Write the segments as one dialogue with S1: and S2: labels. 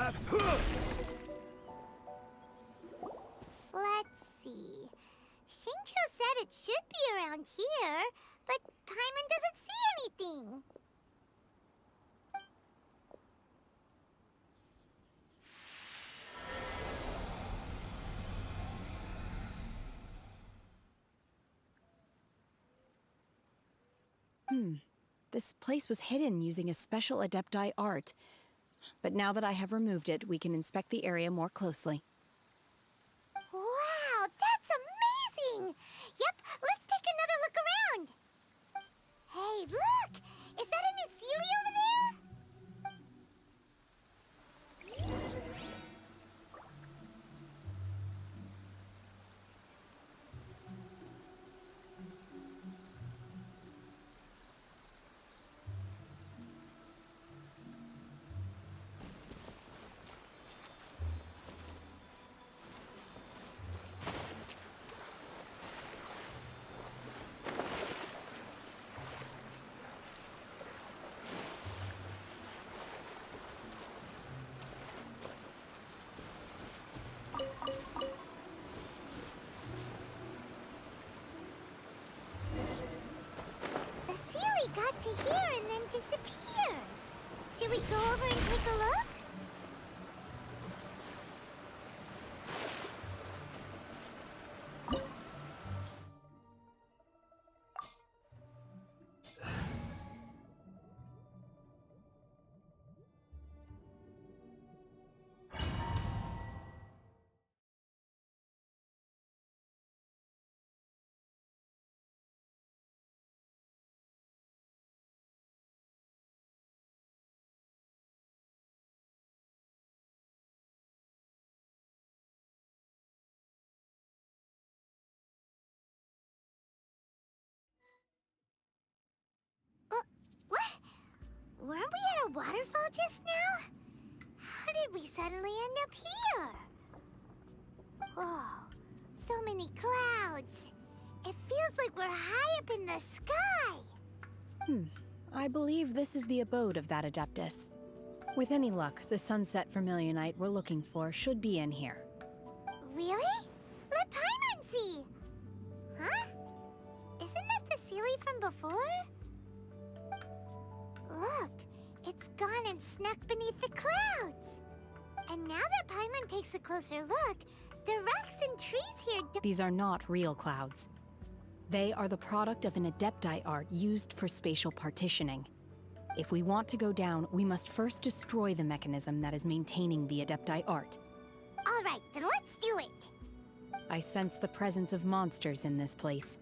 S1: Let's see. Shincho said it should be around here, but Paimon doesn't see anything.
S2: This place was hidden using a special Adepti art. But now that I have removed it, we can inspect the area more closely.
S1: Wow, that's amazing! Yep, let's take another look around. Hey, look! Is that a new Sealy over there? The Sealy got to here and then disappeared. Should we go over and take a look? What? Weren't we at a waterfall just now? How did we suddenly end up here? Oh, so many clouds. It feels like we're high up in the sky.
S2: I believe this is the abode of that Adeptus. With any luck, the sunset Vermilionite we're looking for should be in here.
S1: Really? Let Paimon see. Huh? Isn't that the Sealy from before? Look, it's gone and snuck beneath the clouds. And now that Paimon takes a closer look, the rocks and trees here
S2: These are not real clouds. They are the product of an Adepti art used for spatial partitioning. If we want to go down, we must first destroy the mechanism that is maintaining the Adepti art.
S1: All right, then let's do it.
S2: I sense the presence of monsters in this place.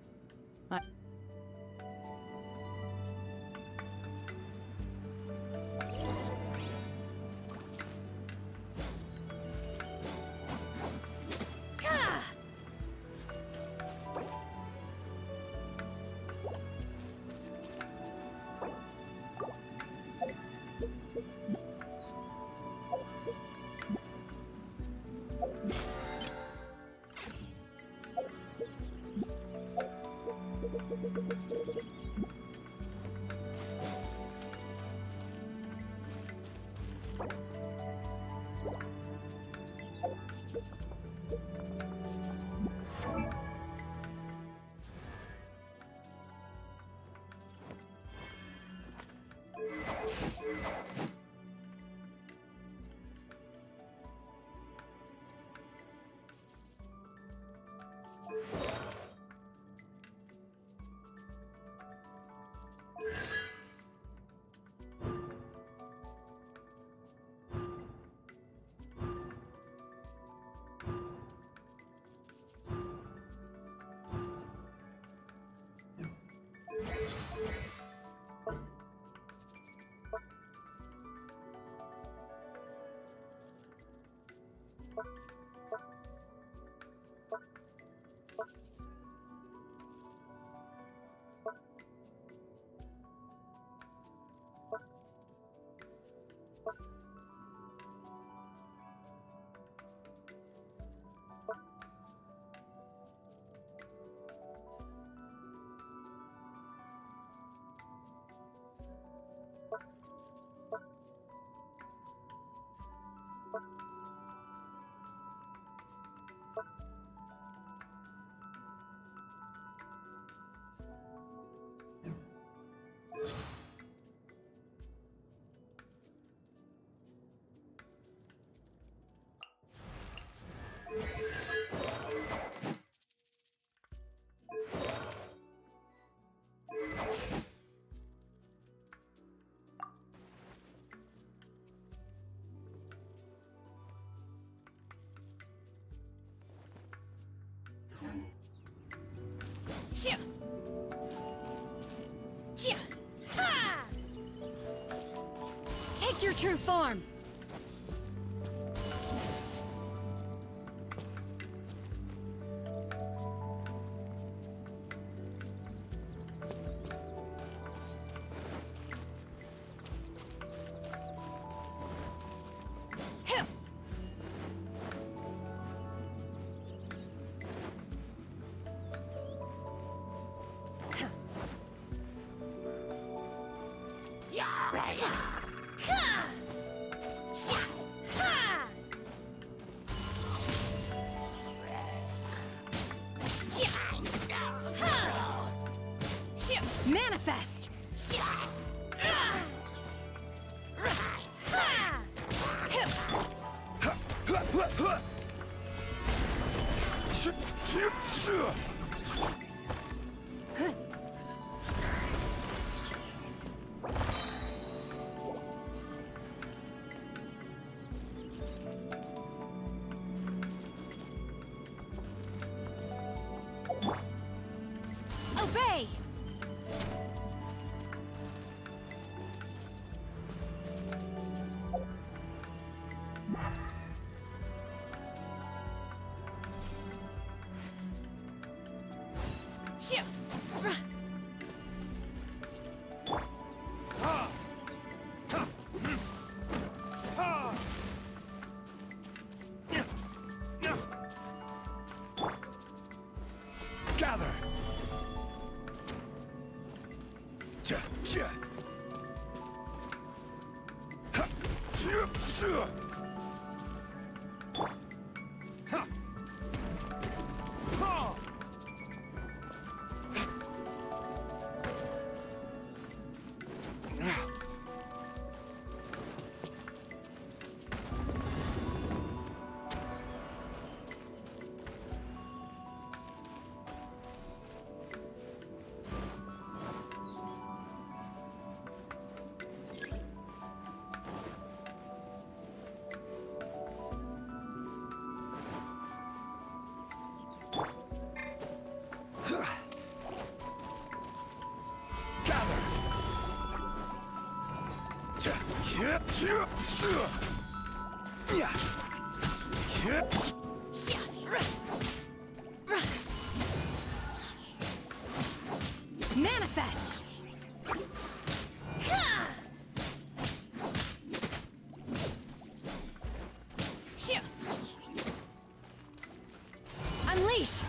S2: Shia! Shia! Ha! Take your true form! Hip! Manifest! Obey! Shia!
S3: Gather!
S2: Manifest! Unleash!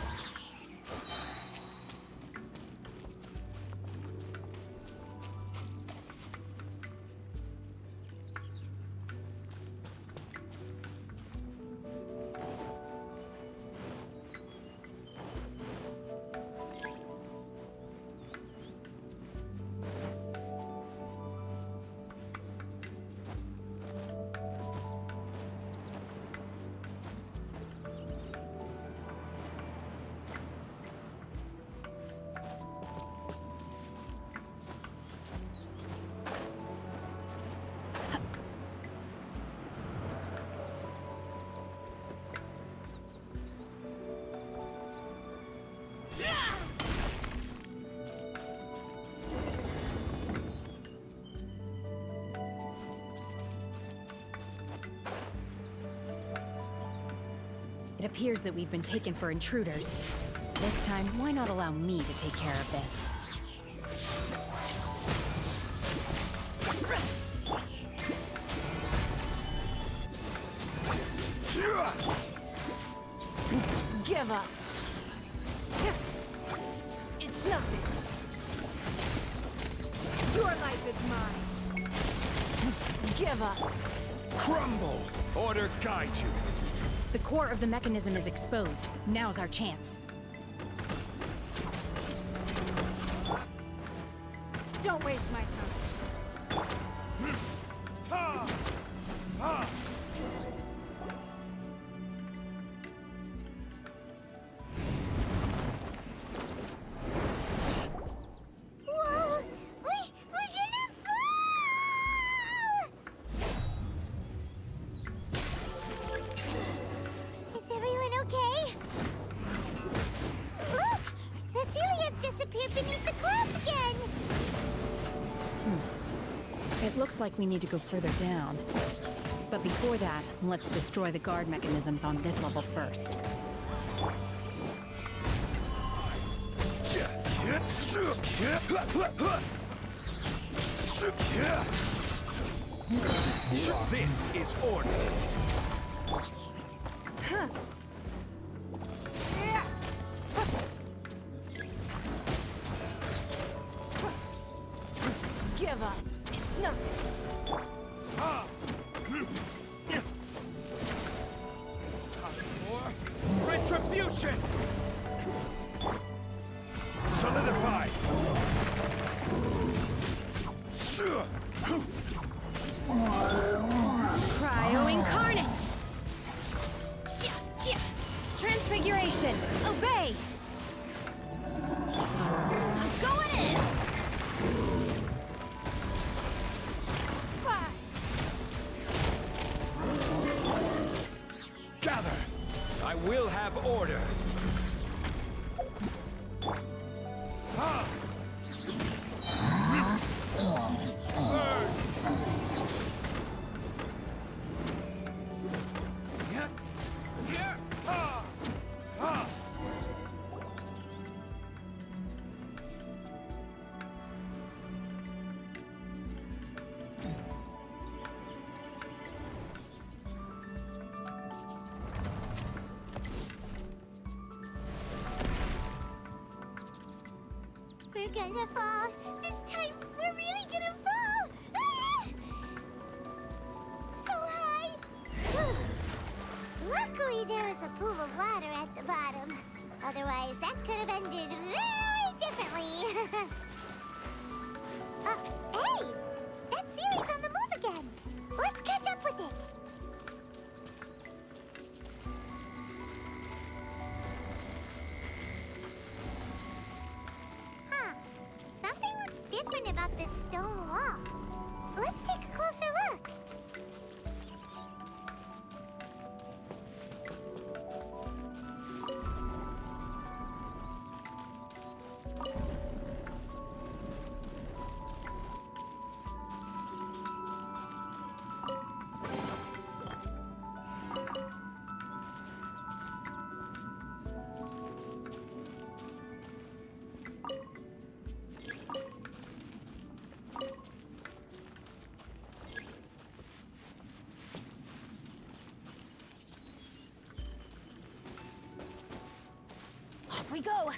S2: It appears that we've been taken for intruders. This time, why not allow me to take care of this? Give up. It's nothing. Your life is mine. Give up.
S3: Crumble! Order guide you.
S2: The core of the mechanism is exposed. Now's our chance.
S4: Don't waste my time.
S1: Whoa! We're gonna fall! Is everyone okay? Look! The celiac disappeared beneath the clouds again!
S2: It looks like we need to go further down. But before that, let's destroy the guard mechanisms on this level first.
S3: This is order.
S4: Give up. It's nothing.
S3: Time for retribution! Solidify!
S2: Cryo Incarnate! Transfiguration! Obey! I'm going in!
S3: Gather! I will have order!
S1: We're gonna fall! This time, we're really gonna fall! Ah! So high! Luckily, there is a pool of water at the bottom. Otherwise, that could have ended very differently. Hey! That Sealy's on the move again! Let's catch up with it! Huh. Something looks different about this stone wall. Let's take a closer look.
S4: Off we go.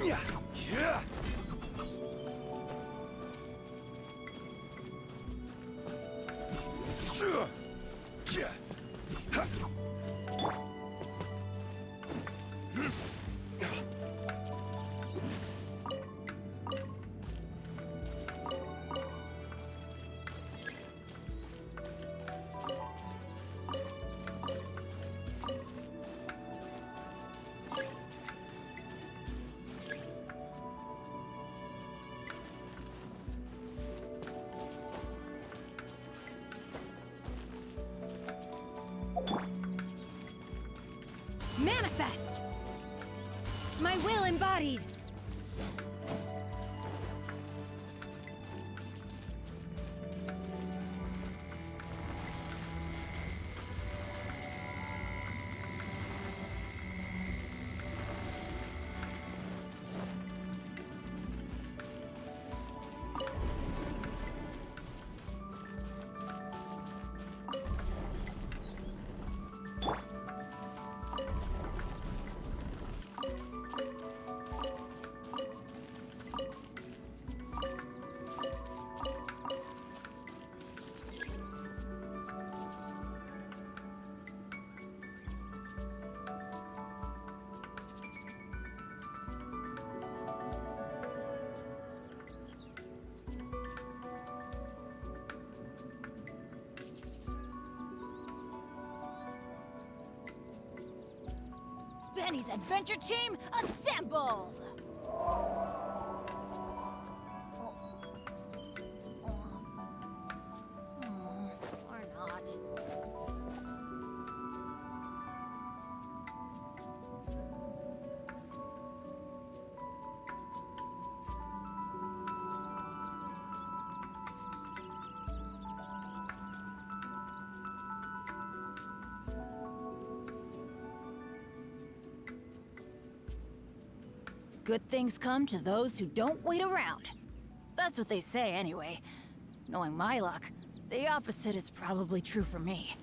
S3: Yeah. Yeah. Yeah.
S2: Manifest! My will embodied!
S4: Benny's adventure team, assemble! Or not. Good things come to those who don't wait around. That's what they say anyway. Knowing my luck, the opposite is probably true for me.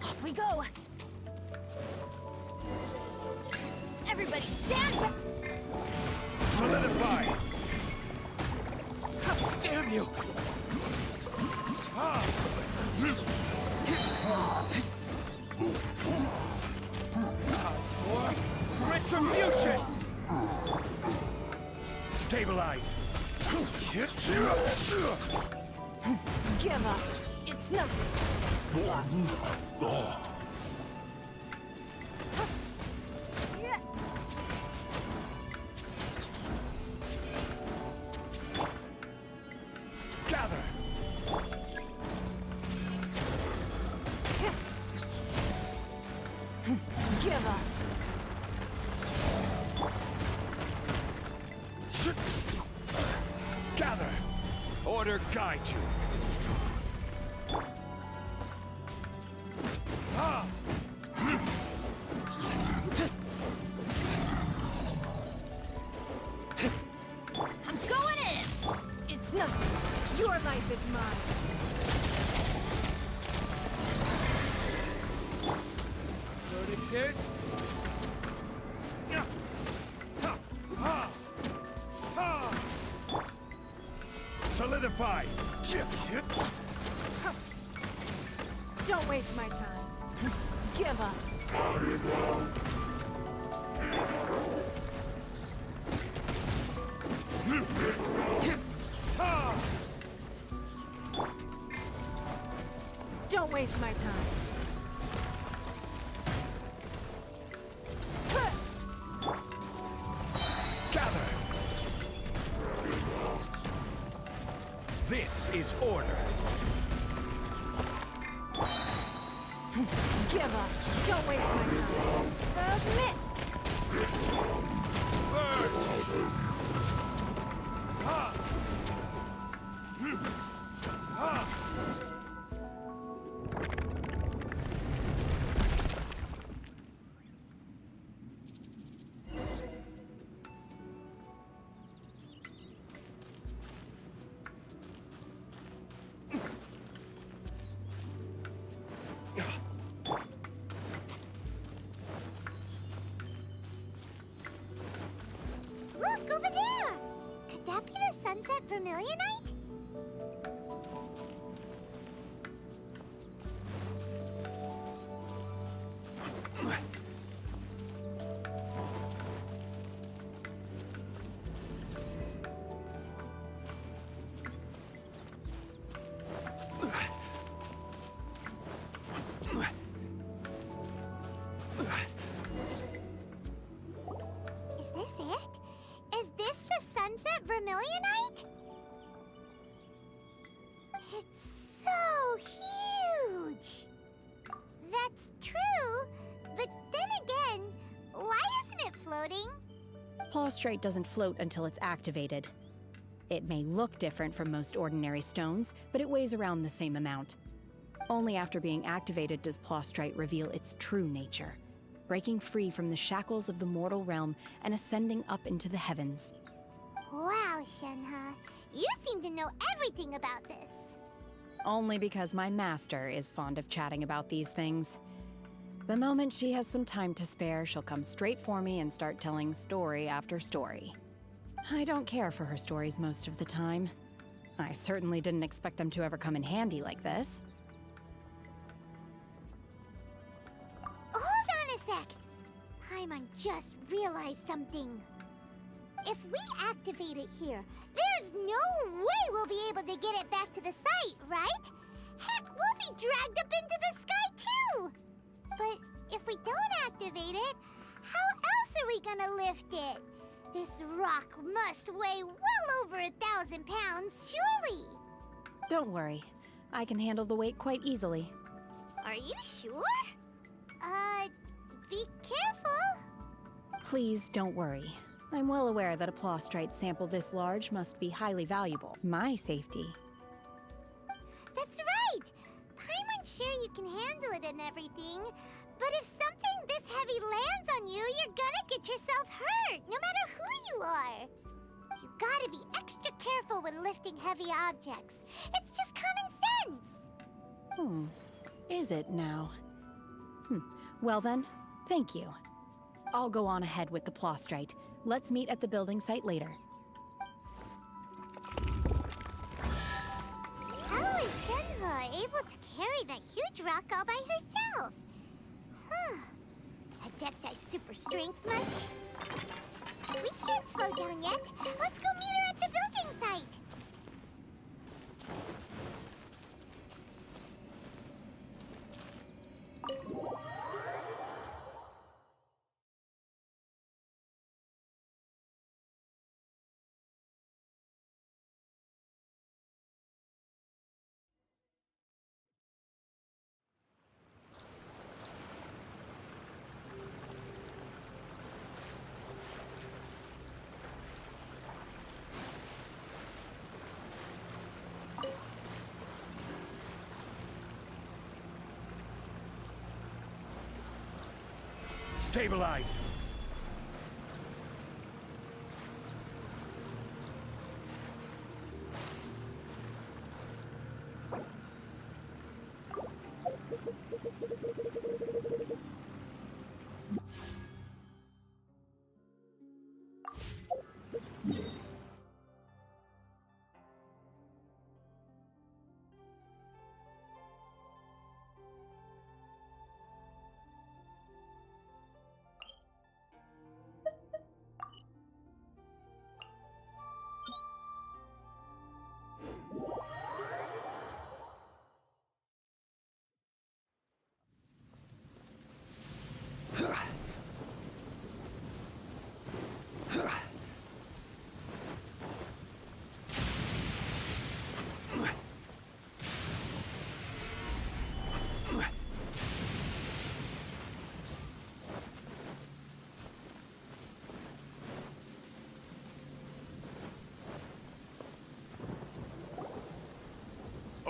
S4: Off we go! Everybody stand back!
S3: Solidify! Damn you! Time for retribution! Stabilize!
S4: Give up! It's nothing!
S3: Gather!
S4: Give up!
S3: Gather! Order guide you!
S4: I'm going in! It's nothing! Your life is mine!
S3: Verdict is... Solidify!
S4: Don't waste my time. Give up. Don't waste my time.
S3: Gather! This is order.
S4: Give up. Don't waste my time. Submit.
S1: vermilionite? Is this it? Is this the sunset vermilionite? It's so huge! That's true, but then again, why isn't it floating?
S2: Plaustrite doesn't float until it's activated. It may look different from most ordinary stones, but it weighs around the same amount. Only after being activated does Plaustrite reveal its true nature, breaking free from the shackles of the mortal realm and ascending up into the heavens.
S1: Wow, Shenhe, you seem to know everything about this.
S2: Only because my master is fond of chatting about these things. The moment she has some time to spare, she'll come straight for me and start telling story after story. I don't care for her stories most of the time. I certainly didn't expect them to ever come in handy like this.
S1: Hold on a sec. Paimon just realized something. If we activate it here, there's no way we'll be able to get it back to the site, right? Heck, we'll be dragged up into the sky too! But if we don't activate it, how else are we gonna lift it? This rock must weigh well over 1,000 pounds, surely!
S2: Don't worry. I can handle the weight quite easily.
S1: Are you sure? Be careful!
S2: Please don't worry. I'm well aware that a Plaustrite sample this large must be highly valuable. My safety.
S1: That's right! Paimon's sure you can handle it and everything, but if something this heavy lands on you, you're gonna get yourself hurt, no matter who you are. You gotta be extra careful when lifting heavy objects. It's just common sense.
S2: Is it now? Well then, thank you. I'll go on ahead with the Plaustrite. Let's meet at the building site later.
S1: How is Shenhe able to carry that huge rock all by herself? Adepti super strength much? We can't slow down yet. Let's go meet her at the building site.
S3: Stabilize!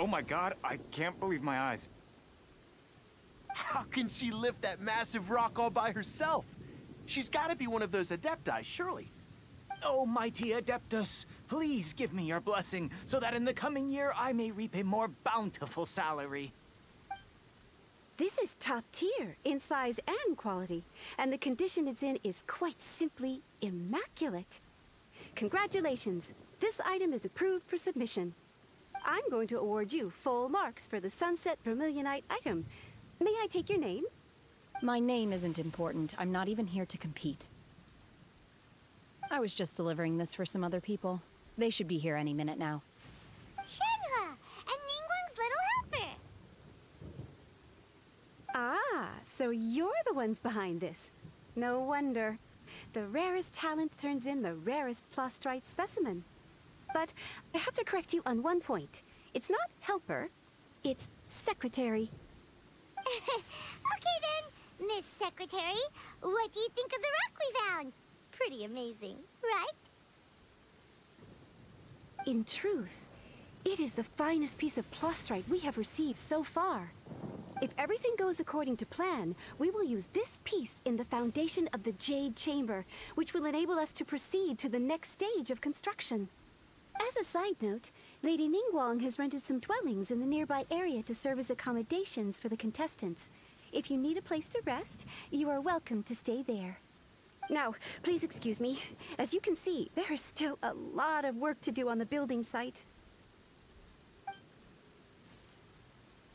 S5: Oh my god, I can't believe my eyes.
S6: How can she lift that massive rock all by herself? She's gotta be one of those Adepti, surely.
S5: Oh, mighty Adeptus, please give me your blessing so that in the coming year I may reap a more bountiful salary.
S7: This is top tier in size and quality, and the condition it's in is quite simply immaculate. Congratulations, This item is approved for submission. I'm going to award you full marks for the Sunset Vermilionite item. May I take your name?
S2: My name isn't important. I'm not even here to compete. I was just delivering this for some other people. They should be here any minute now.
S1: Shenhua, and Ningguang's little helper.
S7: Ah, so you're the ones behind this. No wonder. The rarest talent turns in the rarest plastrite specimen. But I have to correct you on one point. It's not helper, it's secretary.
S1: Okay then, Miss Secretary, what do you think of the rock we found? Pretty amazing, right?
S7: In truth, it is the finest piece of plastrite we have received so far. If everything goes according to plan, we will use this piece in the foundation of the Jade Chamber, which will enable us to proceed to the next stage of construction. As a side note, Lady Ningguang has rented some dwellings in the nearby area to serve as accommodations for the contestants. If you need a place to rest, you are welcome to stay there. Now, please excuse me. As you can see, there is still a lot of work to do on the building site.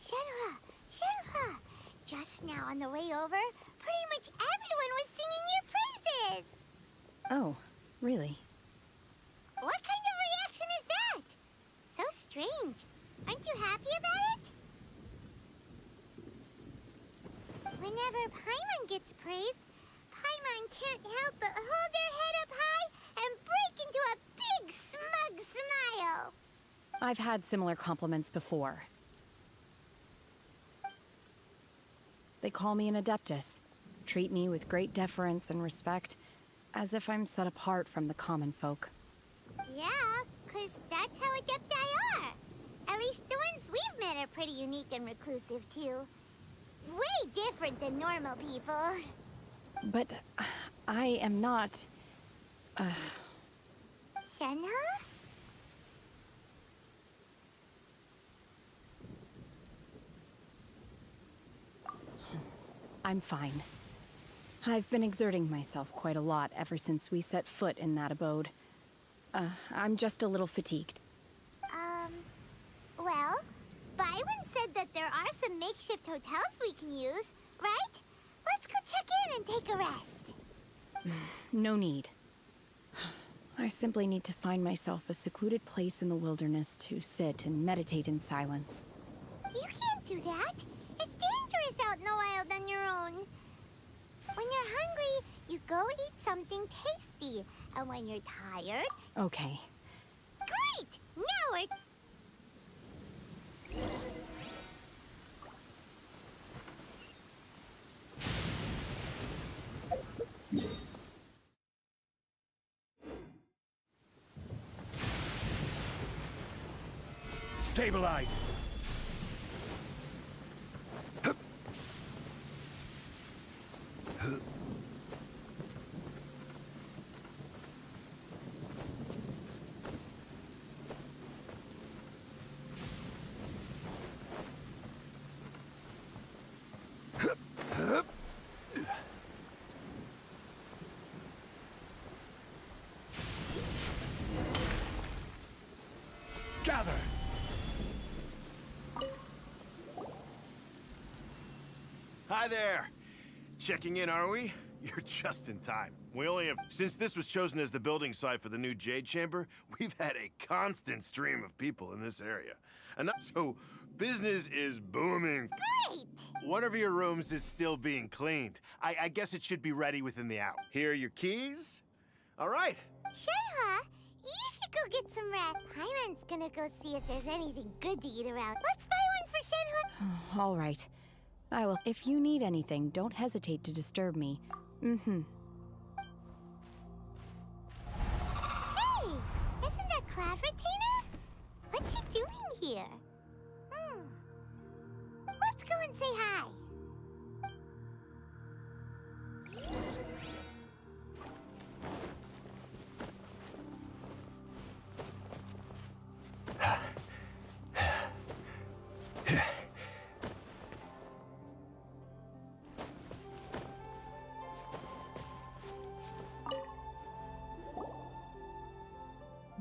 S1: Shenhua, Shenhua, just now on the way over, pretty much everyone was singing your praises.
S2: Oh, really?
S1: What kind of reaction is that? So strange. Aren't you happy about it? Whenever Paimon gets praised, Paimon can't help but hold their head up high and break into a big smug smile.
S2: I've had similar compliments before. They call me an adeptus, treat me with great deference and respect, as if I'm set apart from the common folk.
S1: Yeah, 'cause that's how Adepti are. At least the ones we've met are pretty unique and reclusive, too. Way different than normal people.
S2: But I am not...
S1: Shenhua?
S2: I'm fine. I've been exerting myself quite a lot ever since we set foot in that abode. I'm just a little fatigued.
S1: Well, Byron said that there are some makeshift hotels we can use, right? Let's go check in and take a rest.
S2: No need. I simply need to find myself a secluded place in the wilderness to sit and meditate in silence.
S1: You can't do that. It's dangerous out in the wild on your own. When you're hungry, you go eat something tasty. And when you're tired...
S2: Okay.
S1: Great! Now we're...
S3: Stabilize! Gather!
S6: Hi there. Checking in, are we? You're just in time. We only have... Since this was chosen as the building site for the new Jade Chamber, we've had a constant stream of people in this area. And so, business is booming.
S1: Great!
S6: One of your rooms is still being cleaned. I guess it should be ready within the hour. Here are your keys. All right.
S1: Shenhua, you should go get some rest. Paimon's gonna go see if there's anything good to eat around. Let's buy one for Shenhua.
S2: All right. I will. If you need anything, don't hesitate to disturb me. Mm-hmm.
S1: Hey, isn't that Cloud Retainer? What's she doing here? Let's go and say hi.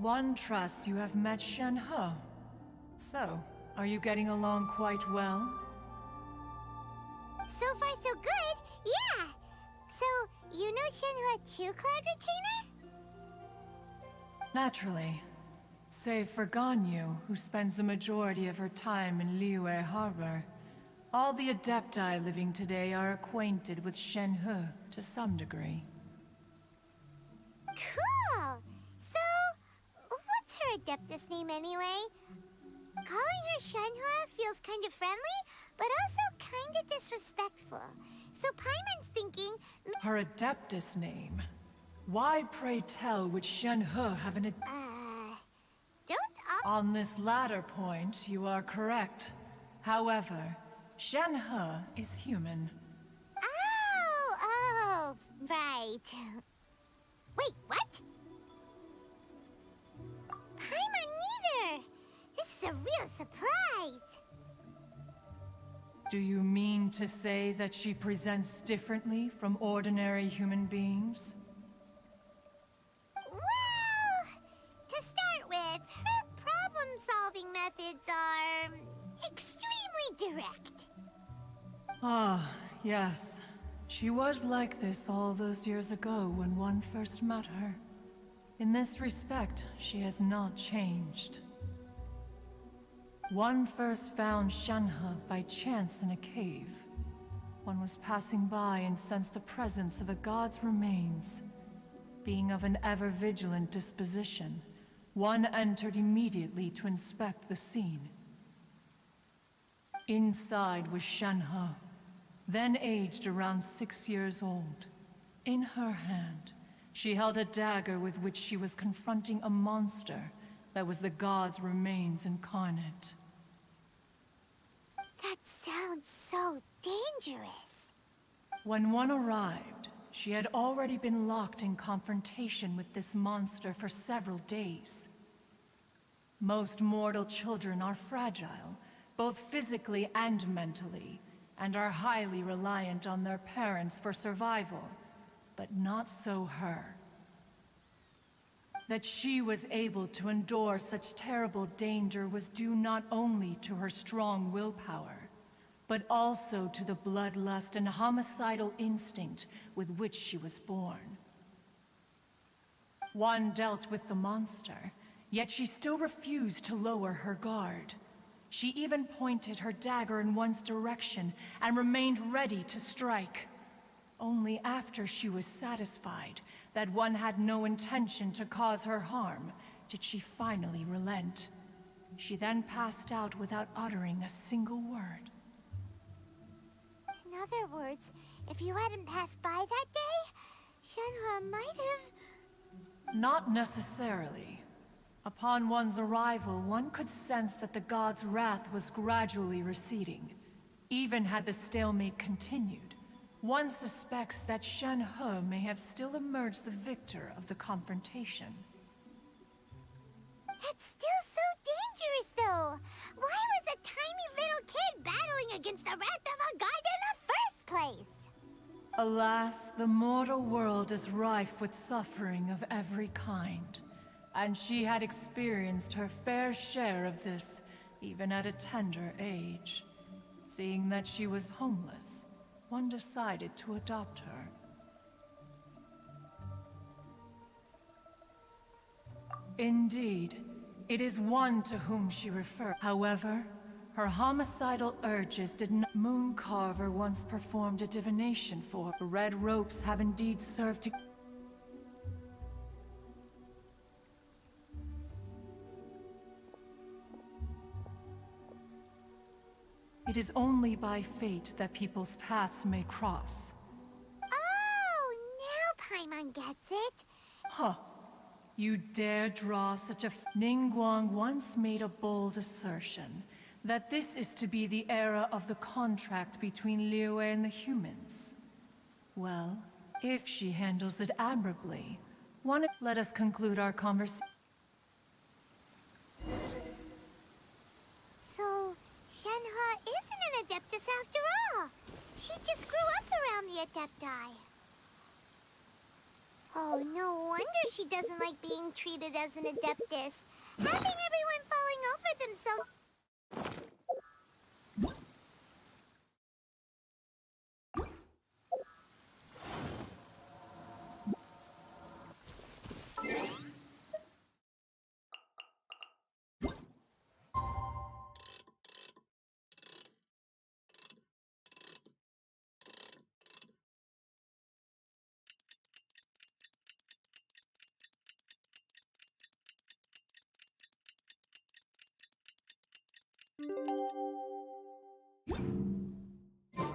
S8: One trusts you have met Shen-He. So, are you getting along quite well?
S1: So far, so good. Yeah. So, you know Shenhua Two Cloud Retainer?
S8: Naturally. Save for Ganyu, who spends the majority of her time in Liyue Harbor. All the Adepti living today are acquainted with Shen-He to some degree.
S1: Cool. So, what's her Adeptus name anyway? Calling her Shenhua feels kind of friendly, but also kind of disrespectful. So Paimon's thinking...
S8: Her Adeptus name? Why, pray tell, would Shen-He have an
S1: don't...
S8: On this latter point, you are correct. However, Shen-He is human.
S1: Oh, right. Wait, what? Paimon neither! This is a real surprise!
S8: Do you mean to say that she presents differently from ordinary human beings?
S1: Well, to start with, her problem-solving methods are extremely direct.
S8: Ah, yes. She was like this all those years ago when one first met her. In this respect, she has not changed. One first found Shenhe by chance in a cave. One was passing by and sensed the presence of a god's remains. Being of an ever-vigilant disposition, one entered immediately to inspect the scene. Inside was Shenhe, then aged around 6 years old. In her hand, she held a dagger with which she was confronting a monster that was the god's remains incarnate.
S1: That sounds so dangerous.
S8: When one arrived, she had already been locked in confrontation with this monster for several days. Most mortal children are fragile, both physically and mentally, and are highly reliant on their parents for survival, but not so her. That she was able to endure such terrible danger was due not only to her strong willpower, but also to the bloodlust and homicidal instinct with which she was born. One dealt with the monster, yet she still refused to lower her guard. She even pointed her dagger in one's direction and remained ready to strike. Only after she was satisfied that one had no intention to cause her harm did she finally relent. She then passed out without uttering a single word.
S1: In other words, if you hadn't passed by that day, Shenhua might have...
S8: Not necessarily. Upon one's arrival, one could sense that the god's wrath was gradually receding. Even had the stalemate continued, one suspects that Shen-He may have still emerged the victor of the confrontation.
S1: That's still so dangerous, though! Why was a tiny little kid battling against the wrath of a god in the first place?
S8: Alas, the mortal world is rife with suffering of every kind. And she had experienced her fair share of this, even at a tender age. Seeing that she was homeless, one decided to adopt her. Indeed, it is one to whom she referred. However, her homicidal urges did not... Mooncarver once performed a divination for her. Red ropes have indeed served to... It is only by fate that people's paths may cross.
S1: Oh, now Paimon gets it.
S8: Huh. You dare draw such a... Ningguang once made a bold assertion that this is to be the era of the contract between Liyue and the humans. Well, if she handles it admirably, let us conclude our conversation.
S1: So, Shenhua isn't an Adeptus after all. She just grew up around the Adepti. Oh, no wonder she doesn't like being treated as an adeptus. Having everyone falling over themselves.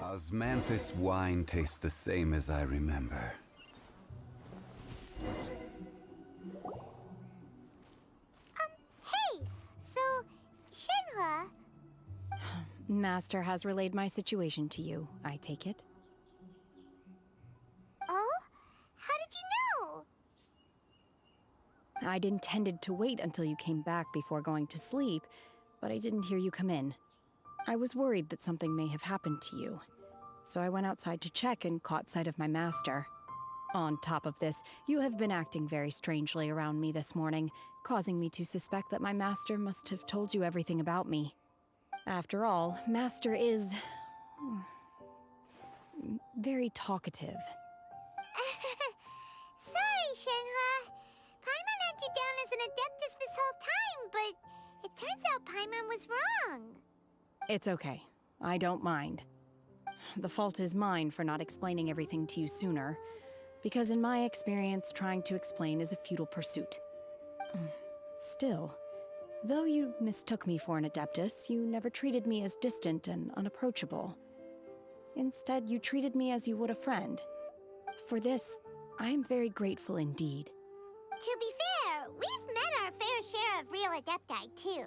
S9: Osmanthus wine tastes the same as I remember.
S1: Hey! So, Shenhua...
S2: Master has relayed my situation to you, I take it.
S1: Oh? How did you know?
S2: I'd intended to wait until you came back before going to sleep, but I didn't hear you come in. I was worried that something may have happened to you, so I went outside to check and caught sight of my master. On top of this, you have been acting very strangely around me this morning, causing me to suspect that my master must have told you everything about me. After all, Master is... very talkative.
S1: Sorry, Shenhua. Paimon had you down as an adeptus this whole time, but it turns out Paimon was wrong.
S2: It's okay. I don't mind. The fault is mine for not explaining everything to you sooner, because in my experience, trying to explain is a futile pursuit. Still, though you mistook me for an adeptus, you never treated me as distant and unapproachable. Instead, you treated me as you would a friend. For this, I am very grateful indeed.
S1: To be fair, we've met our fair share of real adepti, too.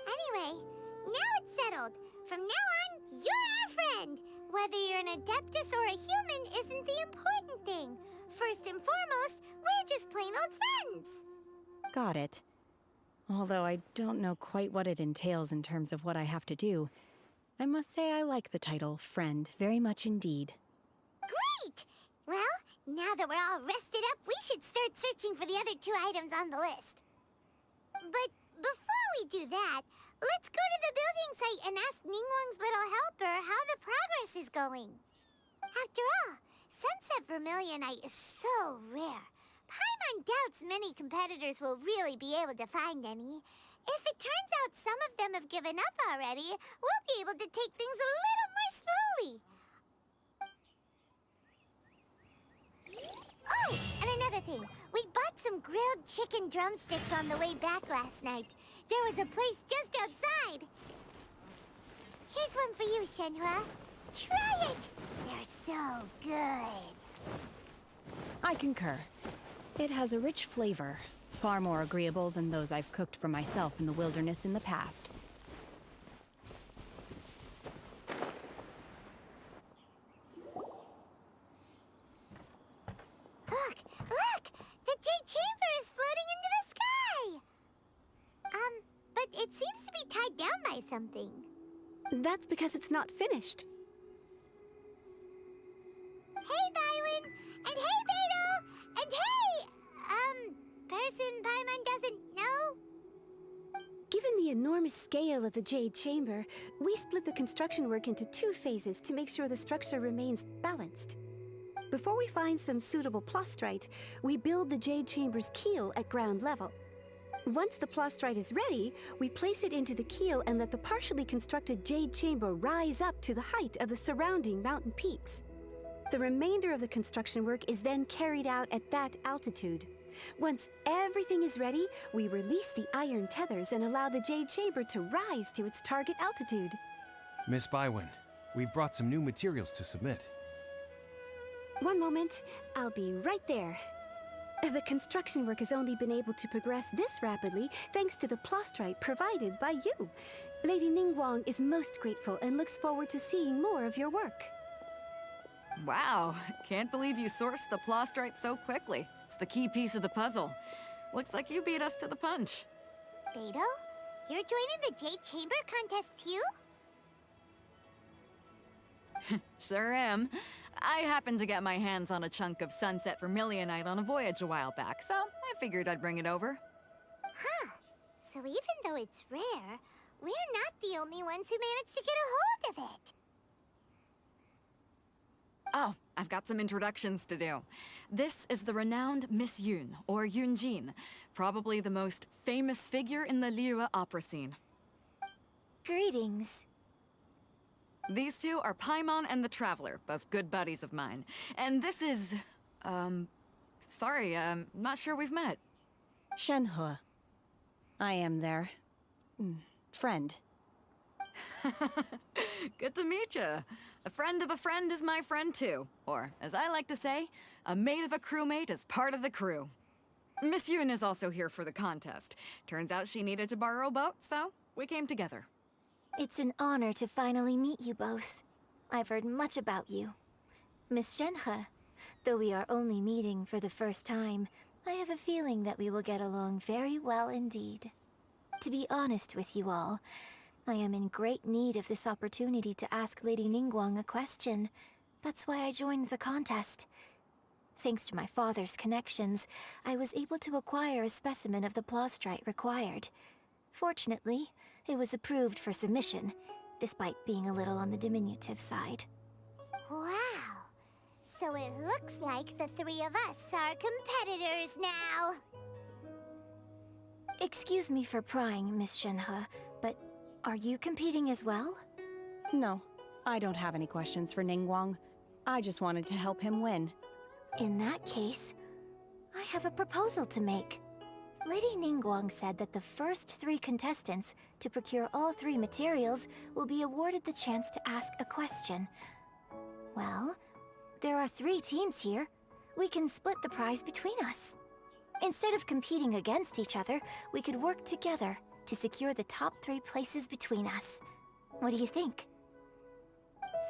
S1: Anyway, now it's settled. From now on, you're our friend. Whether you're an adeptus or a human isn't the important thing. First and foremost, we're just plain old friends.
S2: Got it. Although I don't know quite what it entails in terms of what I have to do, I must say I like the title friend very much indeed.
S1: Great! Well, now that we're all rested up, we should start searching for the other 2 items on the list. But before we do that, let's go to the building site and ask Ningguang's little helper how the progress is going. After all, Sunset Vermilionite is so rare. Paimon doubts many competitors will really be able to find any. If it turns out some of them have given up already, we'll be able to take things a little more slowly. Oh, and another thing. We bought some grilled chicken drumsticks on the way back last night. There was a place just outside. Here's one for you, Shenhua. Try it! They're so good.
S2: I concur. It has a rich flavor, far more agreeable than those I've cooked for myself in the wilderness in the past.
S1: Look! Look! The Jade Chamber is floating into the sky! But it seems to be tied down by something.
S7: That's because it's not finished.
S1: Hey, Bywin! And hey, Beto! And hey! Person Paimon doesn't know?
S7: Given the enormous scale of the Jade Chamber, we split the construction work into 2 phases to make sure the structure remains balanced. Before we find some suitable plastrite, we build the Jade Chamber's keel at ground level. Once the plastrite is ready, we place it into the keel and let the partially constructed Jade Chamber rise up to the height of the surrounding mountain peaks. The remainder of the construction work is then carried out at that altitude. Once everything is ready, we release the iron tethers and allow the Jade Chamber to rise to its target altitude.
S3: Miss Bywin, we've brought some new materials to submit.
S7: One moment, I'll be right there. The construction work has only been able to progress this rapidly thanks to the plastrite provided by you. Lady Ningguang is most grateful and looks forward to seeing more of your work.
S4: Wow, can't believe you sourced the plastrite so quickly. It's the key piece of the puzzle. Looks like you beat us to the punch.
S1: Beto? You're joining the Jade Chamber contest too?
S4: Sure am.
S10: I happened to get my hands on a chunk of sunset vermilionite on a voyage a while back, so I figured I'd bring it over.
S1: Huh. So even though it's rare, we're not the only ones who managed to get a hold of it.
S10: Oh, I've got some introductions to do. This is the renowned Miss Yoon, or Yoonjin, probably the most famous figure in the Liyue opera scene.
S7: Greetings.
S10: These two are Paimon and the Traveler, both good buddies of mine. And this is... sorry, not sure we've met.
S2: Shenhe. I am their... friend.
S10: Good to meet you. A friend of a friend is my friend too. Or, as I like to say, a mate of a crewmate is part of the crew. Miss Yoon is also here for the contest. Turns out she needed to borrow a boat, so we came together.
S7: It's an honor to finally meet you both. I've heard much about you. Miss Shenhe, though we are only meeting for the first time, I have a feeling that we will get along very well indeed. To be honest with you all, I am in great need of this opportunity to ask Lady Ningguang a question. That's why I joined the contest. Thanks to my father's connections, I was able to acquire a specimen of the plaustrite required. Fortunately, it was approved for submission, despite being a little on the diminutive side.
S1: Wow. So it looks like the three of us are competitors now.
S7: Excuse me for prying, Miss Shenhe, but are you competing as well?
S2: No, I don't have any questions for Ningguang. I just wanted to help him win.
S7: In that case, I have a proposal to make. Lady Ningguang said that the first 3 contestants to procure all 3 materials will be awarded the chance to ask a question. Well, there are 3 teams here. We can split the prize between us. Instead of competing against each other, we could work together to secure the top 3 places between us. What do you think?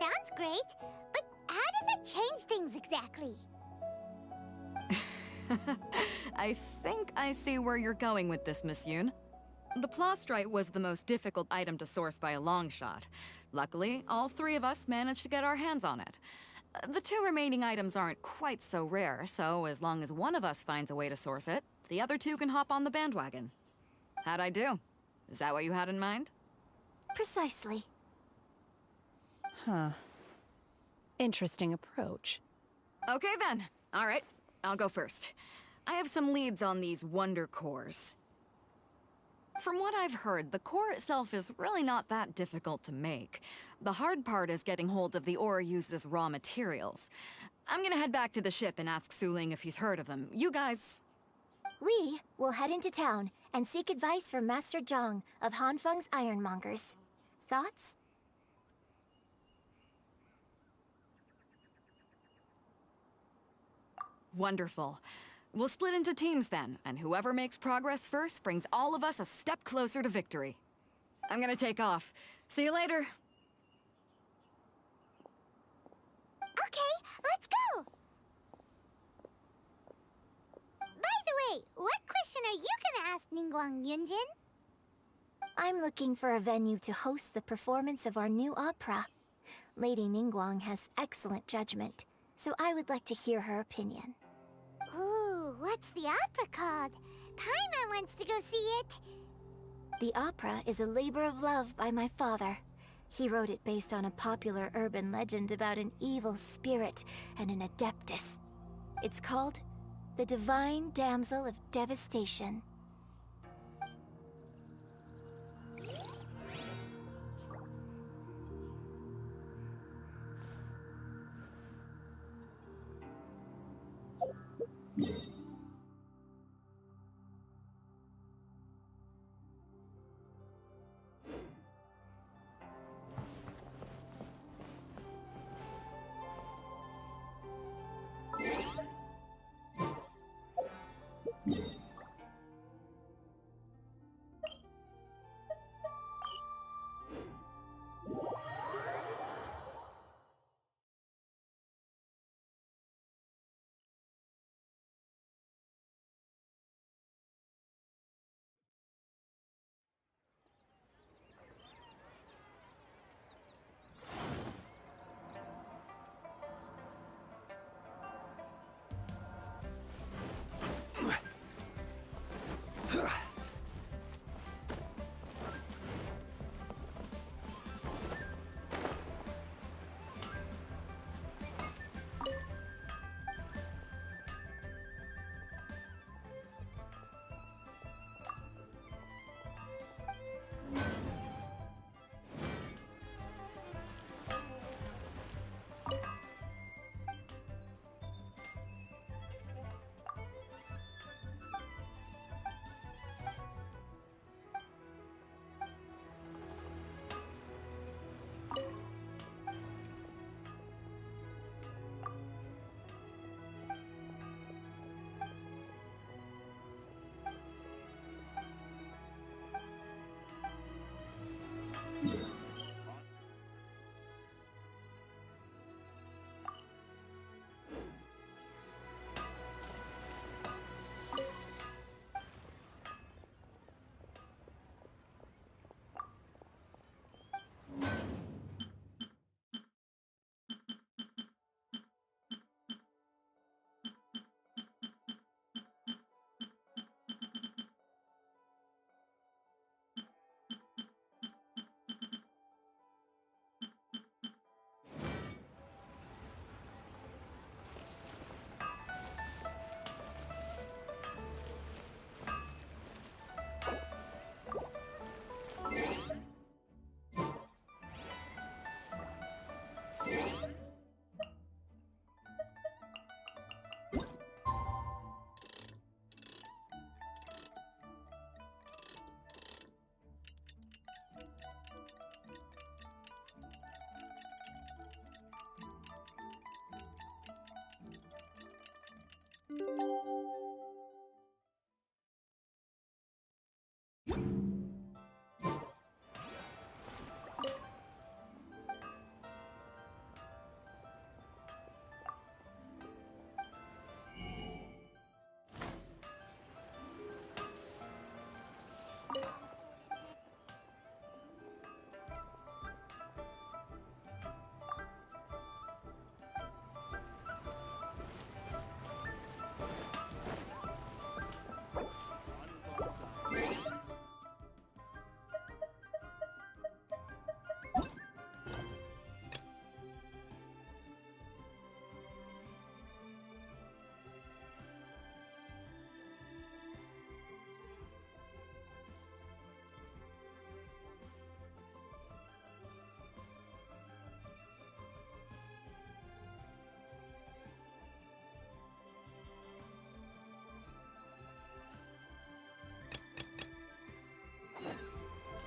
S1: Sounds great, but how does it change things exactly?
S10: I think I see where you're going with this, Miss Yoon. The plaustrite was the most difficult item to source by a long shot. Luckily, all 3 of us managed to get our hands on it. The 2 remaining items aren't quite so rare, so as long as one of us finds a way to source it, the other 2 can hop on the bandwagon. How'd I do? Is that what you had in mind?
S7: Precisely.
S2: Huh. Interesting approach.
S10: Okay then. All right, I'll go first. I have some leads on these wonder cores. From what I've heard, the core itself is really not that difficult to make. The hard part is getting hold of the ore used as raw materials. I'm gonna head back to the ship and ask Suling if he's heard of them. You guys...
S7: We will head into town and seek advice from Master Zhang of Hanfeng's Ironmongers. Thoughts?
S10: Wonderful. We'll split into teams then, and whoever makes progress first brings all of us a step closer to victory. I'm gonna take off. See you later.
S1: Okay, let's go! By the way, what question are you gonna ask Ningguang Yunjin?
S7: I'm looking for a venue to host the performance of our new opera. Lady Ningguang has excellent judgment, so I would like to hear her opinion.
S1: Ooh, what's the opera called? Paimon wants to go see it.
S7: The opera is a labor of love by my father. He wrote it based on a popular urban legend about an evil spirit and an adeptus. It's called The Divine Damsel of Devastation.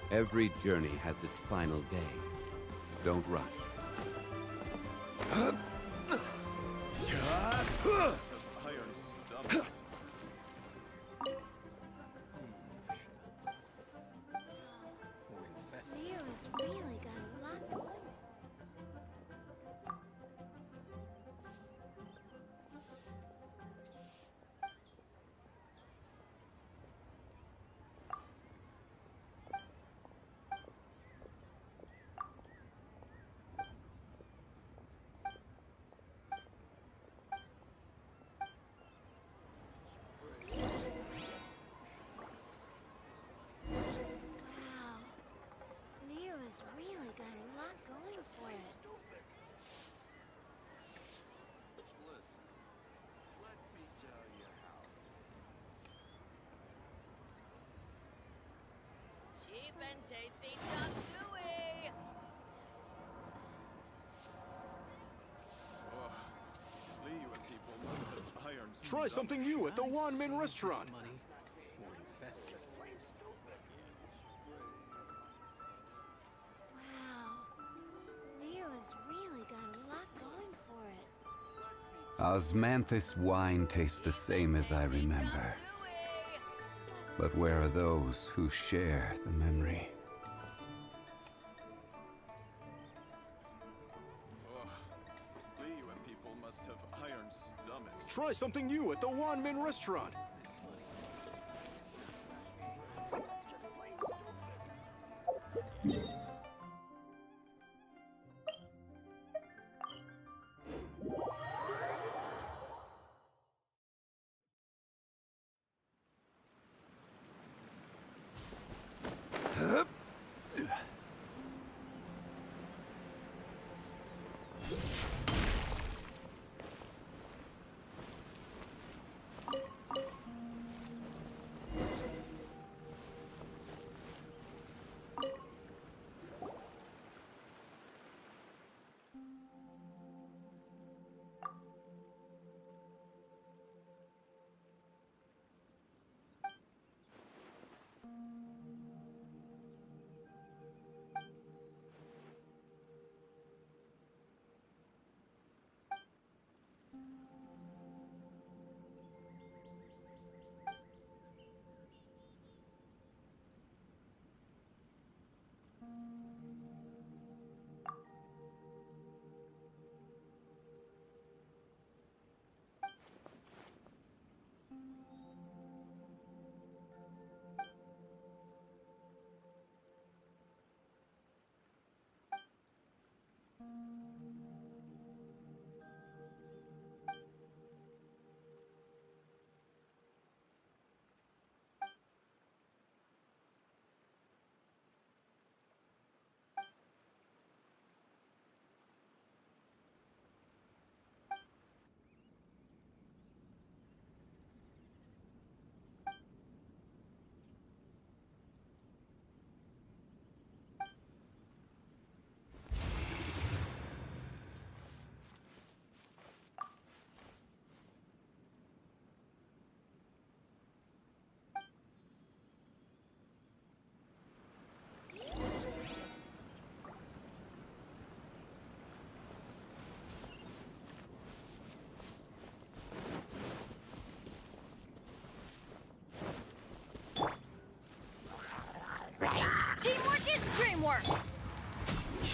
S9: Every journey has its final day. Don't rush.
S1: Leo's really got a lot going. Wow. Leo's really got a lot going for it.
S11: Cheap and tasty chop suey!
S12: Try something new at the Wanmin restaurant.
S1: Wow. Leo's really got a lot going for it.
S9: Osmanthus wine tastes the same as I remember. But where are those who share the memory?
S12: Try something new at the Wanmin restaurant.
S11: Teamwork is dreamwork!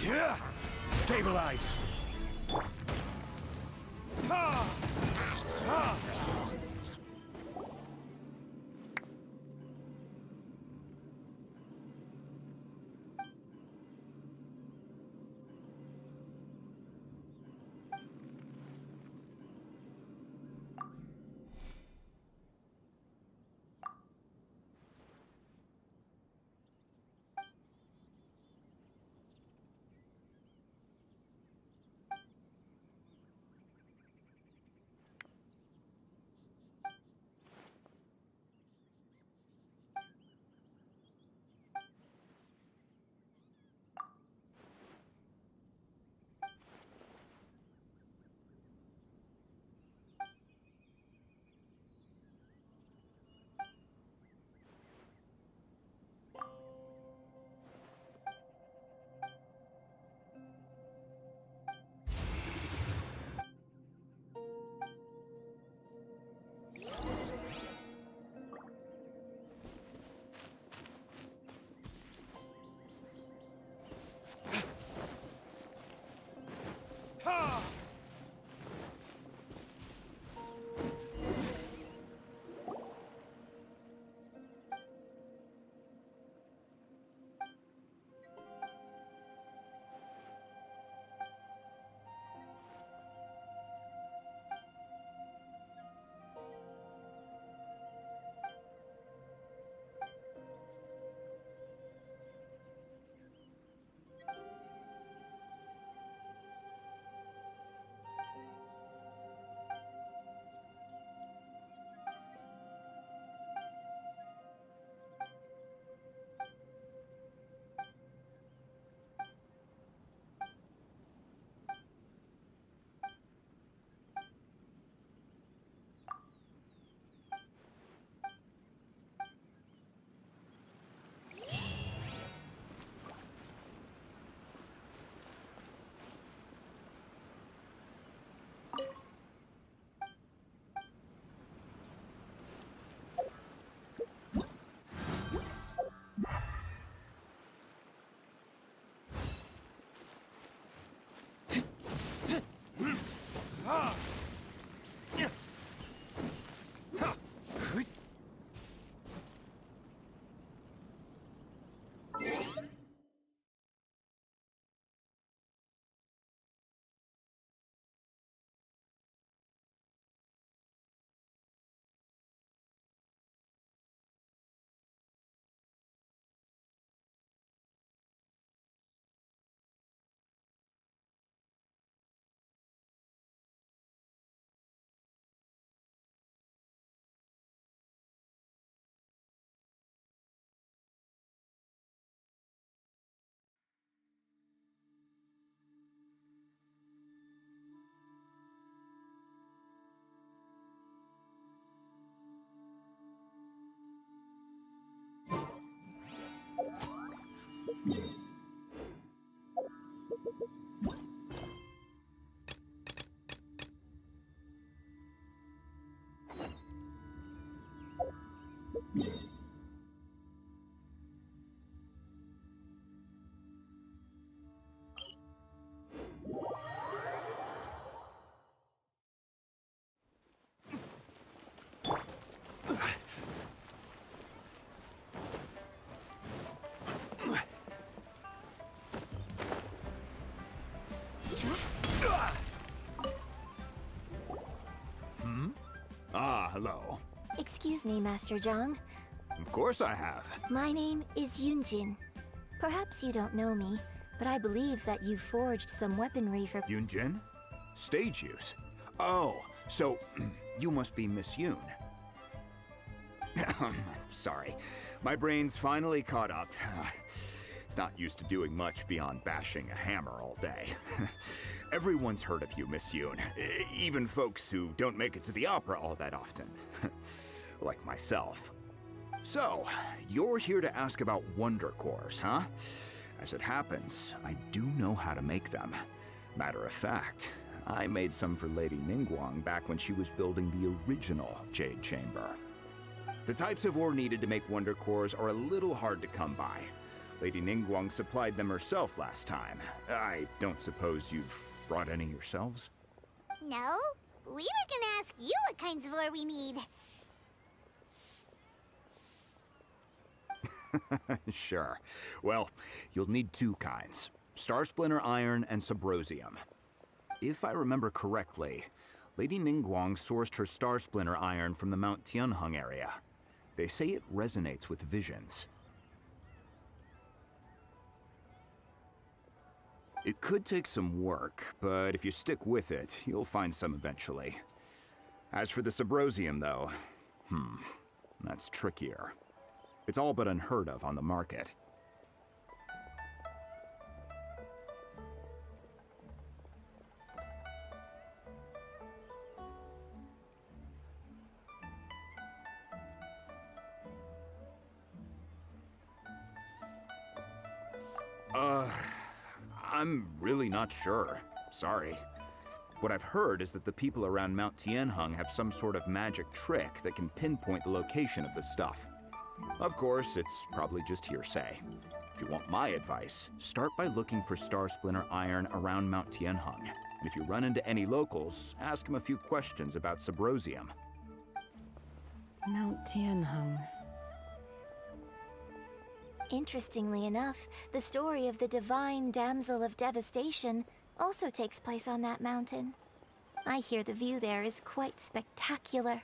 S12: Yeah! Stabilize! Ha! Ha!
S5: Ah, hello.
S1: Excuse me, Master Zhang.
S5: Of course I have.
S1: My name is Yunjin. Perhaps you don't know me, but I believe that you forged some weaponry for...
S5: Yunjin? Stage use? Oh, so you must be Miss Yoon. Sorry. My brain's finally caught up. It's not used to doing much beyond bashing a hammer all day. Everyone's heard of you, Miss Yoon. Even folks who don't make it to the opera all that often. Like myself. So, you're here to ask about Wonder Cores, huh? As it happens, I do know how to make them. Matter of fact, I made some for Lady Ningguang back when she was building the original Jade Chamber. The types of ore needed to make Wonder Cores are a little hard to come by. Lady Ningguang supplied them herself last time. I don't suppose you've brought any yourselves?
S1: No? We were gonna ask you what kinds of ore we need.
S5: Sure. Well, you'll need two kinds. Star Splinter Iron and Subrosium. If I remember correctly, Lady Ningguang sourced her Star Splinter Iron from the Mount Tianheng area. They say it resonates with visions. It could take some work, but if you stick with it, you'll find some eventually. As for the Subrosium, though, that's trickier. It's all but unheard of on the market. I'm really not sure. Sorry. What I've heard is that the people around Mount Tianheng have some sort of magic trick that can pinpoint the location of the stuff. Of course, it's probably just hearsay. If you want my advice, start by looking for Star Splinter Iron around Mount Tianheng. And if you run into any locals, ask them a few questions about Subrosium.
S2: Mount Tianheng.
S1: Interestingly enough, the story of the divine damsel of devastation also takes place on that mountain. I hear the view there is quite spectacular.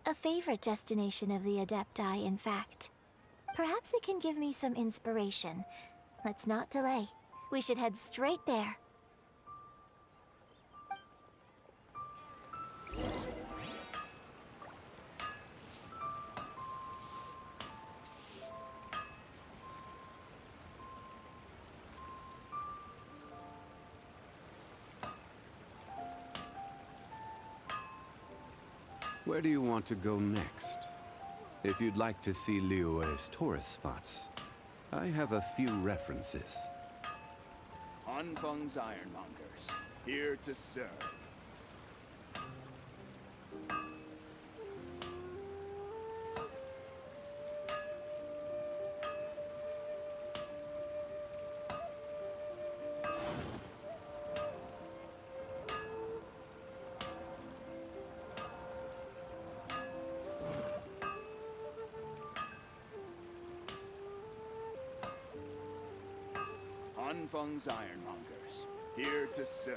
S1: A favorite destination of the Adepti, in fact. Perhaps it can give me some inspiration. Let's not delay. We should head straight there.
S13: Where do you want to go next? If you'd like to see Liyue's tourist spots, I have a few references.
S5: Hanfeng's Ironmongers, here to serve. Hanfeng's Ironmongers, here to serve.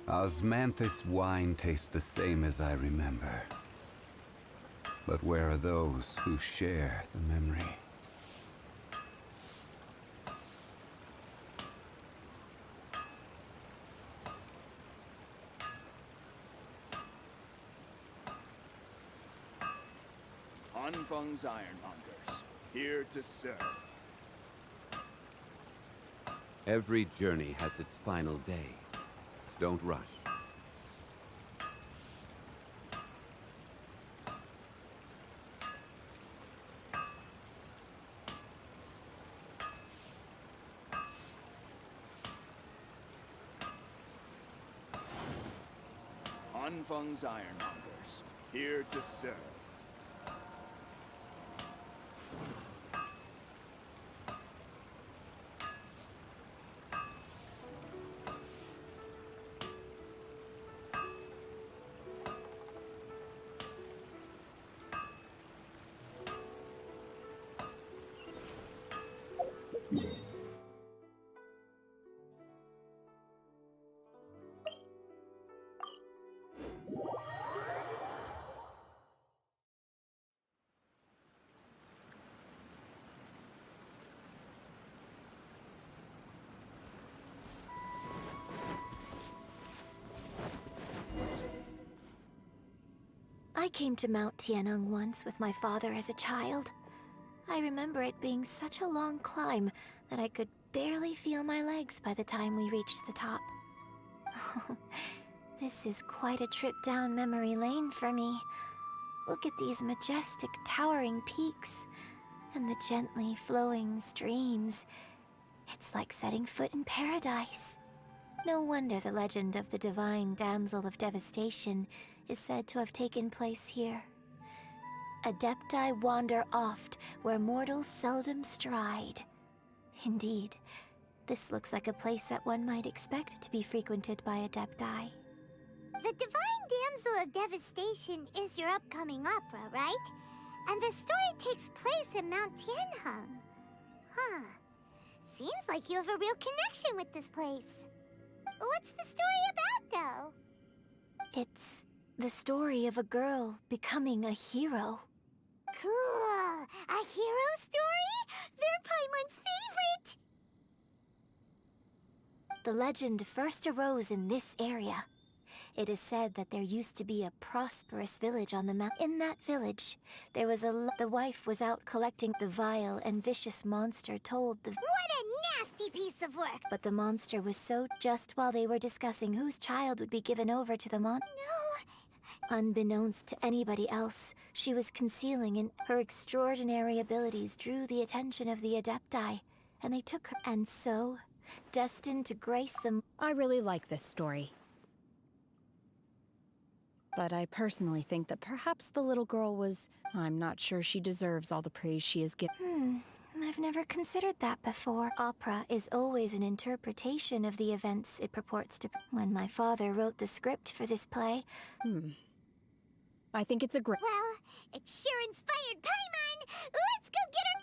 S9: Osmanthus wine tastes the same as I remember. But where are those who share the memory?
S5: Hanfeng's Ironmongers, here to serve.
S13: Every journey has its final day. Don't rush.
S5: Anfang's Ironmongers, here to serve.
S1: I came to Mount Tianeng once with my father as a child. I remember it being such a long climb that I could barely feel my legs by the time we reached the top. This is quite a trip down memory lane for me. Look at these majestic, towering peaks and the gently flowing streams. It's like setting foot in paradise. No wonder the legend of the divine damsel of devastation is said to have taken place here. Adepti wander oft where mortals seldom stride. Indeed, this looks like a place that one might expect to be frequented by Adepti. The divine damsel of devastation is your upcoming opera, right? And the story takes place in Mount Tianheng. Huh. Seems like you have a real connection with this place. What's the story about, though? It's the story of a girl becoming a hero. Cool! A hero story? They're Paimon's favorite! The legend first arose in this area. It is said that there used to be a prosperous village on the mountain. In that village, there was the wife was out collecting the vile and vicious monster told the— What a nasty piece of work! But the monster was so— Just while they were discussing whose child would be given over to the No! Unbeknownst to anybody else, she was concealing and her extraordinary abilities drew the attention of the Adepti, and they took her. And so, destined to grace them—
S2: I really like this story. But I personally think that perhaps the little girl was— I'm not sure she deserves all the praise she is given.
S1: I've never considered that before. Opera is always an interpretation of the events it purports to— When my father wrote the script for this play—
S2: I think it's a great—
S1: Well, it sure inspired Paimon! Let's go get her!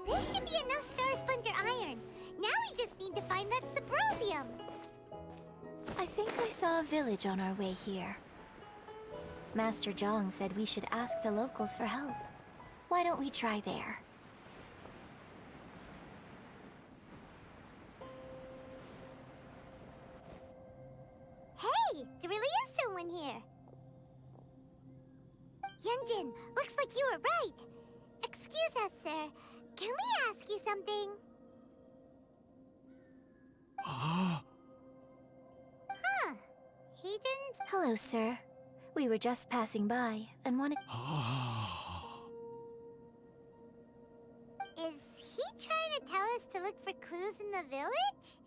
S1: This should be enough Star Splinter iron. Now we just need to find that Subrosium. I think I saw a village on our way here. Master Zhang said we should ask the locals for help. Why don't we try there? Hey, there really is someone here. Yunjin, looks like you were right. Excuse us, sir. Can we ask you something? Huh. He didn't... Hello, sir. We were just passing by and wanted... Is he trying to tell us to look for clues in the village?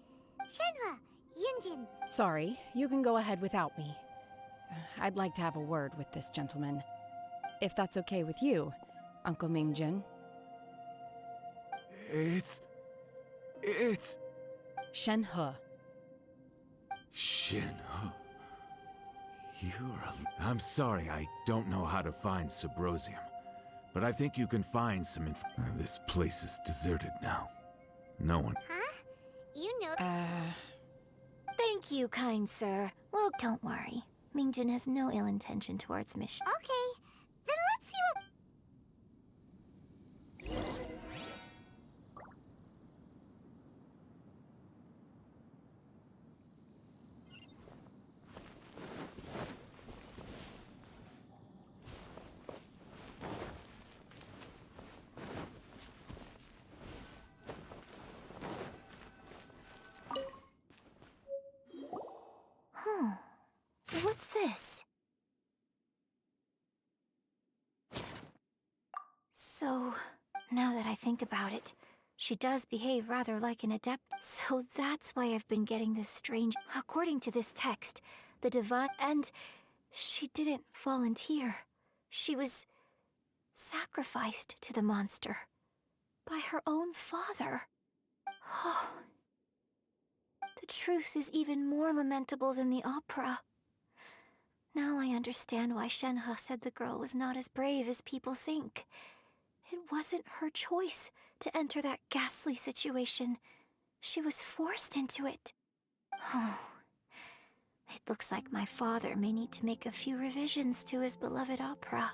S1: Shenhua, Yunjin.
S2: Sorry, you can go ahead without me. I'd like to have a word with this gentleman. If that's okay with you, Uncle Mingjun.
S14: It's...
S2: Shenhe.
S14: Shenhe. I'm sorry, I don't know how to find Subrosium. But I think you can find some This place is deserted now. No one...
S1: Huh? You know...
S7: Thank you, kind sir. Well, don't worry. Mingjun has no ill intention towards Miss...
S1: Okay, then let's see what...
S7: Huh. What's this? So, now that I think about it, she does behave rather like an adept. So that's why I've been getting this strange... According to this text, the divine... And she didn't volunteer. She was sacrificed to the monster by her own father. Oh... The truth is even more lamentable than the opera. Now I understand why Shenhe said the girl was not as brave as people think. It wasn't her choice to enter that ghastly situation. She was forced into it. Oh, it looks like my father may need to make a few revisions to his beloved opera.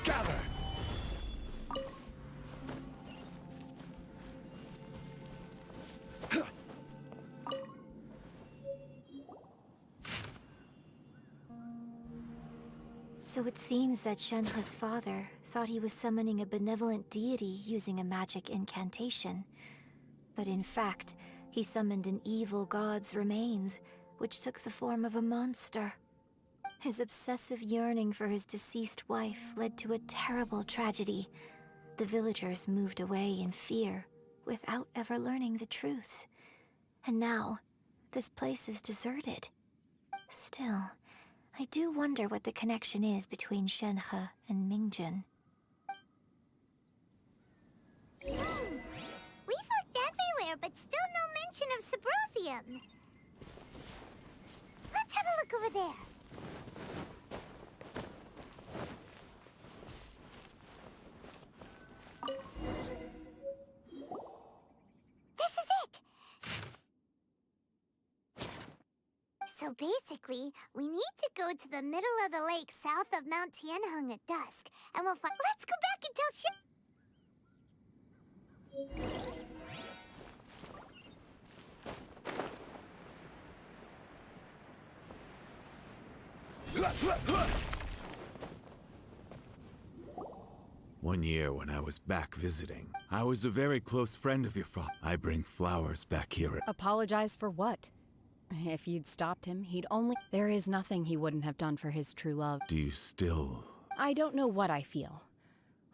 S14: Gather!
S7: So it seems that Shenhe's father thought he was summoning a benevolent deity using a magic incantation. But in fact, he summoned an evil god's remains, which took the form of a monster. His obsessive yearning for his deceased wife led to a terrible tragedy. The villagers moved away in fear, without ever learning the truth. And now, this place is deserted. Still, I do wonder what the connection is between Shenhe and Mingjun.
S1: We've looked everywhere, but still no mention of Subrosium. Let's have a look over there. This is it! So basically, we need to go to the middle of the lake south of Mount Tianheng at dusk, and we'll find... Let's go back and tell
S14: One year when I was back visiting, I was a very close friend of your father. I bring flowers back here.
S2: Apologize for what? If you'd stopped him, he'd only... There is nothing he wouldn't have done for his true love.
S14: Do you still...
S2: I don't know what I feel.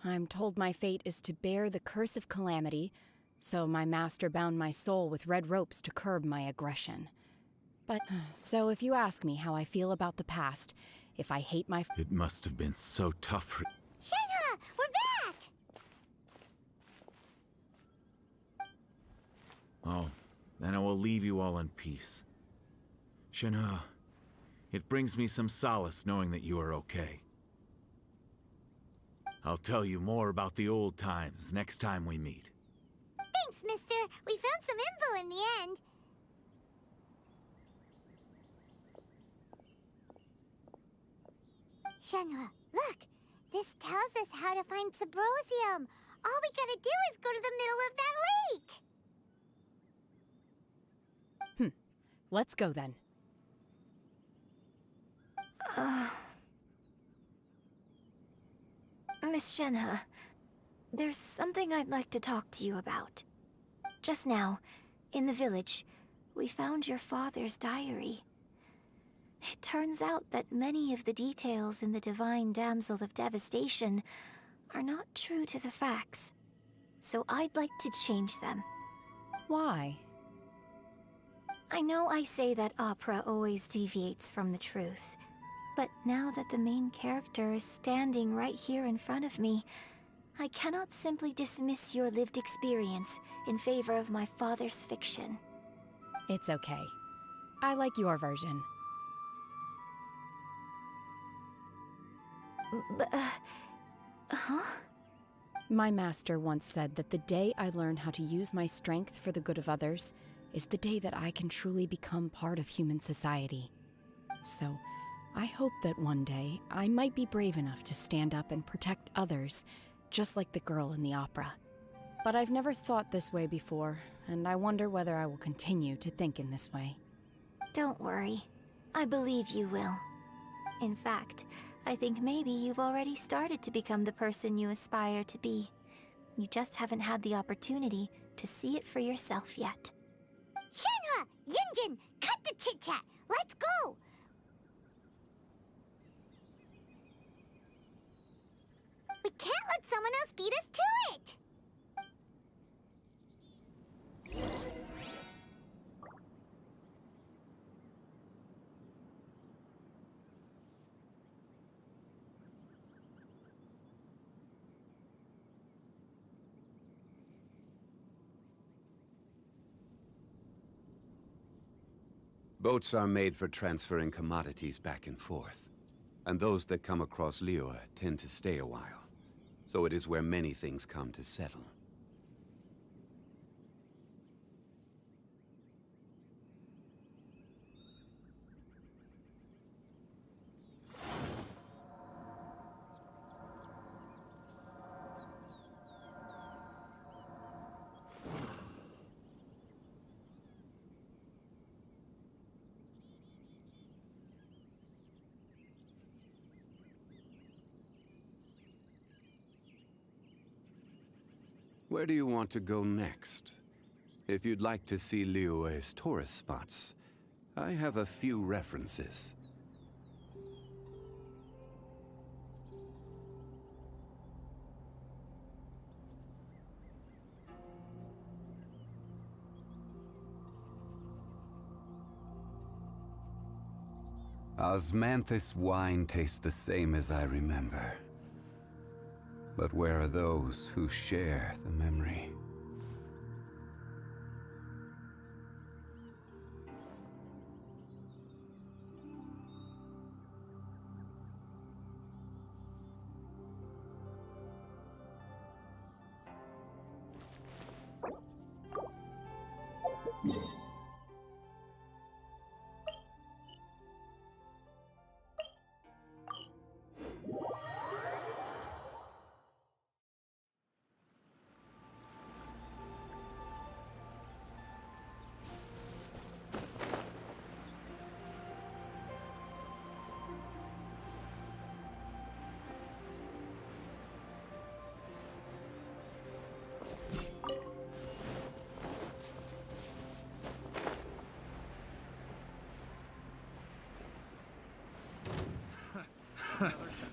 S2: I'm told my fate is to bear the curse of calamity, so my master bound my soul with red ropes to curb my aggression. But, so if you ask me how I feel about the past, if I hate my...
S14: It must have been so tough for...
S1: Shenhe! We're back!
S14: Oh, then I will leave you all in peace. Shenhe, it brings me some solace knowing that you are okay. I'll tell you more about the old times next time we meet.
S1: Thanks, mister. We found some info in the end. Shenhe, look. This tells us how to find Subrosium. All we gotta do is go to the middle of that lake.
S2: Let's go then.
S1: Miss Shenhe, there's something I'd like to talk to you about. Just now, in the village, we found your father's diary. It turns out that many of the details in the Divine Damsel of Devastation are not true to the facts. So I'd like to change them.
S2: Why?
S1: I know I say that opera always deviates from the truth, but now that the main character is standing right here in front of me, I cannot simply dismiss your lived experience in favor of my father's fiction.
S2: It's okay. I like your version.
S1: But, huh?
S2: My master once said that the day I learn how to use my strength for the good of others is the day that I can truly become part of human society. So, I hope that one day I might be brave enough to stand up and protect others, just like the girl in the opera. But I've never thought this way before, and I wonder whether I will continue to think in this way.
S1: Don't worry. I believe you will. In fact, I think maybe you've already started to become the person you aspire to be. You just haven't had the opportunity to see it for yourself yet. Shenhe! Yunjin! Cut the chit-chat! Let's go! We can't let someone else beat us to it!
S13: Boats are made for transferring commodities back and forth. And those that come across Liyue tend to stay a while. So it is where many things come to settle. Where do you want to go next? If you'd like to see Liyue's tourist spots, I have a few references. Osmanthus wine tastes the same as I remember. But where are those who share the memory?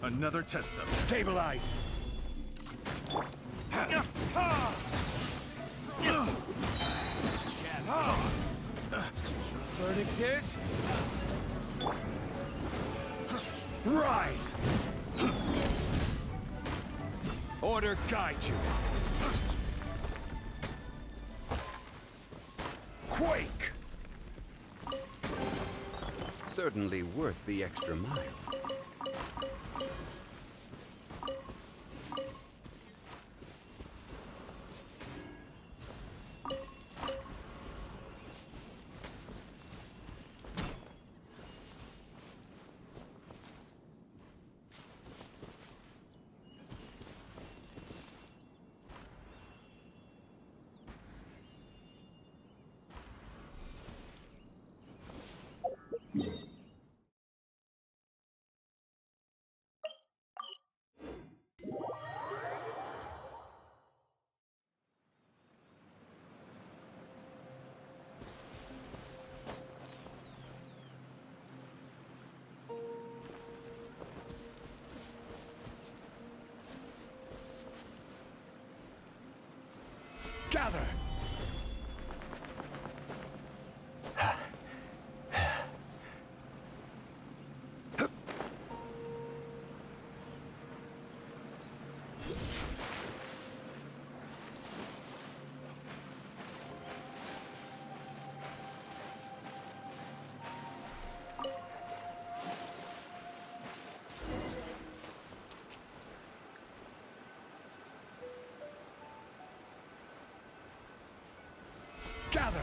S6: Another test sub.
S3: Stabilize! Verdict is... rise! Order guide you. Quake!
S13: Certainly worth the extra mile.
S12: Gather! Gather!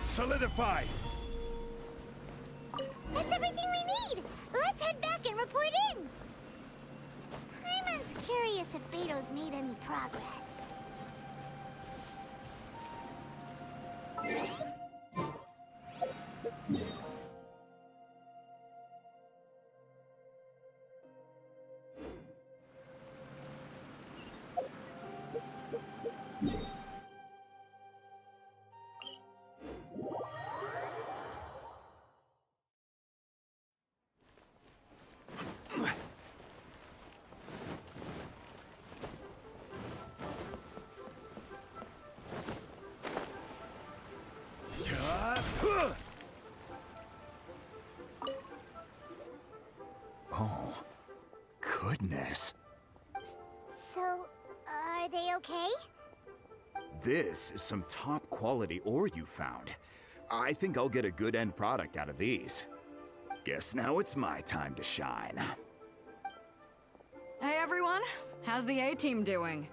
S12: Solidify!
S1: That's everything we need! Let's head back and report in! Paimon's curious if Beto's made any progress.
S5: Oh, goodness.
S1: So, are they okay?
S5: This is some top quality ore you found. I think I'll get a good end product out of these. Guess now it's my time to shine.
S10: Hey everyone, how's the A-team doing?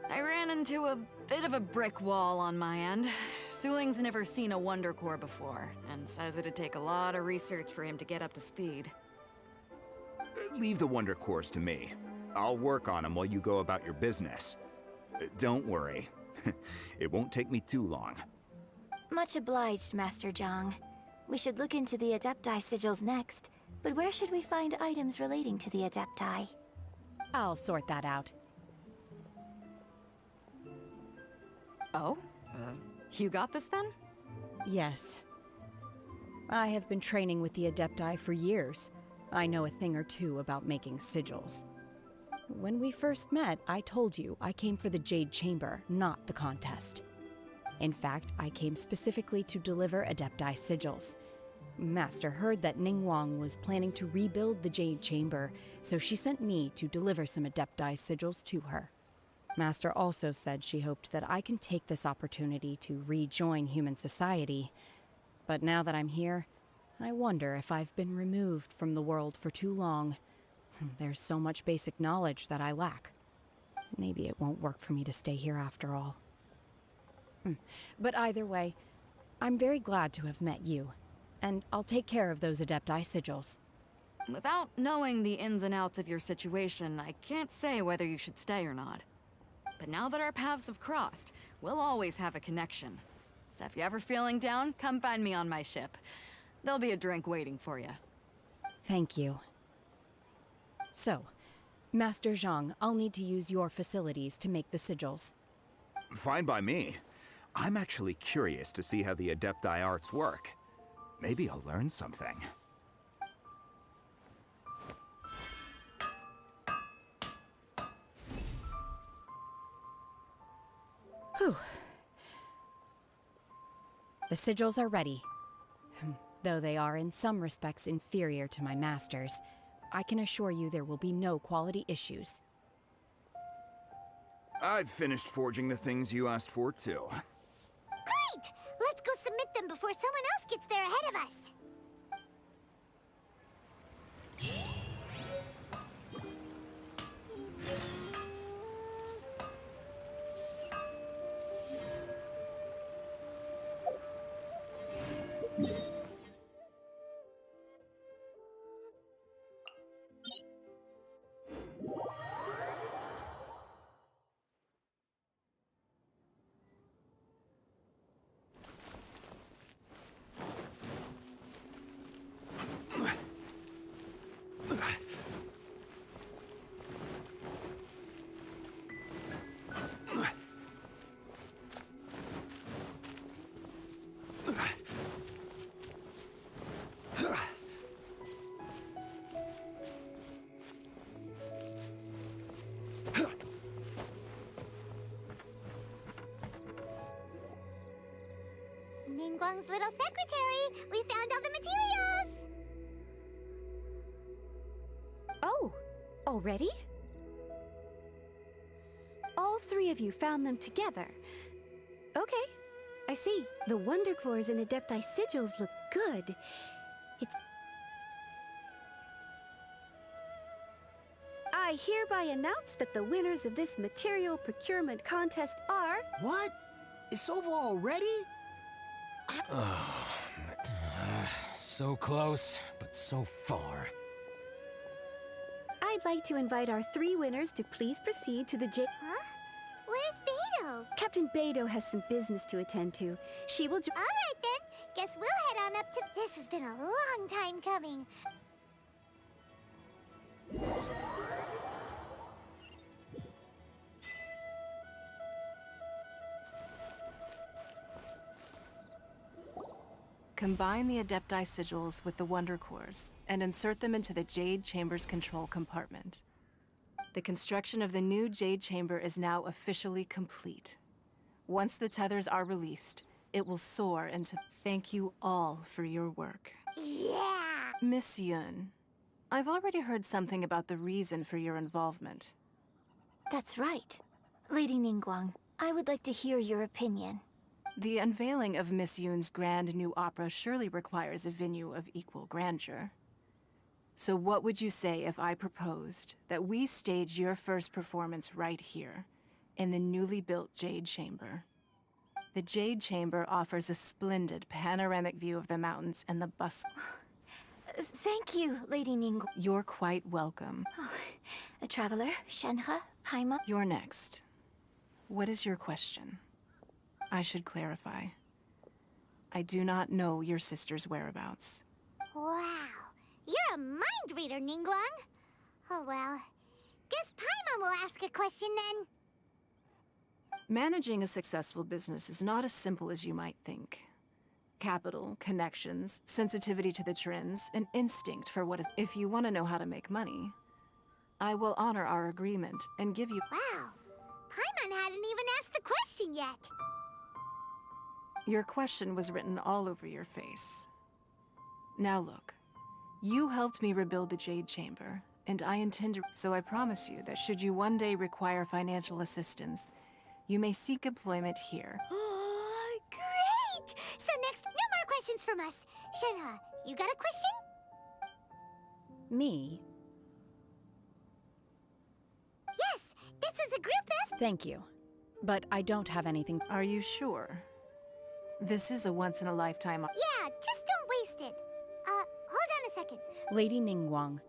S10: I ran into a bit of a brick wall on my end. Suling's never seen a Wonder Core before, and says it'd take a lot of research for him to get up to speed.
S5: Leave the Wonder Cores to me. I'll work on them while you go about your business. Don't worry. It won't take me too long.
S15: Much obliged, Master Zhang. We should look into the Adepti sigils next, but where should we find items relating to the Adepti?
S2: I'll sort that out.
S10: Oh? You got this then?
S2: Yes. I have been training with the Adepti for years. I know a thing or two about making sigils. When we first met, I told you I came for the Jade Chamber, not the contest. In fact, I came specifically to deliver Adepti sigils. Master heard that Ningguang was planning to rebuild the Jade Chamber, so she sent me to deliver some Adepti sigils to her. Master also said she hoped that I can take this opportunity to rejoin human society. But now that I'm here, I wonder if I've been removed from the world for too long. There's so much basic knowledge that I lack. Maybe it won't work for me to stay here after all. But either way, I'm very glad to have met you, and I'll take care of those Adepti sigils.
S10: Without knowing the ins and outs of your situation, I can't say whether you should stay or not. But now that our paths have crossed, we'll always have a connection. So if you're ever feeling down, come find me on my ship. There'll be a drink waiting for you.
S2: Thank you. So, Master Zhang, I'll need to use your facilities to make the sigils.
S5: Fine by me. I'm actually curious to see how the Adepti arts work. Maybe I'll learn something.
S2: Whew. The sigils are ready. Though they are in some respects inferior to my master's, I can assure you there will be no quality issues.
S5: I've finished forging the things you asked for, too.
S1: Great! Let's go submit them before someone else gets there ahead of us. Ningguang's little secretary! We found all the materials!
S7: Oh, already? All three of you found them together. Okay, I see. The Wonder Cores and Adepti sigils look good. I hereby announce that the winners of this material procurement contest are...
S16: What? It's over already?
S3: So close, but so far.
S7: I'd like to invite our three winners to please proceed to the
S1: Huh? Where's Beidou?
S7: Captain Beidou has some business to attend to. She will
S1: All right then. Guess we'll head on up to... This has been a long time coming.
S17: Combine the Adepti sigils with the Wonder Cores and insert them into the Jade Chamber's control compartment. The construction of the new Jade Chamber is now officially complete. Once the tethers are released, it will soar into... Thank you all for your work.
S1: Yeah!
S17: Miss Yun, I've already heard something about the reason for your involvement.
S15: That's right. Lady Ningguang, I would like to hear your opinion.
S17: The unveiling of Miss Yun's grand new opera surely requires a venue of equal grandeur. So what would you say if I proposed that we stage your first performance right here, in the newly built Jade Chamber? The Jade Chamber offers a splendid panoramic view of the mountains and the
S15: Thank you, Lady Ningguang.
S17: You're quite welcome.
S15: A traveler, Shenhe, Paimon.
S17: You're next. What is your question? I should clarify. I do not know your sister's whereabouts.
S1: Wow. You're a mind reader, Ningguang. Oh well. Guess Paimon will ask a question then.
S17: Managing a successful business is not as simple as you might think. Capital, connections, sensitivity to the trends, an instinct for what is... If you want to know how to make money, I will honor our agreement and give you...
S1: Wow. Paimon hadn't even asked the question yet.
S17: Your question was written all over your face. Now look, you helped me rebuild the Jade Chamber, and I intend to... So I promise you that should you one day require financial assistance, you may seek employment here.
S1: Oh, great! So next, no more questions from us. Shenhe, you got a question?
S2: Me?
S1: Yes, this is a group effort.
S2: Thank you. But I don't have anything...
S17: Are you sure? This is a once-in-a-lifetime...
S1: Yeah, just don't waste it. Hold on a second.
S2: Lady Ningguang,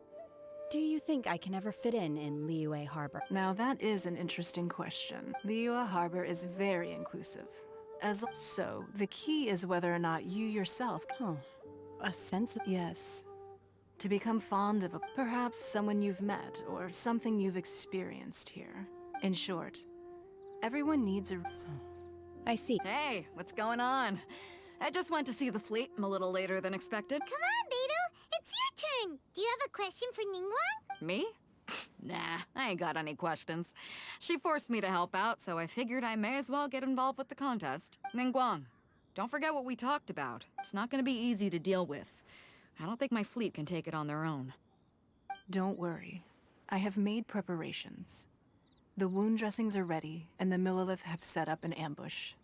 S2: do you think I can ever fit in Liyue Harbor?
S17: Now that is an interesting question. Liyue Harbor is very inclusive. So, the key is whether or not you yourself...
S2: Oh, a sense of...
S17: Yes. To become fond of perhaps someone you've met or something you've experienced here. In short, everyone needs a...
S2: I see.
S10: Hey, what's going on? I just went to see the fleet a little later than expected.
S1: Come on, Beidou. It's your turn. Do you have a question for Ningguang?
S10: Me? Nah, I ain't got any questions. She forced me to help out, so I figured I may as well get involved with the contest. Ningguang, don't forget what we talked about. It's not gonna be easy to deal with. I don't think my fleet can take it on their own.
S17: Don't worry. I have made preparations. The wound dressings are ready, and the Millilith have set up an ambush.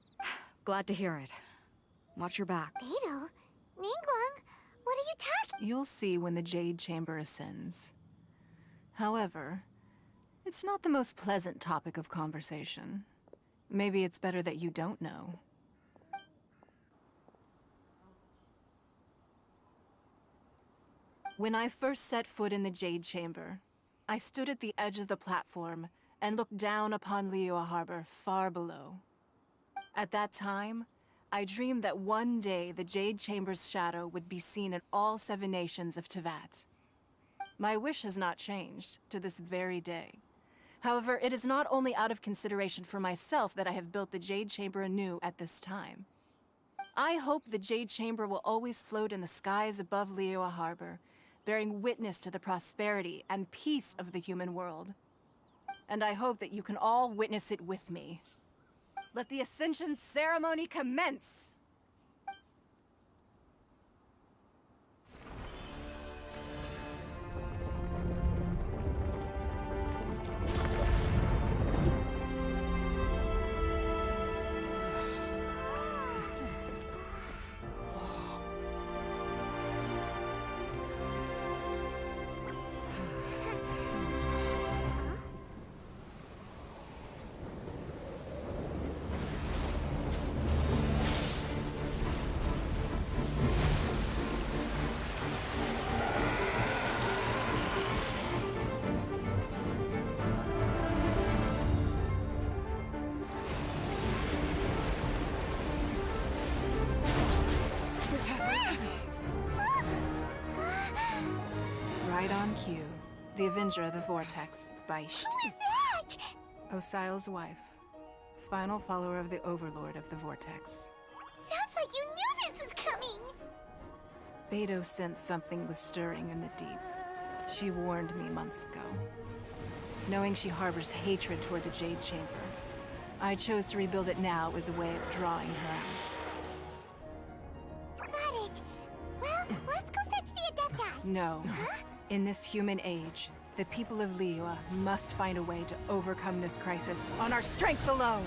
S10: Glad to hear it. Watch your back.
S1: Beidou? Ningguang? What are you talking?
S17: You'll see when the Jade Chamber ascends. However, it's not the most pleasant topic of conversation. Maybe it's better that you don't know. When I first set foot in the Jade Chamber, I stood at the edge of the platform and looked down upon Liyue Harbor far below. At that time, I dreamed that one day the Jade Chamber's shadow would be seen in all 7 nations of Teyvat. My wish has not changed to this very day. However, it is not only out of consideration for myself that I have built the Jade Chamber anew at this time. I hope the Jade Chamber will always float in the skies above Liyue Harbor, bearing witness to the prosperity and peace of the human world. And I hope that you can all witness it with me. Let the Ascension ceremony commence! Right on cue. The Avenger of the Vortex, Beisht.
S1: Who is that?
S17: Osial's wife. Final follower of the Overlord of the Vortex.
S1: Sounds like you knew this was coming.
S17: Beidou sensed something was stirring in the deep. She warned me months ago. Knowing she harbors hatred toward the Jade Chamber, I chose to rebuild it now as a way of drawing her out.
S1: Got it. Well, let's go fetch the Adepti.
S17: No.
S1: Huh?
S17: In this human age, the people of Liyue must find a way to overcome this crisis on our strength alone!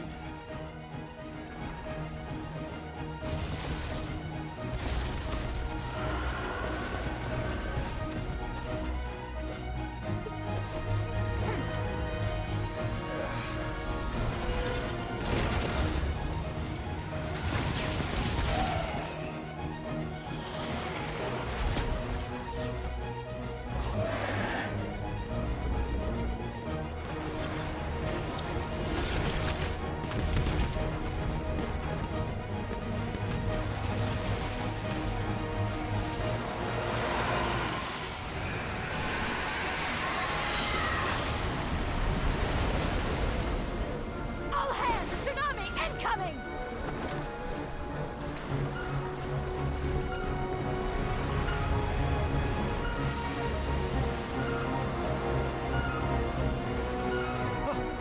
S4: All hands! A tsunami incoming!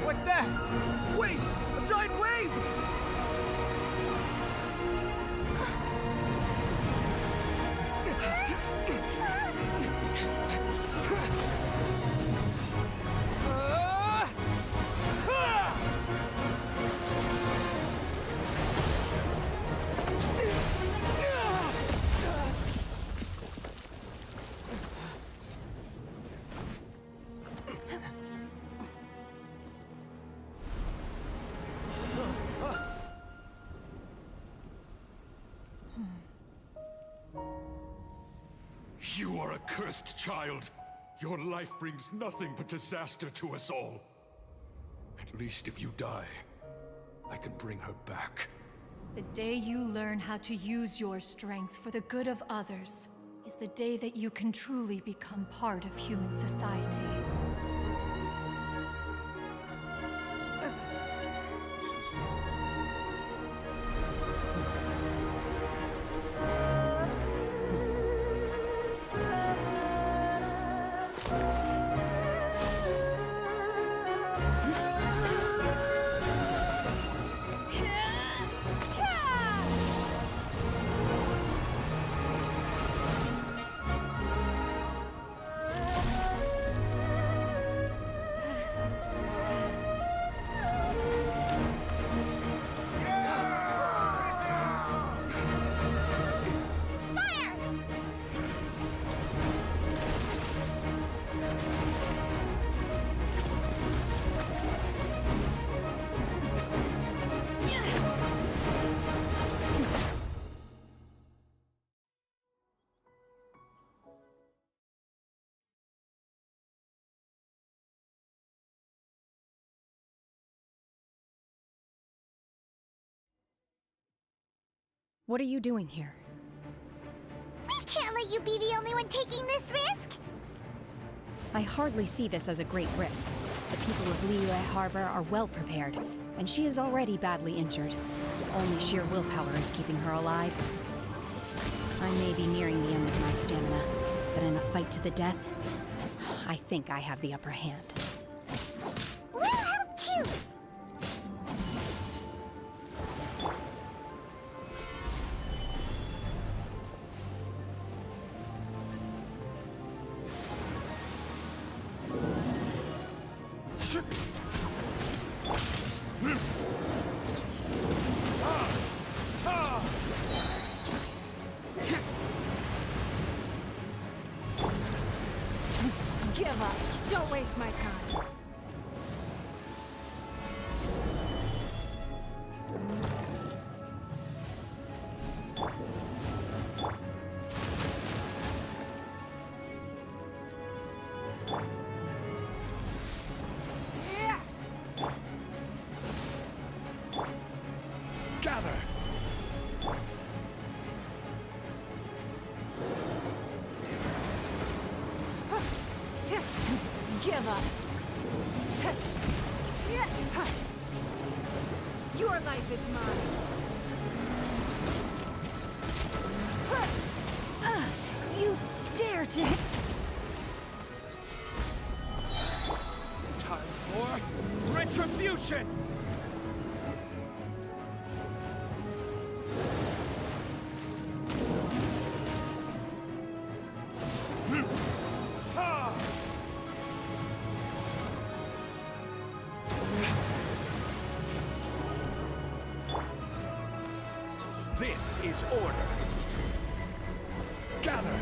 S16: What's that? Wait! A giant wave!
S12: You are a cursed child. Your life brings nothing but disaster to us all. At least if you die, I can bring her back.
S8: The day you learn how to use your strength for the good of others is the day that you can truly become part of human society.
S2: What are you doing here?
S1: We can't let you be the only one taking this risk!
S2: I hardly see this as a great risk. The people of Liyue Harbor are well prepared, and she is already badly injured. Only sheer willpower is keeping her alive. I may be nearing the end of my stamina, but in a fight to the death, I think I have the upper hand.
S1: We'll help too!
S7: Give up. Don't waste my time.
S12: Gather!
S7: Give up. Your life is mine. You dare to...
S16: Time for retribution! This is order. Gather!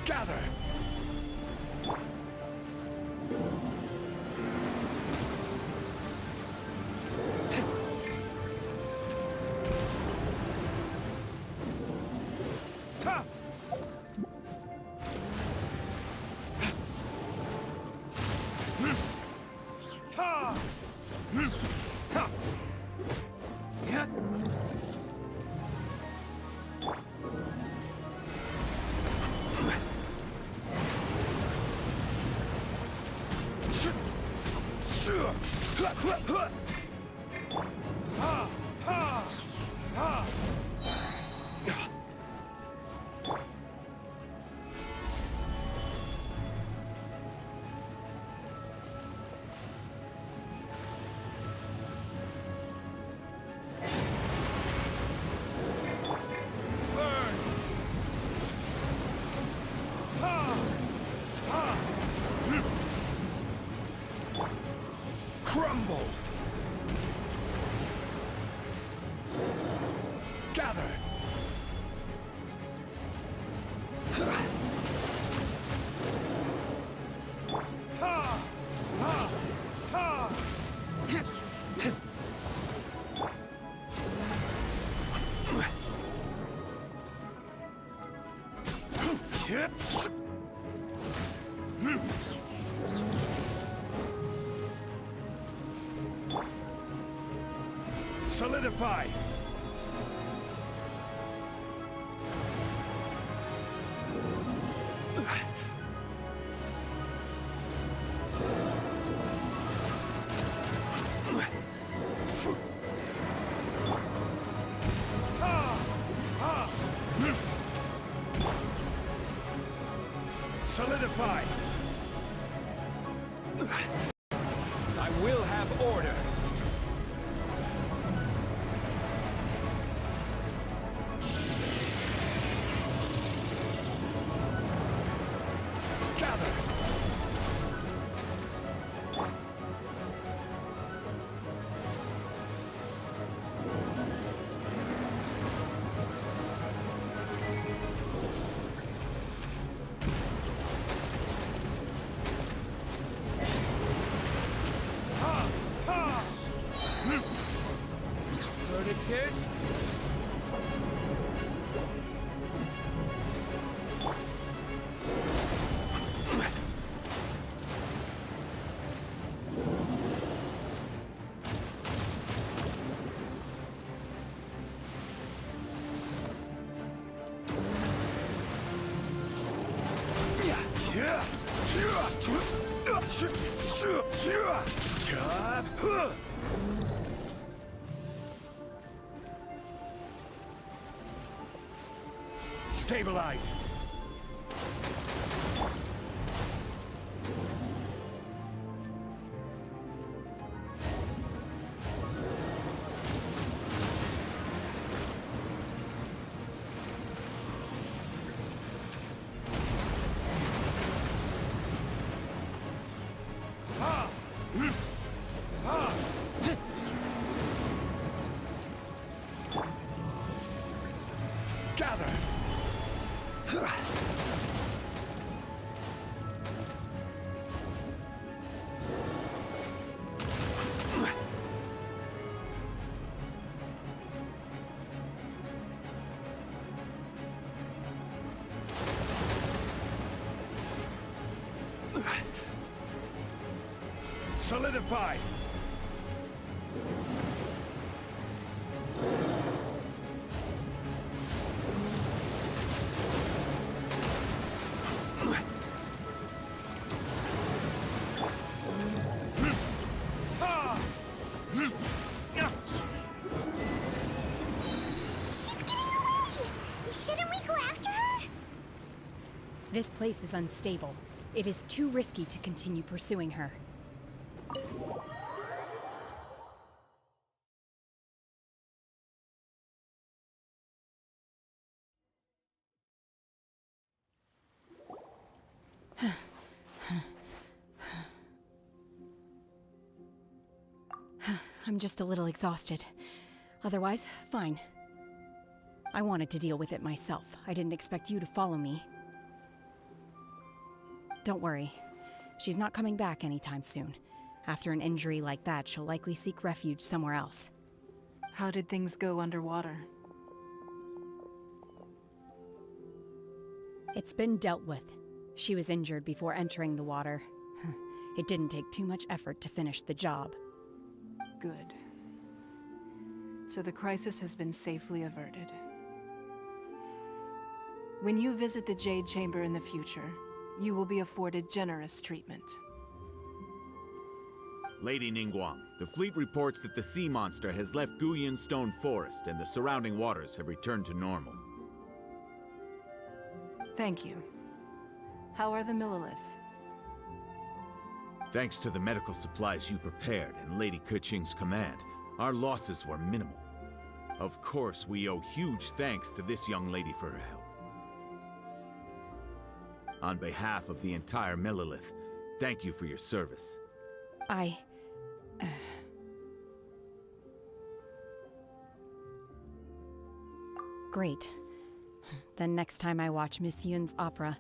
S16: Gather! Gather! Gather! Solidify! Solidify! I will have order! Gather! Verdict is... Stabilize! Gather! Solidify!
S1: Shouldn't we go after her?
S2: This place is unstable. It is too risky to continue pursuing her. I'm just a little exhausted. Otherwise, fine. I wanted to deal with it myself. I didn't expect you to follow me. Don't worry. She's not coming back anytime soon. After an injury like that, she'll likely seek refuge somewhere else.
S17: How did things go underwater?
S2: It's been dealt with. She was injured before entering the water. It didn't take too much effort to finish the job.
S17: Good. So the crisis has been safely averted. When you visit the Jade Chamber in the future, you will be afforded generous treatment.
S14: Lady Ningguang, the fleet reports that the sea monster has left Guyan Stone Forest and the surrounding waters have returned to normal.
S17: Thank you. How are the Millilith?
S14: Thanks to the medical supplies you prepared and Lady Keqing's command, our losses were minimal. Of course, we owe huge thanks to this young lady for her help. On behalf of the entire Millilith, thank you for your service.
S2: Great. Then next time I watch Miss Yun's opera,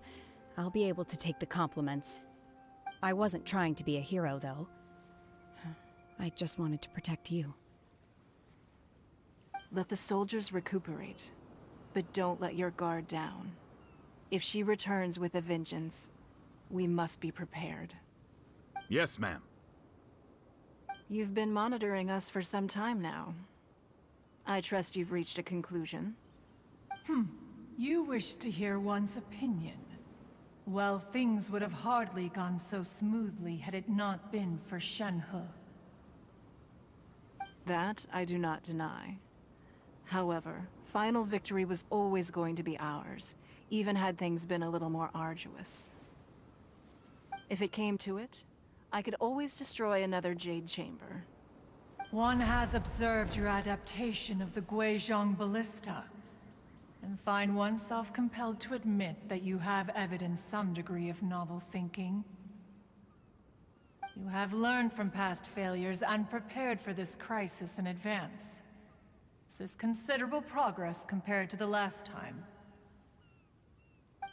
S2: I'll be able to take the compliments. I wasn't trying to be a hero, though. I just wanted to protect you.
S17: Let the soldiers recuperate, but don't let your guard down. If she returns with a vengeance, we must be prepared.
S14: Yes, ma'am.
S17: You've been monitoring us for some time now. I trust you've reached a conclusion.
S8: You wish to hear one's opinion. Well, things would have hardly gone so smoothly had it not been for Shenhe.
S17: That I do not deny. However, final victory was always going to be ours, even had things been a little more arduous. If it came to it, I could always destroy another Jade Chamber.
S8: One has observed your adaptation of the Guizhong Ballista, and find oneself compelled to admit that you have evidenced some degree of novel thinking. You have learned from past failures and prepared for this crisis in advance. This is considerable progress compared to the last time.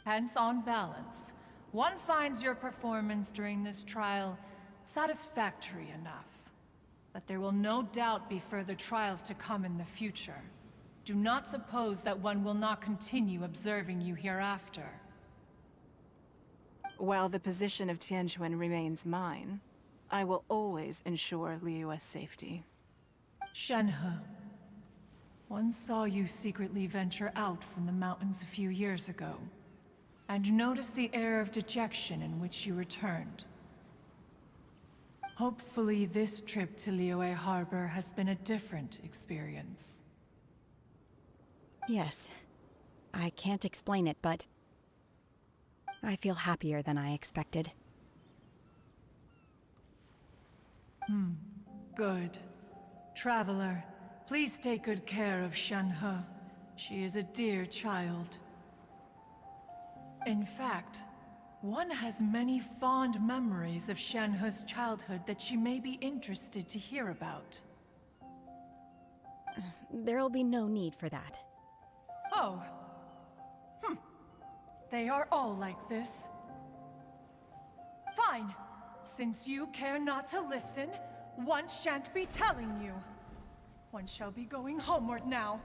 S8: Hence, on balance, one finds your performance during this trial satisfactory enough. But there will no doubt be further trials to come in the future. Do not suppose that one will not continue observing you hereafter.
S17: While the position of Tianquan remains mine, I will always ensure Liyue's safety.
S8: Shenhe, one saw you secretly venture out from the mountains a few years ago, and noticed the air of dejection in which you returned. Hopefully this trip to Liyue Harbor has been a different experience.
S2: Yes. I can't explain it, but I feel happier than I expected.
S8: Good. Traveler, please take good care of Shenhe. She is a dear child. In fact, one has many fond memories of Shenhe's childhood that she may be interested to hear about.
S2: There'll be no need for that.
S8: Oh. They are all like this. Fine. Since you care not to listen, one shan't be telling you. One shall be going homeward now.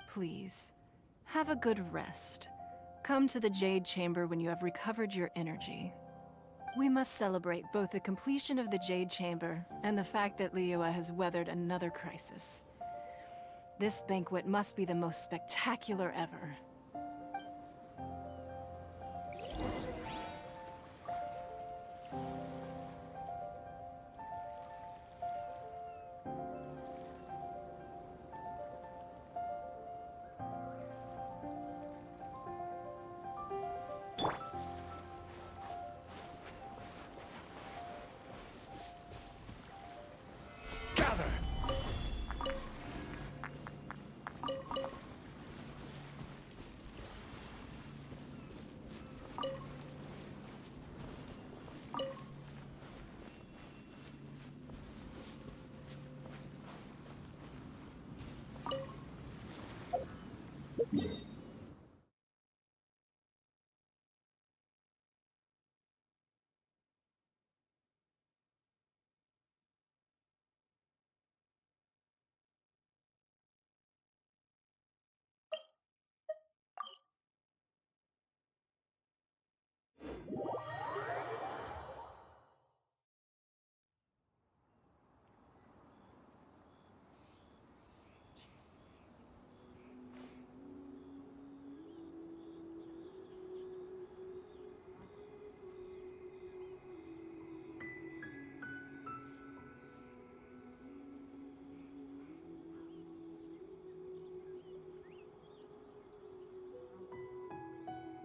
S17: Please, have a good rest. Come to the Jade Chamber when you have recovered your energy. We must celebrate both the completion of the Jade Chamber and the fact that Liyue has weathered another crisis. This banquet must be the most spectacular ever.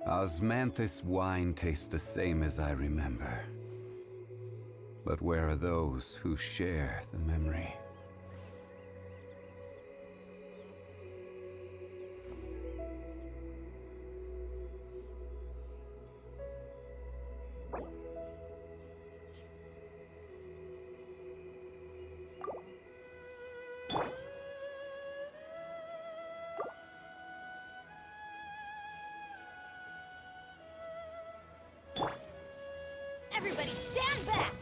S9: Osmanthus wine tastes the same as I remember. But where are those who share the memory?
S1: Everybody stand back!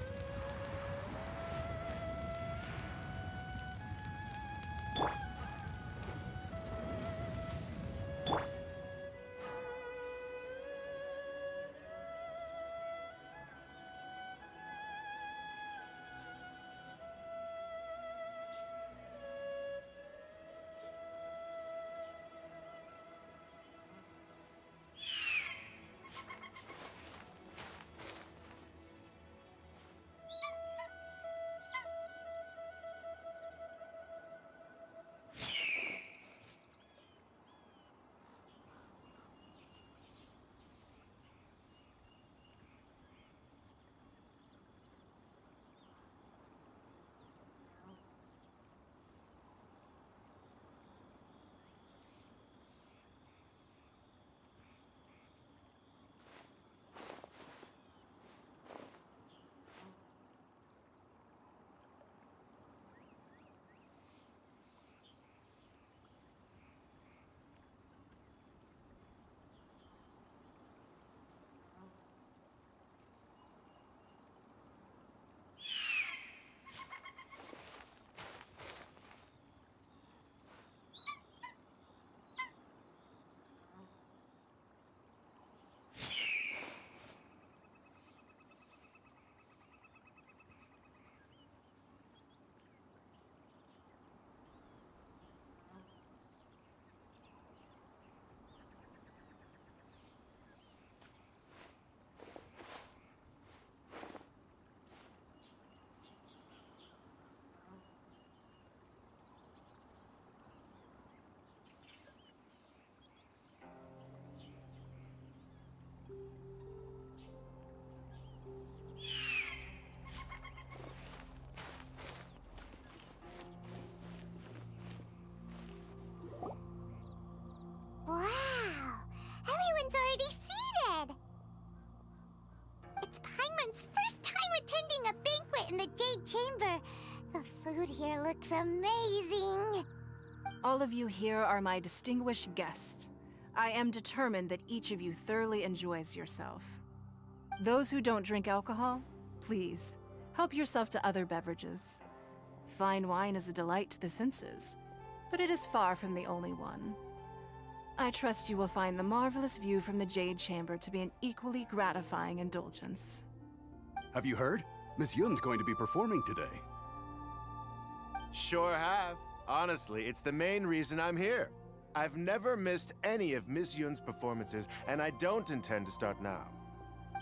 S1: food here looks amazing.
S17: All of you here are my distinguished guests. I am determined that each of you thoroughly enjoys yourself. Those who don't drink alcohol, please, help yourself to other beverages. Fine wine is a delight to the senses, but it is far from the only one. I trust you will find the marvelous view from the Jade Chamber to be an equally gratifying indulgence.
S18: Have you heard? Miss Yun's going to be performing today.
S6: Sure have. Honestly, it's the main reason I'm here. I've never missed any of Miss Yun's performances, and I don't intend to start now.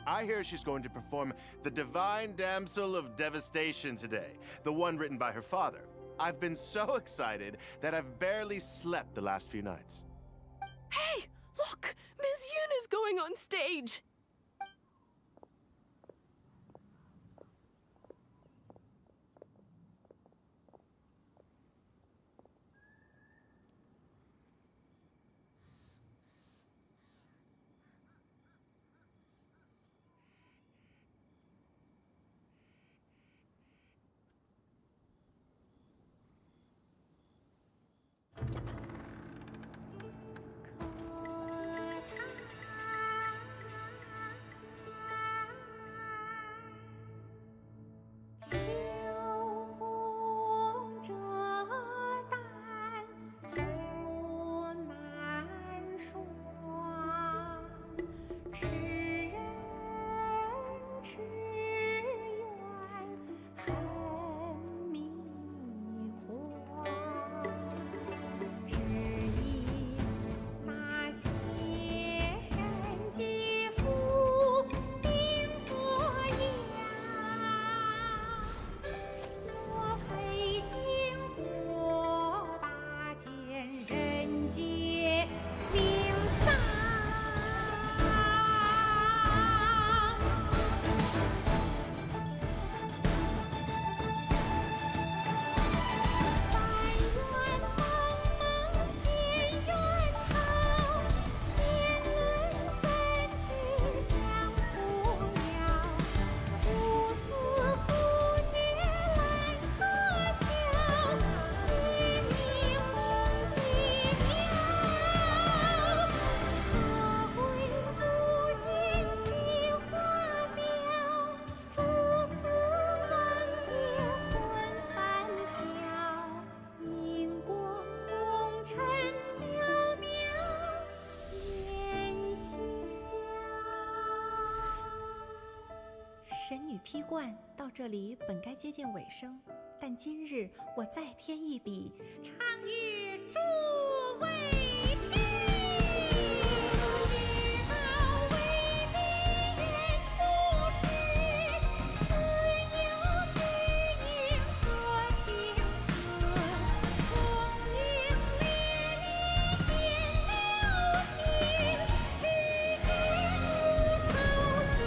S6: I hear she's going to perform The Divine Damsel of Devastation today, the one written by her father. I've been so excited that I've barely slept the last few nights.
S19: Hey, look! Miss Yun is going on stage!
S20: 神女劈冠到这里本该接近尾声，但今日我再添一笔，唱与诸位听。日后为民人不识，自有知音和情思。红缨烈烈见流星，只知无愁心。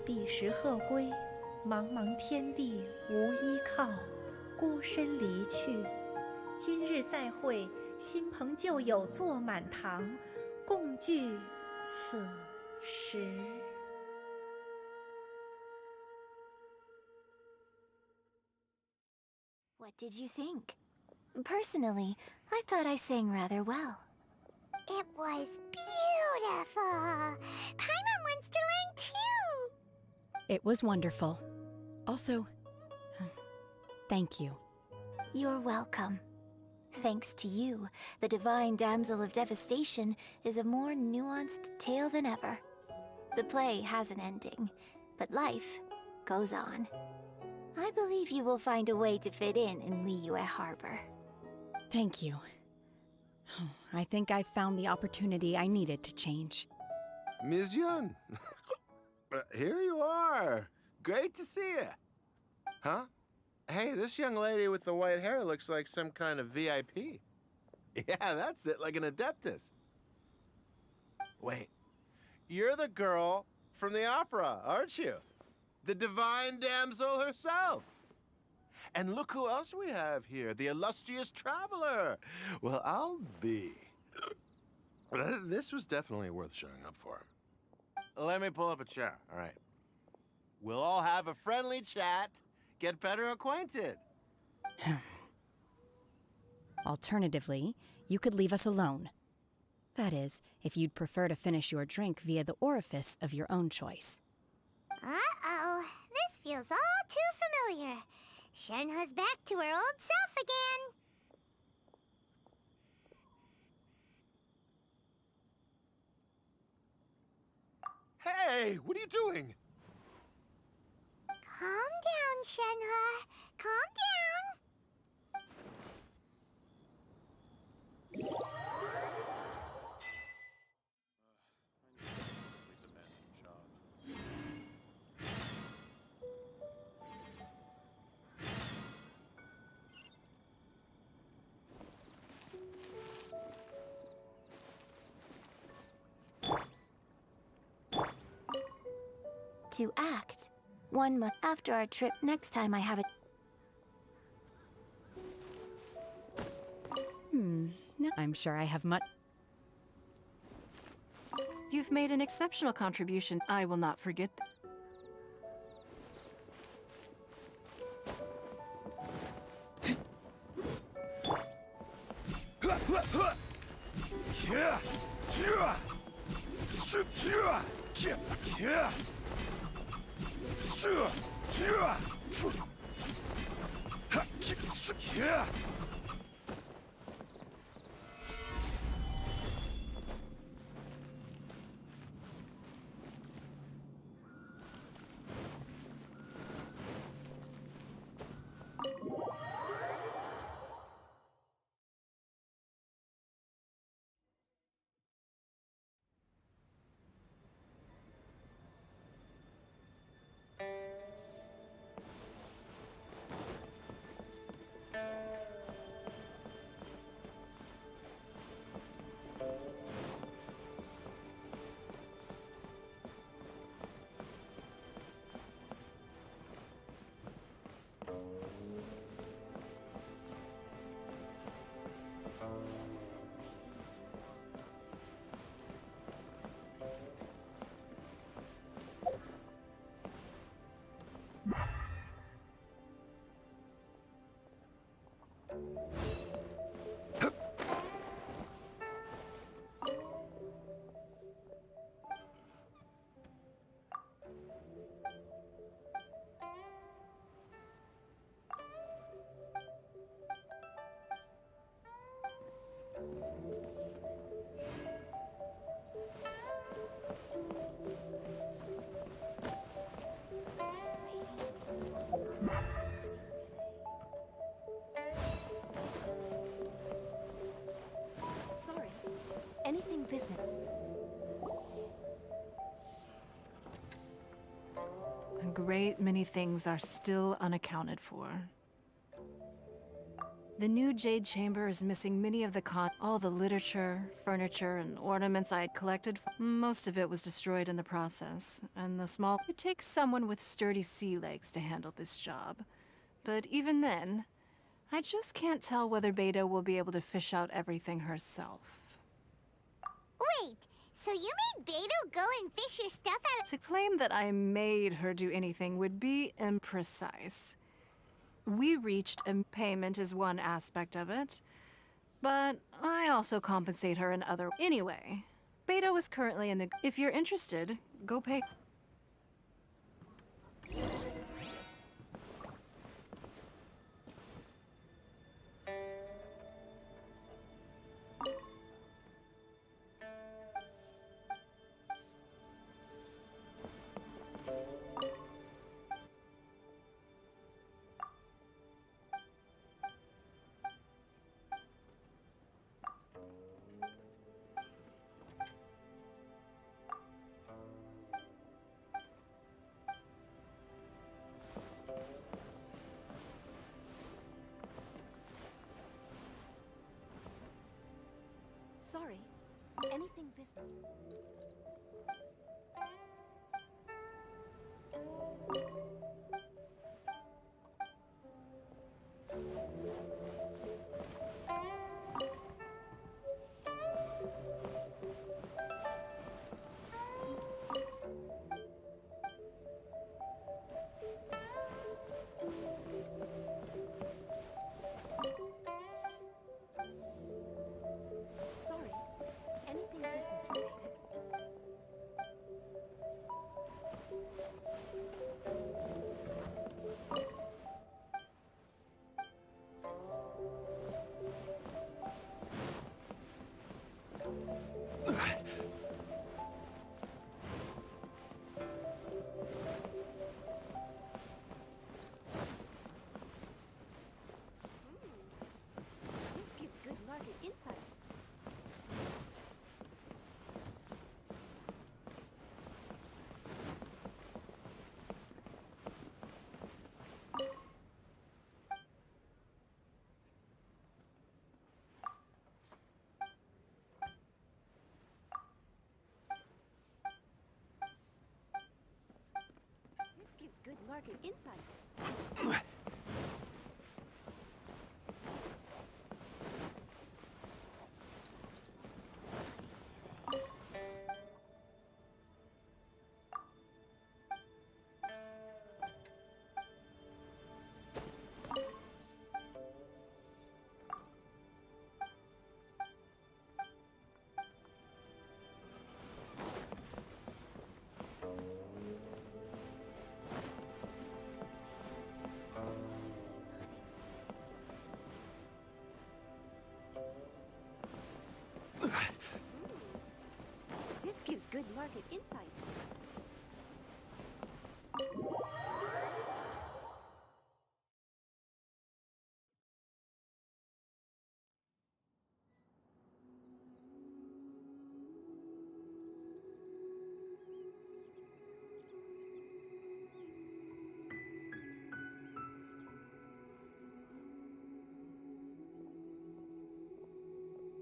S20: 彼时鹤归，茫茫天地无依靠，孤身离去。今日再会，新朋旧友坐满堂，共聚此时。
S15: What did you think? Personally, I thought I sang rather well.
S1: It was beautiful. Paimon wants to learn too.
S2: It was wonderful. Also, thank you.
S15: You're welcome. Thanks to you, the Divine Damsel of Devastation is a more nuanced tale than ever. The play has an ending, but life goes on. I believe you will find a way to fit in Liyue Harbor.
S2: Thank you. I think I found the opportunity I needed to change.
S6: Ms. Yun, here you are. Great to see you. Huh? Hey, this young lady with the white hair looks like some kind of VIP. Yeah, that's it, like an Adeptus. Wait, you're the girl from the opera, aren't you? The Divine Damsel herself. And look who else we have here, the illustrious traveler. Well, I'll be This was definitely worth showing up for. Let me pull up a chair, all right? We'll all have a friendly chat, get better acquainted.
S2: Alternatively, you could leave us alone. That is, if you'd prefer to finish your drink via the orifice of your own choice.
S1: Uh-oh, this feels all too familiar. Shenhe's back to her old self again.
S6: Hey, what are you doing?
S1: Calm down, Shenhe. Calm down.
S15: To act, one must. After our trip, next time I have it.
S2: No, I'm sure I have much.
S17: You've made an exceptional contribution. I will not forget that.
S7: Sorry. Anything business?
S17: A great many things are still unaccounted for. The new Jade Chamber is missing many of the all the literature, furniture, and ornaments I had collected. Most of it was destroyed in the process, and the small... It takes someone with sturdy sea legs to handle this job. But even then, I just can't tell whether Beta will be able to fish out everything herself.
S1: Wait, so you made Beidou go and fish your stuff out of—
S17: To claim that I made her do anything would be imprecise. We reached a payment is one aspect of it, but I also compensate her in other... Anyway, Beidou is currently in the... If you're interested, go pay...
S7: Sorry. Anything business? market insight. This gives good market insight.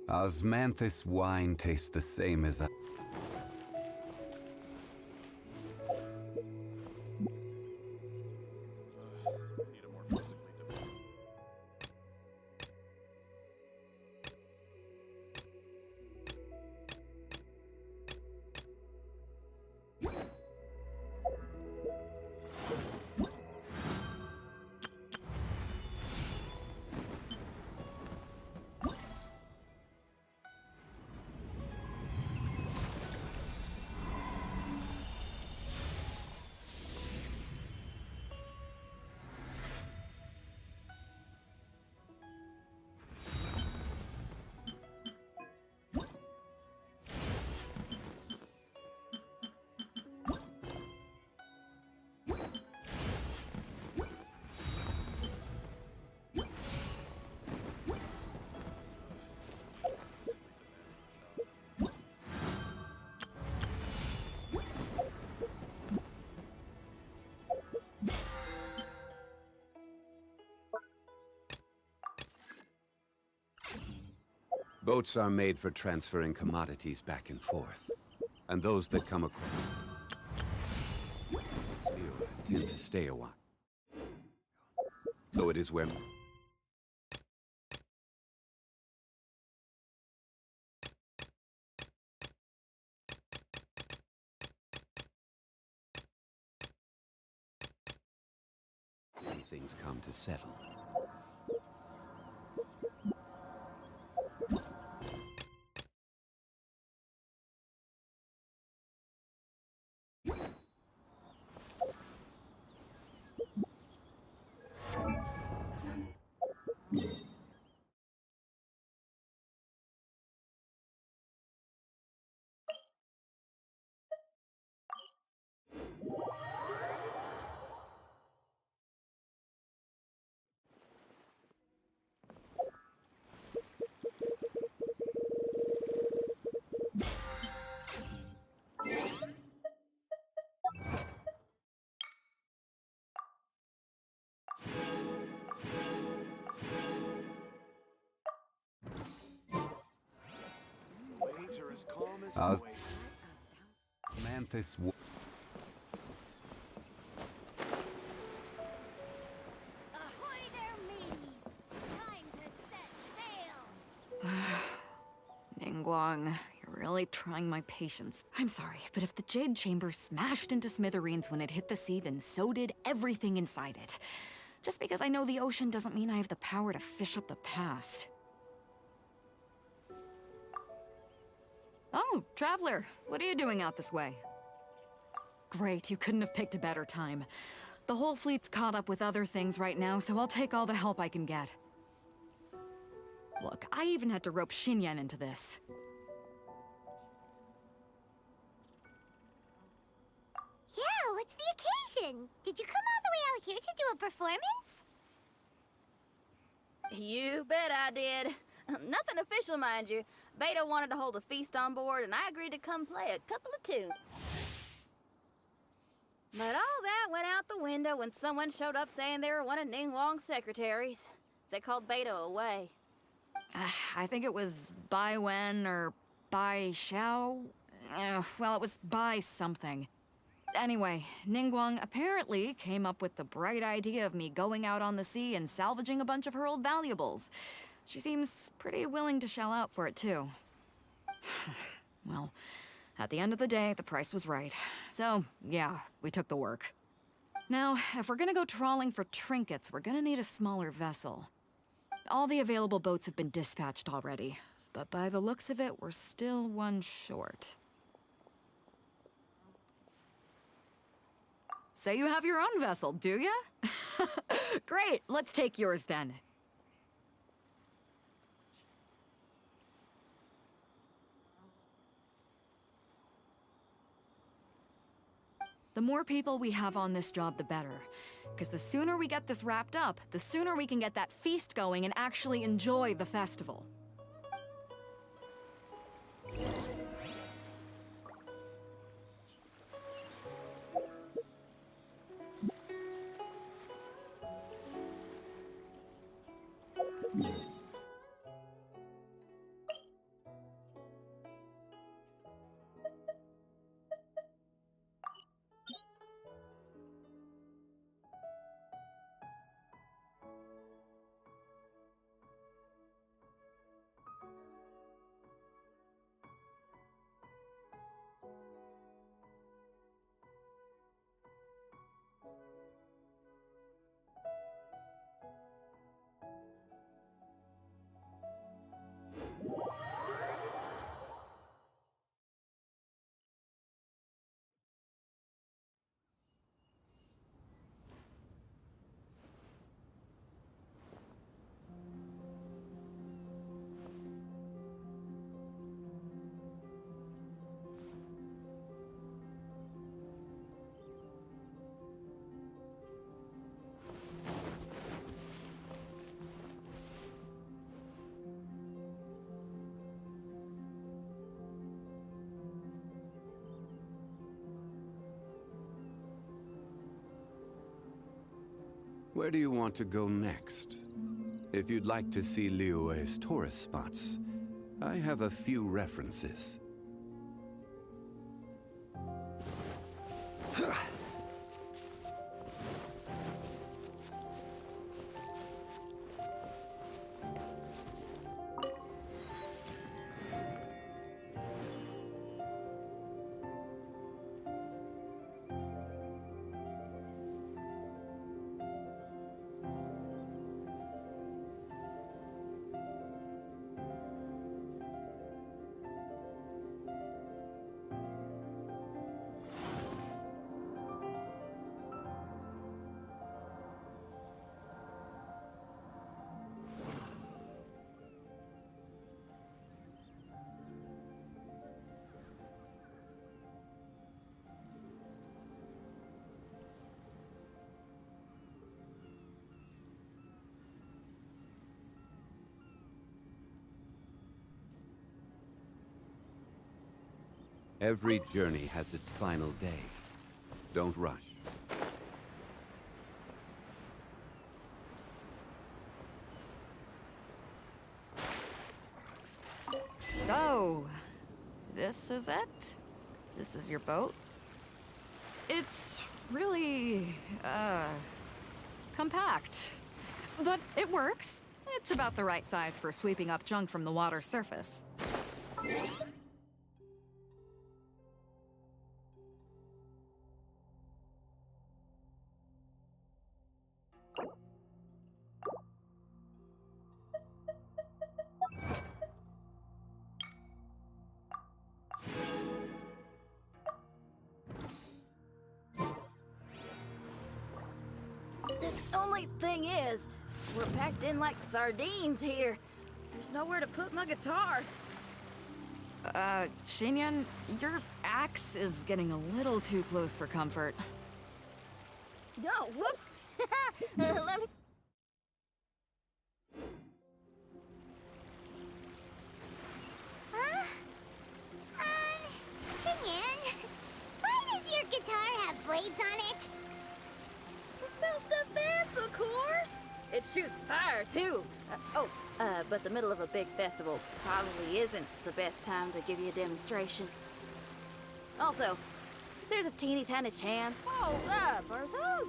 S9: Osmanthus wine tastes the same as I... Boats are made for transferring commodities back and forth, and those that come across tend to stay a while. So it is where... many things come to settle.
S6: Waves are as calm as the waves.
S9: Manthus...
S1: Ahoy there, mateys! Time to set sail!
S10: Ningguang, you're really trying my patience. I'm sorry, but if the Jade Chamber smashed into smithereens when it hit the sea, then so did everything inside it. Just because I know the ocean doesn't mean I have the power to fish up the past. Oh, Traveler, what are you doing out this way? Great, you couldn't have picked a better time. The whole fleet's caught up with other things right now, so I'll take all the help I can get. Look, I even had to rope Xinyan into this.
S1: Yeah, what's the occasion? Did you come all the way out here to do a performance?
S21: You bet I did. Nothing official, mind you. Beta wanted to hold a feast on board, and I agreed to come play a couple of tunes. But all that went out the window when someone showed up saying they were one of Ning Wong's secretaries. They called Beta away.
S10: I think it was Bai Wen or Bai Xiao. Well, it was Bai something. Anyway, Ningguang apparently came up with the bright idea of me going out on the sea and salvaging a bunch of her old valuables. She seems pretty willing to shell out for it, too. Well, at the end of the day, the price was right. So, yeah, we took the work. Now, if we're gonna go trawling for trinkets, we're gonna need a smaller vessel. All the available boats have been dispatched already, but by the looks of it, we're still one short. So you have your own vessel, do ya? Great, let's take yours then. The more people we have on this job, the better. Because the sooner we get this wrapped up, the sooner we can get that feast going and actually enjoy the festival.
S9: Where do you want to go next? If you'd like to see Liyue's tourist spots, I have a few references. Every journey has its final day. Don't rush.
S10: So, this is it? This is your boat? It's really, compact. But it works. It's about the right size for sweeping up junk from the water's surface.
S21: The only thing is, we're packed in like sardines here. There's nowhere to put my guitar.
S10: Xinyan, your axe is getting a little too close for comfort.
S21: Oh, whoops! Let me...
S1: Xinyan, why does your guitar have blades on it?
S21: Self-defense, of course! It shoots fire, too. But the middle of a big festival probably isn't the best time to give you a demonstration. Also, there's a teeny tiny chance. Hold up, are those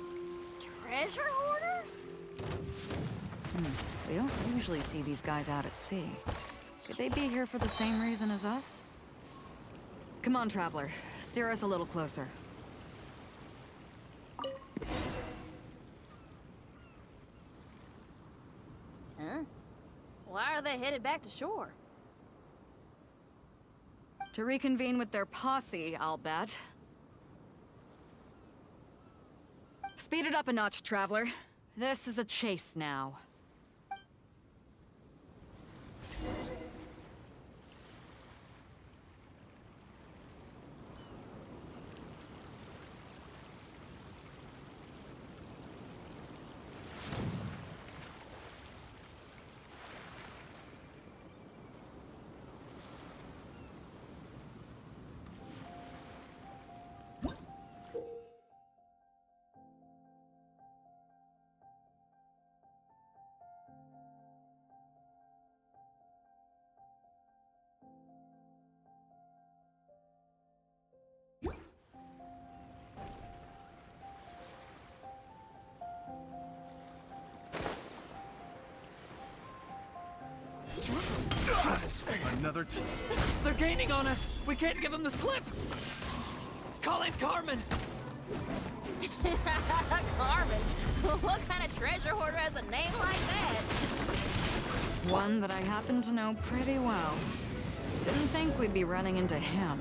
S21: treasure hoarders?
S10: We don't usually see these guys out at sea. Could they be here for the same reason as us? Come on, Traveler. Steer us a little closer.
S21: Huh? Why are they headed back to shore?
S10: To reconvene with their posse, I'll bet. Speed it up a notch, Traveler. This is a chase now.
S6: Another time.
S11: They're gaining on us! We can't give them the slip! Call in Carmen!
S21: Carmen? What kind of treasure hoarder has a name like that?
S10: One that I happen to know pretty well. Didn't think we'd be running into him.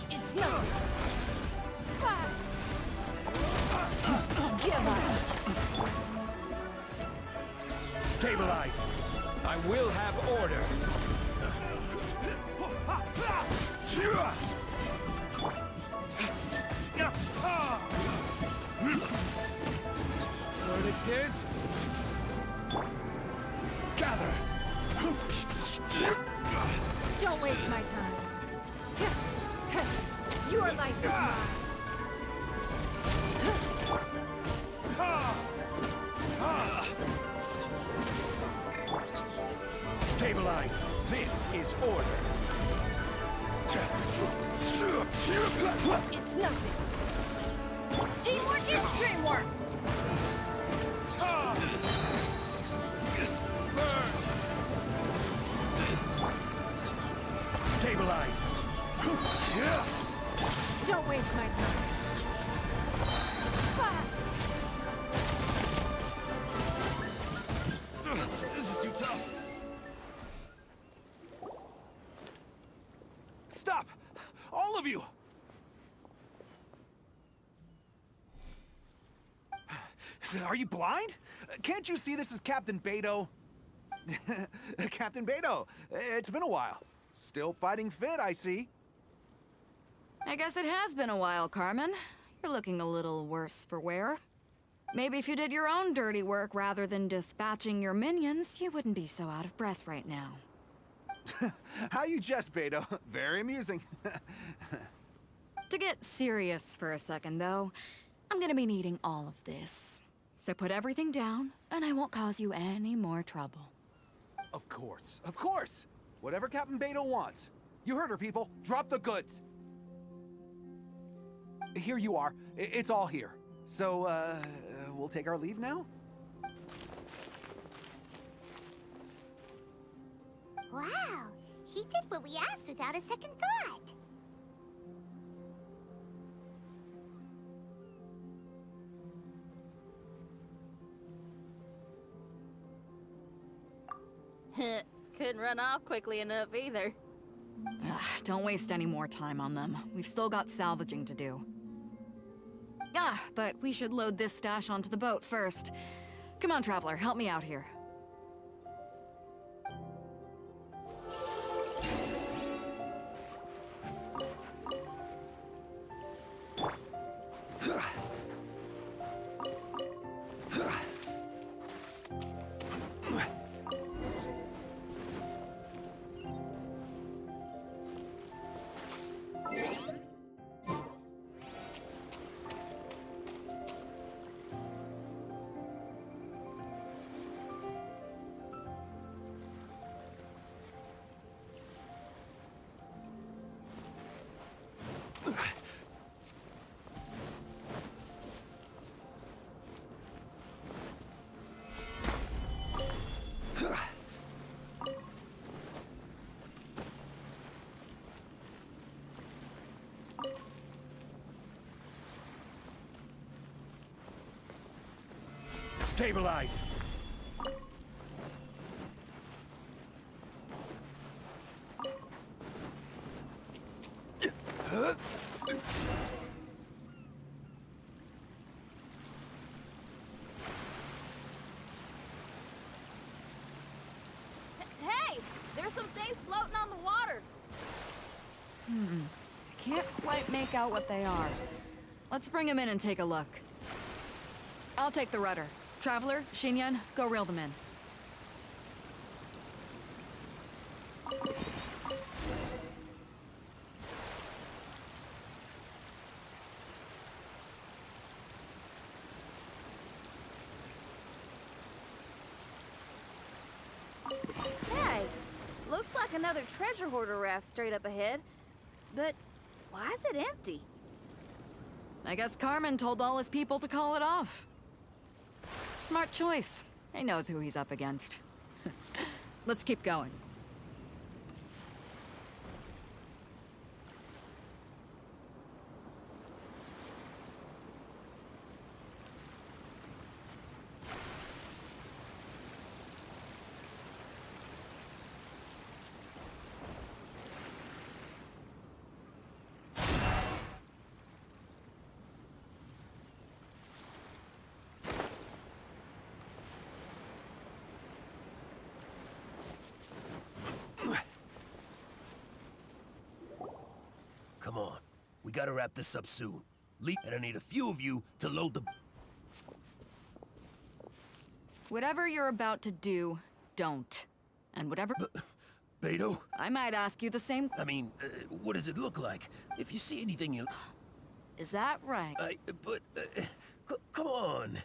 S21: It's no.
S11: Give up!
S16: Stabilize! I will have order! Verdict is... gather!
S20: Don't waste my time. Your life is mine.
S16: Stabilize! This is order!
S20: It's nothing. Teamwork is dreamwork.
S16: Stabilize!
S20: Don't waste my time.
S6: This is too tough. Stop! All of you! Are you blind? Can't you see this is Captain Beto? Captain Beto, it's been a while. Still fighting fit, I see.
S10: I guess it has been a while, Carmen. You're looking a little worse for wear. Maybe if you did your own dirty work rather than dispatching your minions, you wouldn't be so out of breath right now.
S6: How you jest, Beto. Very amusing.
S10: To get serious for a second, though, I'm gonna be needing all of this. So put everything down, and I won't cause you any more trouble.
S6: Of course, of course. Whatever Captain Beto wants. You heard her, people. Drop the goods. Here you are. It's all here. So, we'll take our leave now?
S1: Wow, he did what we asked without a second thought.
S21: Couldn't run off quickly enough either.
S10: Don't waste any more time on them. We've still got salvaging to do. But we should load this stash onto the boat first. Come on, Traveler, help me out here.
S16: Stabilize!
S21: Hey! There's some things floating on the water!
S10: I can't quite make out what they are. Let's bring them in and take a look. I'll take the rudder. Traveler, Xinyan, go reel them in.
S21: Hey! Looks like another treasure hoarder raft straight up ahead. But why is it empty?
S10: I guess Carmen told all his people to call it off. Smart choice. He knows who he's up against. Let's keep going.
S16: Come on. We gotta wrap this up soon. And I need a few of you to load the...
S10: Whatever you're about to do, don't. And whatever...
S16: Beto?
S10: I might ask you the same...
S16: I mean, what does it look like? If you see anything you...
S10: Is that right?
S16: Come on.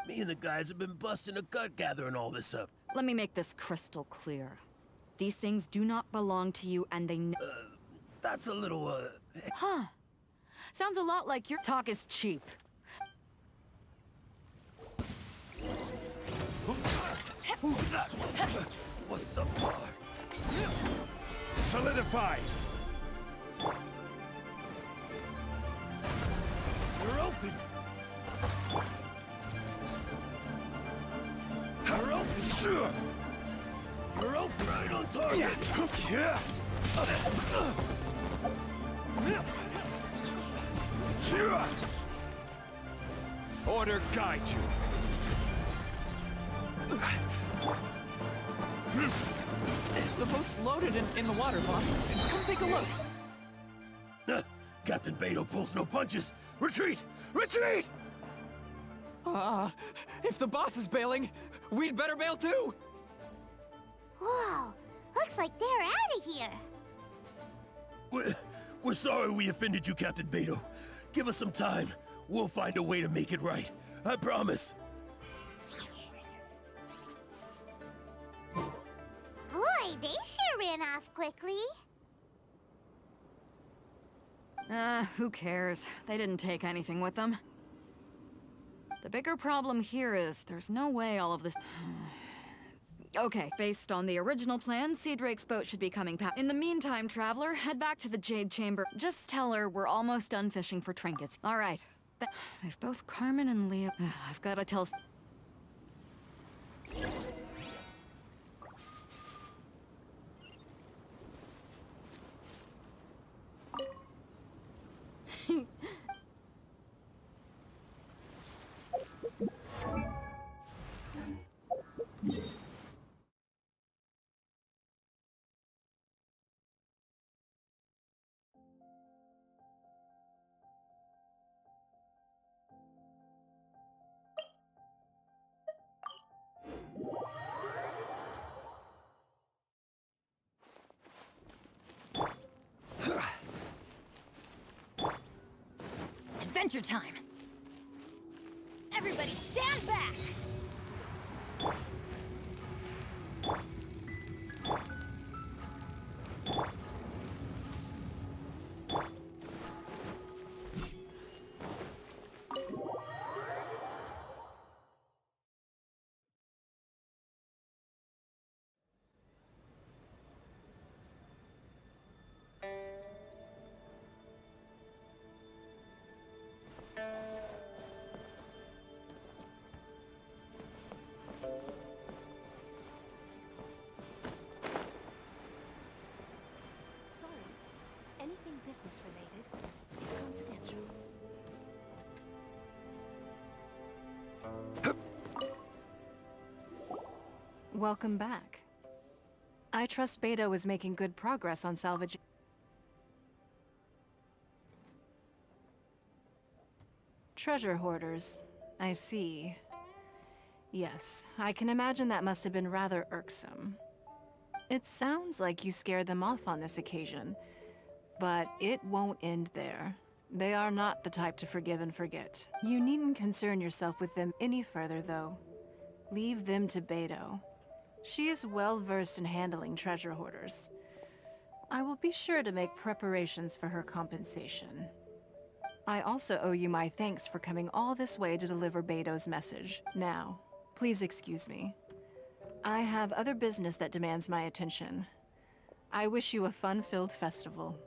S16: Me and the guys have been busting a gut gathering all this up.
S10: Let me make this crystal clear. These things do not belong to you, and they...
S16: That's a little,
S10: Huh. Sounds a lot like your talk is cheap.
S16: What's up, bar? Solidify! You're open! You're open! Sure! You're open! Right on target! Yeah! Order guide you.
S11: The boat's loaded in the water, boss. Come take a look.
S16: Captain Beto pulls no punches. Retreat! Retreat!
S11: If the boss is bailing, we'd better bail too.
S1: Whoa! Looks like they're out of here!
S16: We're sorry we offended you, Captain Beto. Give us some time. We'll find a way to make it right. I promise.
S1: Boy, they sure ran off quickly.
S10: Who cares? They didn't take anything with them. The bigger problem here is there's no way all of this... Okay, based on the original plan, Sea Drake's boat should be coming past. In the meantime, Traveler, head back to the Jade Chamber. Just tell her we're almost done fishing for trinkets. All right. If both Carmen and Leo... I've got to tell...
S4: Adventure time! Everybody stand back!
S17: Welcome back. I trust Beidou is making good progress on salvage. Treasure hoarders. I see. Yes, I can imagine that must have been rather irksome. It sounds like you scared them off on this occasion, but it won't end there. They are not the type to forgive and forget. You needn't concern yourself with them any further, though. Leave them to Beidou. She is well versed in handling treasure hoarders. I will be sure to make preparations for her compensation. I also owe you my thanks for coming all this way to deliver Beidou's message. Now, please excuse me. I have other business that demands my attention. I wish you a fun-filled festival.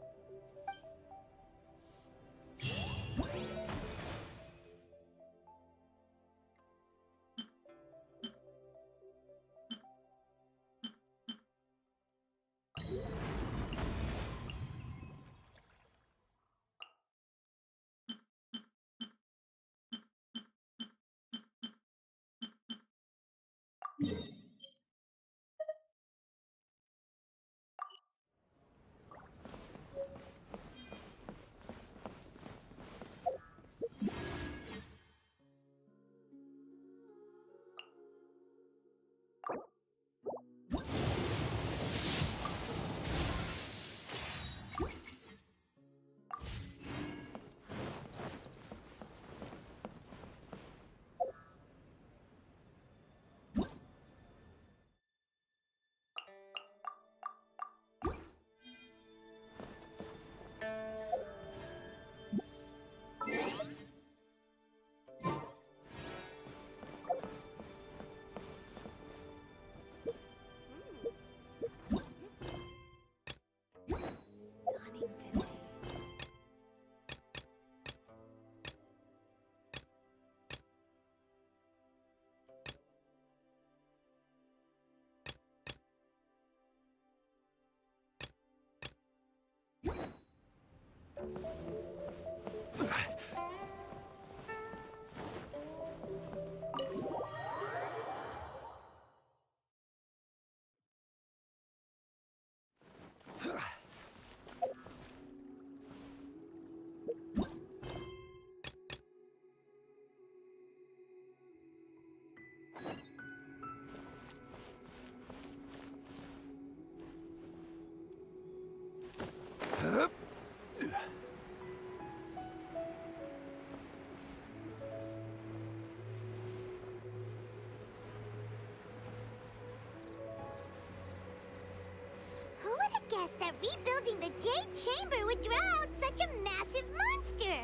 S1: Guessed that rebuilding the Jade Chamber would draw out such a massive monster!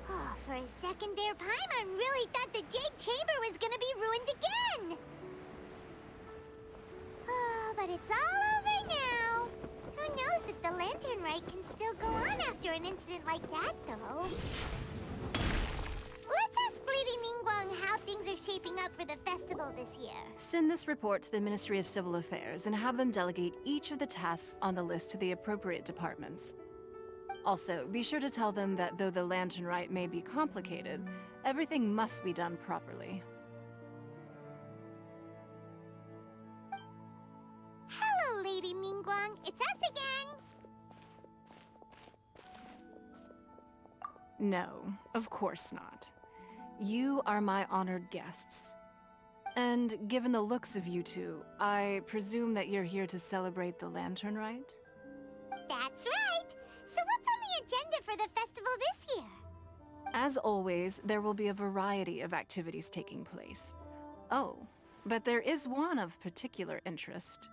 S1: Oh, for a second there, Paimon really thought the Jade Chamber was gonna be ruined again! Oh, but it's all over now! Who knows if the Lantern Rite can still go on after an incident like that, though? Let's ask Lady Ningguang how things are shaping up for the festival this year.
S17: Send this report to the Ministry of Civil Affairs and have them delegate each of the tasks on the list to the appropriate departments. Also, be sure to tell them that though the Lantern Rite may be complicated, everything must be done properly.
S1: Hello, Lady Ningguang. It's us again.
S17: No, of course not. You are my honored guests. And given the looks of you two, I presume that you're here to celebrate the Lantern Rite?
S1: That's right! So what's on the agenda for the festival this year?
S17: As always, there will be a variety of activities taking place. Oh, but there is one of particular interest.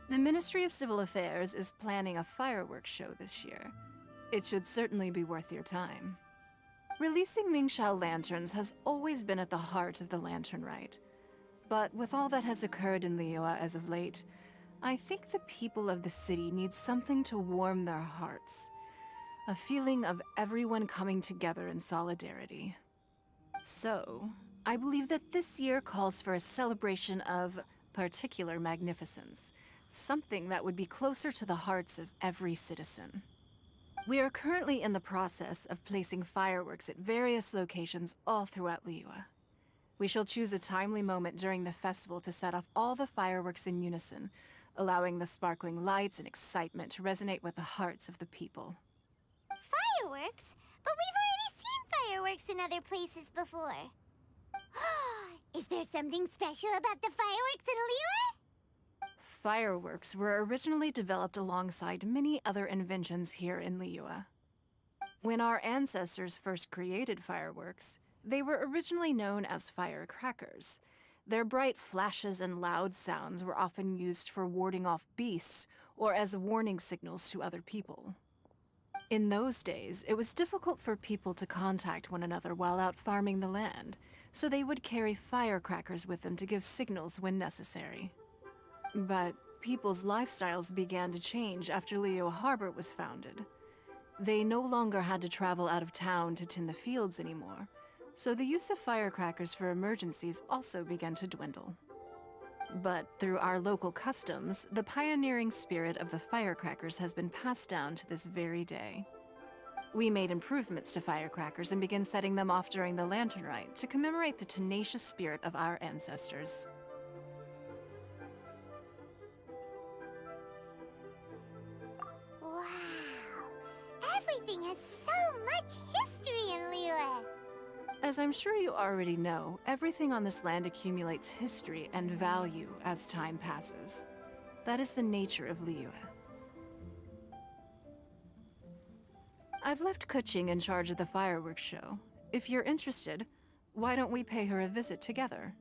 S17: The Ministry of Civil Affairs is planning a fireworks show this year. It should certainly be worth your time. Releasing Mingxiao lanterns has always been at the heart of the Lantern Rite. But with all that has occurred in Liyue as of late, I think the people of the city need something to warm their hearts. A feeling of everyone coming together in solidarity. So, I believe that this year calls for a celebration of particular magnificence. Something that would be closer to the hearts of every citizen. We are currently in the process of placing fireworks at various locations all throughout Liyue. We shall choose a timely moment during the festival to set off all the fireworks in unison, allowing the sparkling lights and excitement to resonate with the hearts of the people.
S1: Fireworks? But we've already seen fireworks in other places before. Is there something special about the fireworks in Liyue?
S17: Fireworks were originally developed alongside many other inventions here in Liyue. When our ancestors first created fireworks, they were originally known as firecrackers. Their bright flashes and loud sounds were often used for warding off beasts or as warning signals to other people. In those days, it was difficult for people to contact one another while out farming the land, so they would carry firecrackers with them to give signals when necessary. But people's lifestyles began to change after Liyue Harbor was founded. They no longer had to travel out of town to tend the fields anymore, so the use of firecrackers for emergencies also began to dwindle. But through our local customs, the pioneering spirit of the firecrackers has been passed down to this very day. We made improvements to firecrackers and began setting them off during the Lantern Rite to commemorate the tenacious spirit of our ancestors.
S1: Wow. Everything has so much history in Liyue.
S17: As I'm sure you already know, everything on this land accumulates history and value as time passes. That is the nature of Liyue. I've left Kuching in charge of the fireworks show. If you're interested, why don't we pay her a visit together?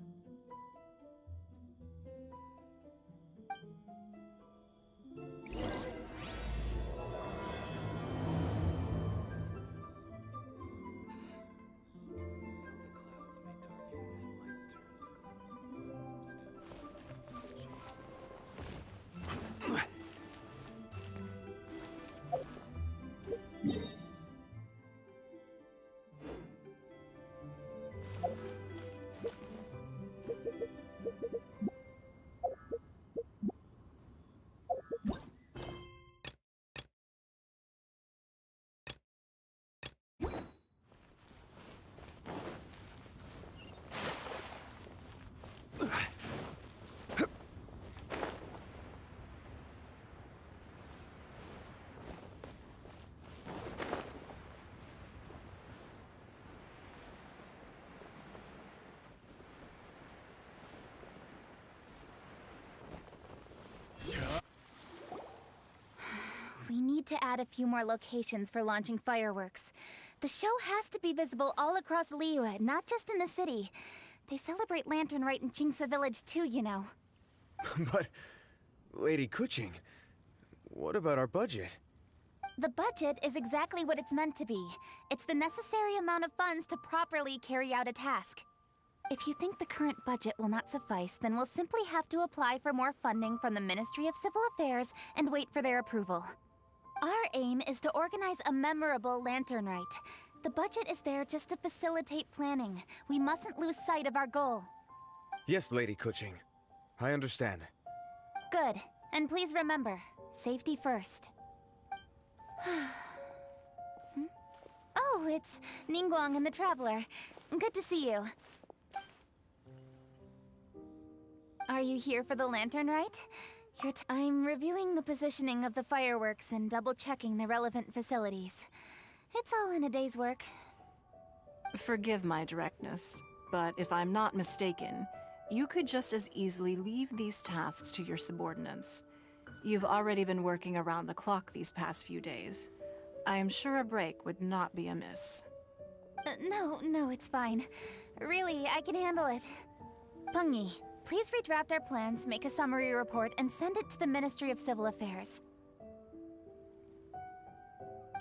S13: We need to add a few more locations for launching fireworks. The show has to be visible all across Liyue, not just in the city. They celebrate Lantern Rite in Jingsa Village too, you know.
S3: But, Lady Kuching, what about our budget?
S13: The budget is exactly what it's meant to be. It's the necessary amount of funds to properly carry out a task. If you think the current budget will not suffice, then we'll simply have to apply for more funding from the Ministry of Civil Affairs and wait for their approval. Our aim is to organize a memorable Lantern Rite. The budget is there just to facilitate planning. We mustn't lose sight of our goal.
S3: Yes, Lady Kuching. I understand.
S13: Good. And please remember, safety first. Oh, it's Ningguang and the Traveler. Good to see you. Are you here for the Lantern Rite? I'm reviewing the positioning of the fireworks and double-checking the relevant facilities. It's all in a day's work.
S17: Forgive my directness, but if I'm not mistaken, you could just as easily leave these tasks to your subordinates. You've already been working around the clock these past few days. I am sure a break would not be amiss.
S13: No, it's fine. Really, I can handle it. Pengyi, please redraft our plans, make a summary report, and send it to the Ministry of Civil Affairs.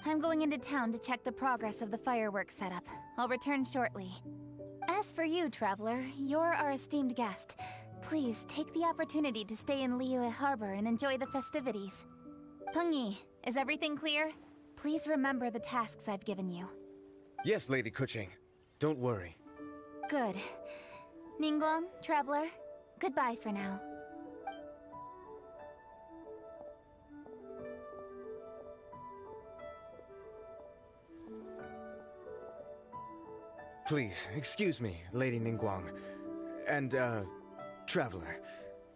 S13: I'm going into town to check the progress of the fireworks setup. I'll return shortly. As for you, Traveler, you're our esteemed guest. Please take the opportunity to stay in Liyue Harbor and enjoy the festivities. Pengyi, is everything clear? Please remember the tasks I've given you.
S3: Yes, Lady Kuching. Don't worry.
S13: Good. Ningguang, Traveler, goodbye for now.
S5: Please, excuse me, Lady Ningguang. And, Traveler.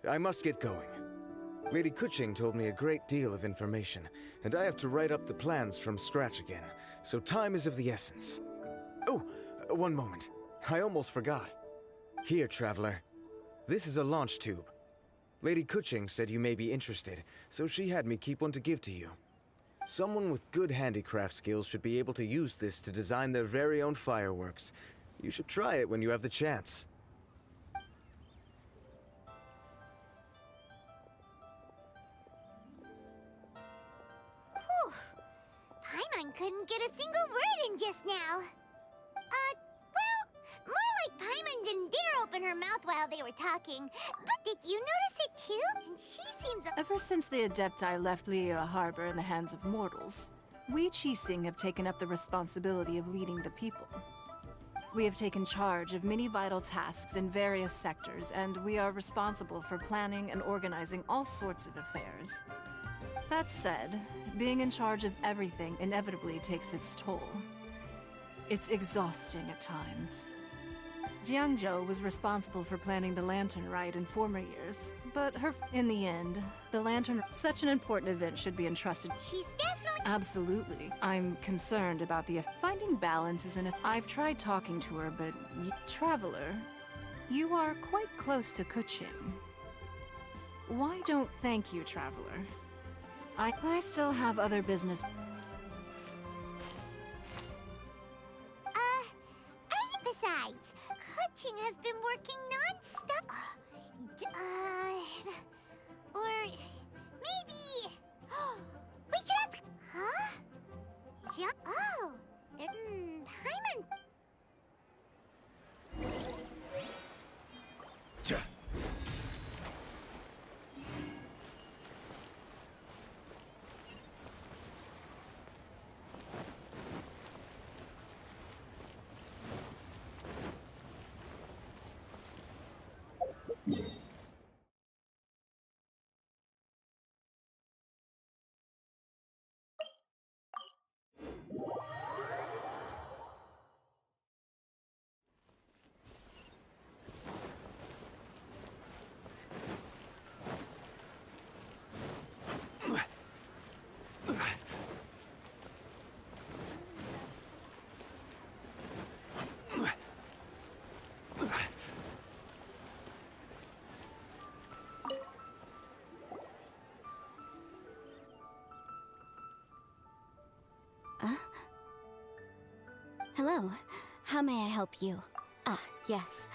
S5: I must get going. Lady Kuching told me a great deal of information, and I have to write up the plans from scratch again, so time is of the essence. Oh, one moment. I almost forgot. Here, Traveler. This is a launch tube. Lady Kuching said you may be interested, so she had me keep one to give to you. Someone with good handicraft skills should be able to use this to design their very own fireworks. You should try it when you have the chance.
S1: Whew. Paimon couldn't get a single word in just now. Well, more like Paimon didn't dare open her mouth while they were talking. But did you notice it too? And she seems...
S17: Ever since the Adepti left Liyue Harbor in the hands of mortals, we Qixing have taken up the responsibility of leading the people. We have taken charge of many vital tasks in various sectors, and we are responsible for planning and organizing all sorts of affairs. That said, being in charge of everything inevitably takes its toll. It's exhausting at times. Jiangzhou was responsible for planning the Lantern Rite in former years, but in the end, the Lantern... Such an important event should be entrusted...
S1: She's definitely...
S17: Absolutely. I'm concerned about the... Finding balance is I've tried talking to her, but... Traveler, you are quite close to Kuching. Why don't... Thank you, Traveler. I still have other business...
S1: Besides, Kuching has been working non-stop. Or maybe we could ask. Huh? Oh, Paimon.
S7: Hello. How may I help you? Ah, yes.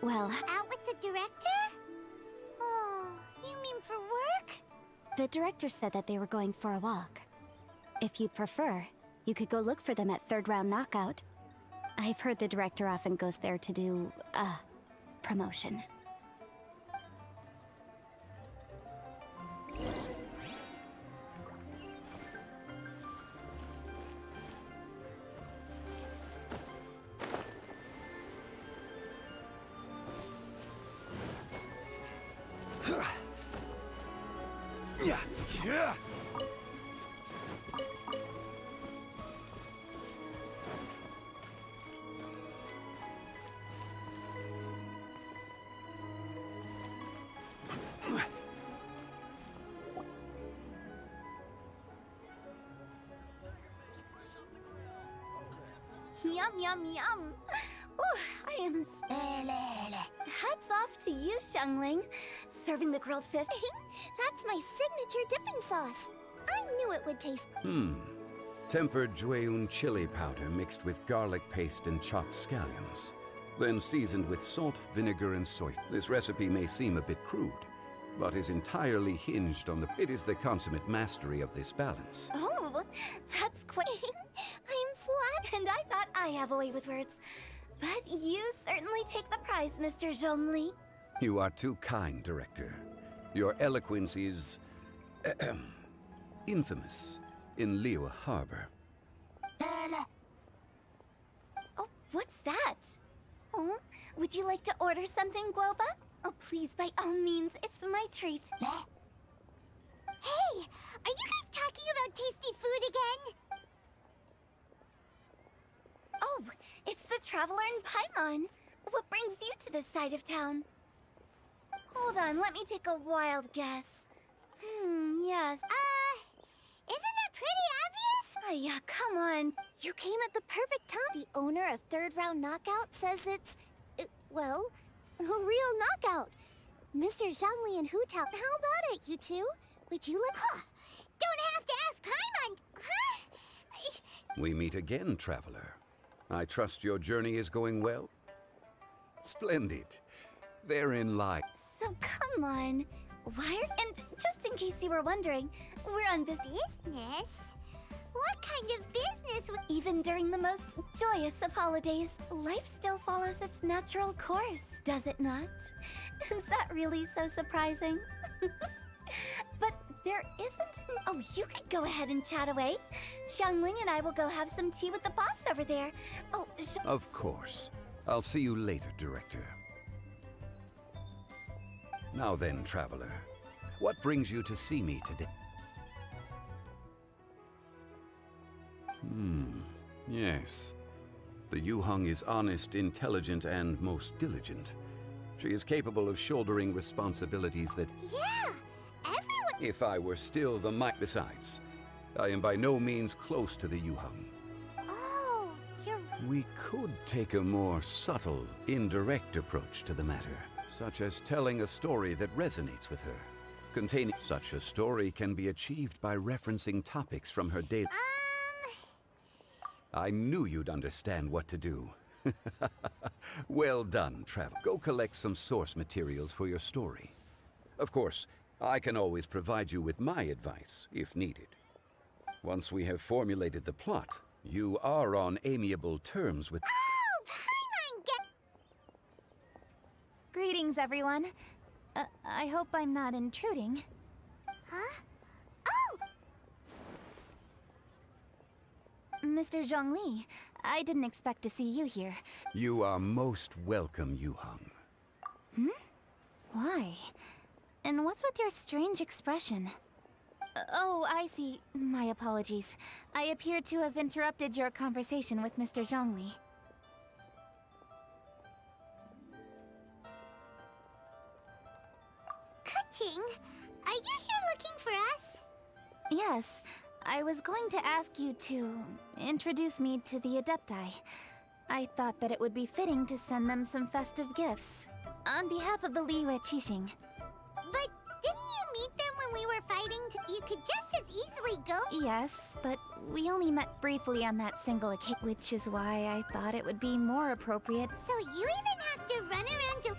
S7: Well...
S1: Out with the director? Oh, you mean for work?
S7: The director said that they were going for a walk. If you'd prefer, you could go look for them at Third Round Knockout. I've heard the director often goes there to do, promotion.
S5: Yeah.
S13: Yum, yum, yum. Ooh, I am... Hats off to you, Xiangling. Serving the grilled fish.
S1: That's my signature dipping sauce. I knew it would taste...
S9: Tempered Jueyun chili powder mixed with garlic paste and chopped scallions. Then seasoned with salt, vinegar, and soy. This recipe may seem a bit crude, but is entirely hinged on the... It is the consummate mastery of this balance.
S13: Oh, that's quite... I'm flat, and I thought I have a way with words. But you certainly take the prize, Mr. Zhongli.
S9: You are too kind, Director. Your eloquence is... infamous in Liyue Harbor.
S13: Oh, what's that? Oh, would you like to order something, Guoba? Oh, please, by all means, it's my treat.
S1: Hey, are you guys talking about tasty food again?
S13: Oh, it's the
S15: traveler in Paimon. What brings you to this side of town? Hold on, let me take a wild guess. Yes.
S1: Isn't it pretty obvious?
S15: Yeah, come on.
S1: You came at the perfect time. The owner of Third Round Knockout says it's, well, a real knockout. Mr. Zhongli and Hu Tao, how about it, you two? Would you let... Huh. Don't have to ask Paimon, huh?
S9: We meet again, traveler. I trust your journey is going well? Splendid. Therein lies...
S15: So come on. And just in case you were wondering, we're on business.
S1: What kind of business?
S15: Even during the most joyous of holidays, life still follows its natural course, does it not? Is that really so surprising? But there isn't... Oh, you could go ahead and chat away. Xiangling and I will go have some tea with the boss over there. Oh,
S9: Of course. I'll see you later, Director. Now then, traveler. What brings you to see me today? Yes. The Yuheng is honest, intelligent, and most diligent. She is capable of shouldering responsibilities that...
S1: Yeah! Everyone...
S9: If I were still the might... Besides, I am by no means close to the Yuheng.
S1: Oh, you're...
S9: We could take a more subtle, indirect approach to the matter, such as telling a story that resonates with her. Containing such a story can be achieved by referencing topics from her daily... I knew you'd understand what to do. Well done, Travel. Go collect some source materials for your story. Of course, I can always provide you with my advice, if needed. Once we have formulated the plot, you are on amiable terms with...
S1: Oh, Paimon,
S13: Greetings, everyone. I hope I'm not intruding.
S1: Huh? Oh!
S13: Mr. Zhongli, I didn't expect to see you here.
S9: You are most welcome, Yuheng.
S13: Why? And what's with your strange expression? Oh, I see. My apologies. I appear to have interrupted your conversation with Mr. Zhongli.
S1: Kuching, are you here looking for us?
S13: Yes, I was going to ask you to introduce me to the Adepti. I thought that it would be fitting to send them some festive gifts. On behalf of the Liyue Qixing.
S1: But didn't you meet them when we were fighting? You could just as easily go.
S13: Yes, but we only met briefly on that single occasion, which is why I thought it would be more appropriate.
S1: So you even have to run around to...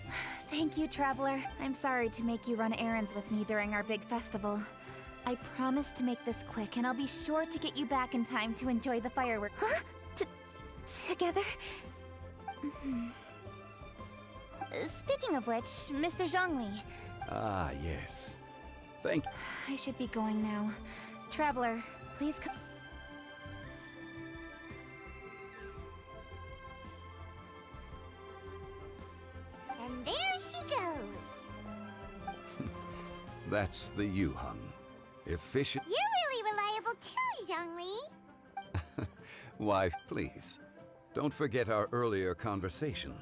S13: Thank you, Traveler. I'm sorry to make you run errands with me during our big festival. I promise to make this quick, and I'll be sure to get you back in time to enjoy the fireworks. Huh? Together? Speaking of which, Mr. Zhongli.
S9: Ah, yes. Thank...
S13: I should be going now. Traveler, please come...
S1: And there she goes.
S9: That's the Yuheng. Efficient...
S1: You're really reliable too, Zhongli.
S9: Why, please. Don't forget our earlier conversation.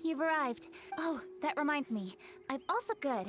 S13: you've arrived. Oh, that reminds me. I've also good.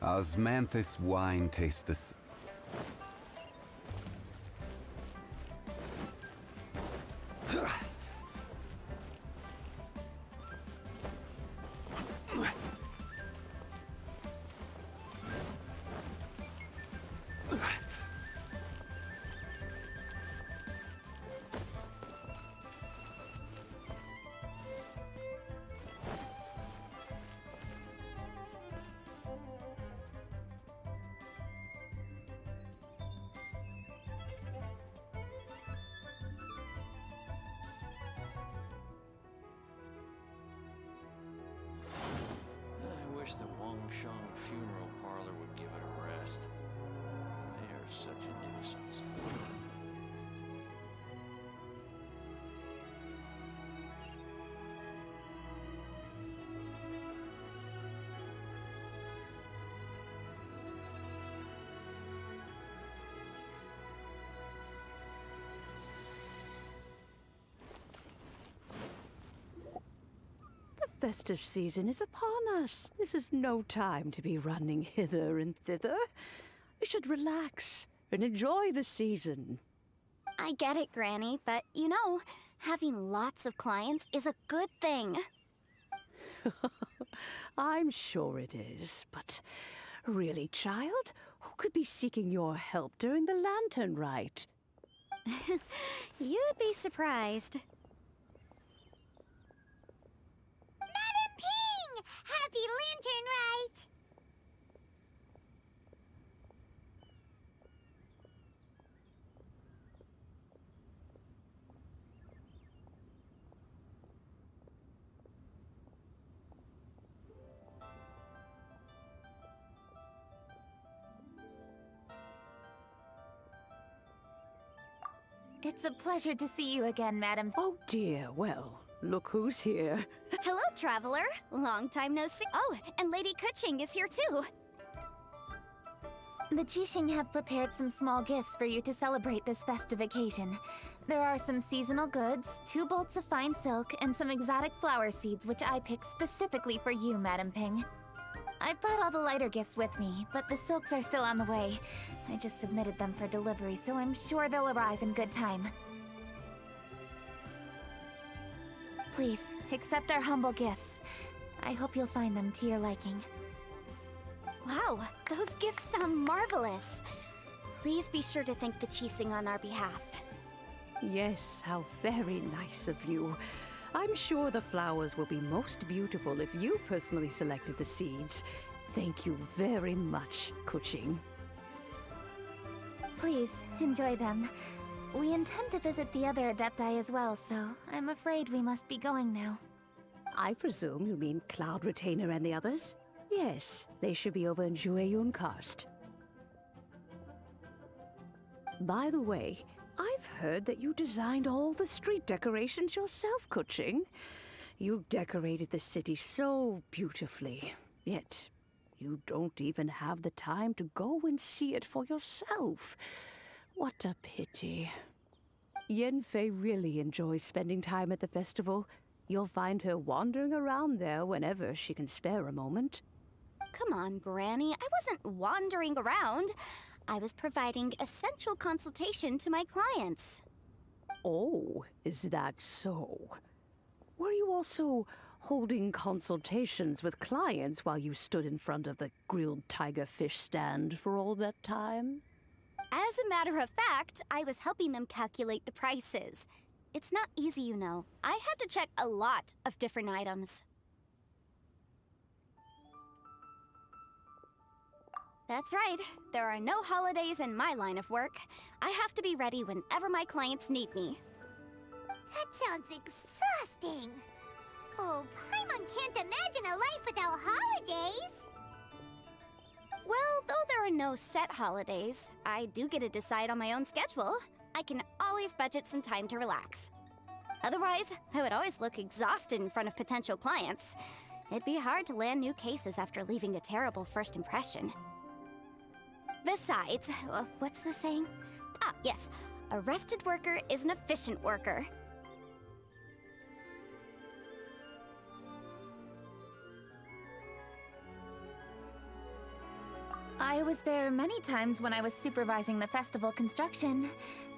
S9: Osmanthus wine tastes the
S11: I wish the Wangsheng funeral parlor would give it a rest. They are such a nuisance.
S12: The festive season is upon us. This is no time to be running hither and thither. We should relax and enjoy the season.
S1: I get it, Granny, but you know, having lots of clients is a good thing.
S12: I'm sure it is, but really, child, who could be seeking your help during the lantern rite?
S1: You'd be surprised. Madam Ping! Happy Lantern Rite!
S13: It's a pleasure to see you again, Madam.
S12: Oh dear, well, look who's here.
S1: Hello, traveler. Long time no see. Oh, and Lady Kuching is here too.
S13: The Jixing have prepared some small gifts for you to celebrate this festive occasion. There are some seasonal goods, 2 bolts of fine silk, and some exotic flower seeds which I picked specifically for you, Madam Ping. I brought all the lighter gifts with me, but the silks are still on the way. I just submitted them for delivery, so I'm sure they'll arrive in good time. Please, accept our humble gifts. I hope you'll find them to your liking.
S1: Wow, those gifts sound marvelous. Please be sure to thank the Jixing on our behalf.
S12: Yes, how very nice of you. I'm sure the flowers will be most beautiful if you personally selected the seeds. Thank you very much, Kuching.
S13: Please, enjoy them. We intend to visit the other Adepti as well, so I'm afraid we must be going now.
S12: I presume you mean Cloud Retainer and the others? Yes, they should be over in Jueyun Karst. By the way, I've heard that you designed all the street decorations yourself, Kuching. You decorated the city so beautifully, yet you don't even have the time to go and see it for yourself. What a pity. Yanfei really enjoys spending time at the festival. You'll find her wandering around there whenever she can spare a moment.
S1: Come on, Granny. I wasn't wandering around. I was providing essential consultation to my clients.
S12: Oh, is that so? Were you also holding consultations with clients while you stood in front of the grilled tiger fish stand for all that time?
S1: As a matter of fact, I was helping them calculate the prices. It's not easy, you know. I had to check a lot of different items. That's right. There are no holidays in my line of work. I have to be ready whenever my clients need me. That sounds exhausting. Oh, Paimon life without holidays.
S14: Well, though there are no set holidays, I do get to decide on my own schedule. I can always budget some time to relax. Otherwise, I would always look exhausted in front of potential clients. It'd be hard to land new cases after leaving a terrible first impression. Besides, what's the saying? Ah, yes. A rested worker is an efficient worker.
S13: I was there many times when I was supervising the festival construction,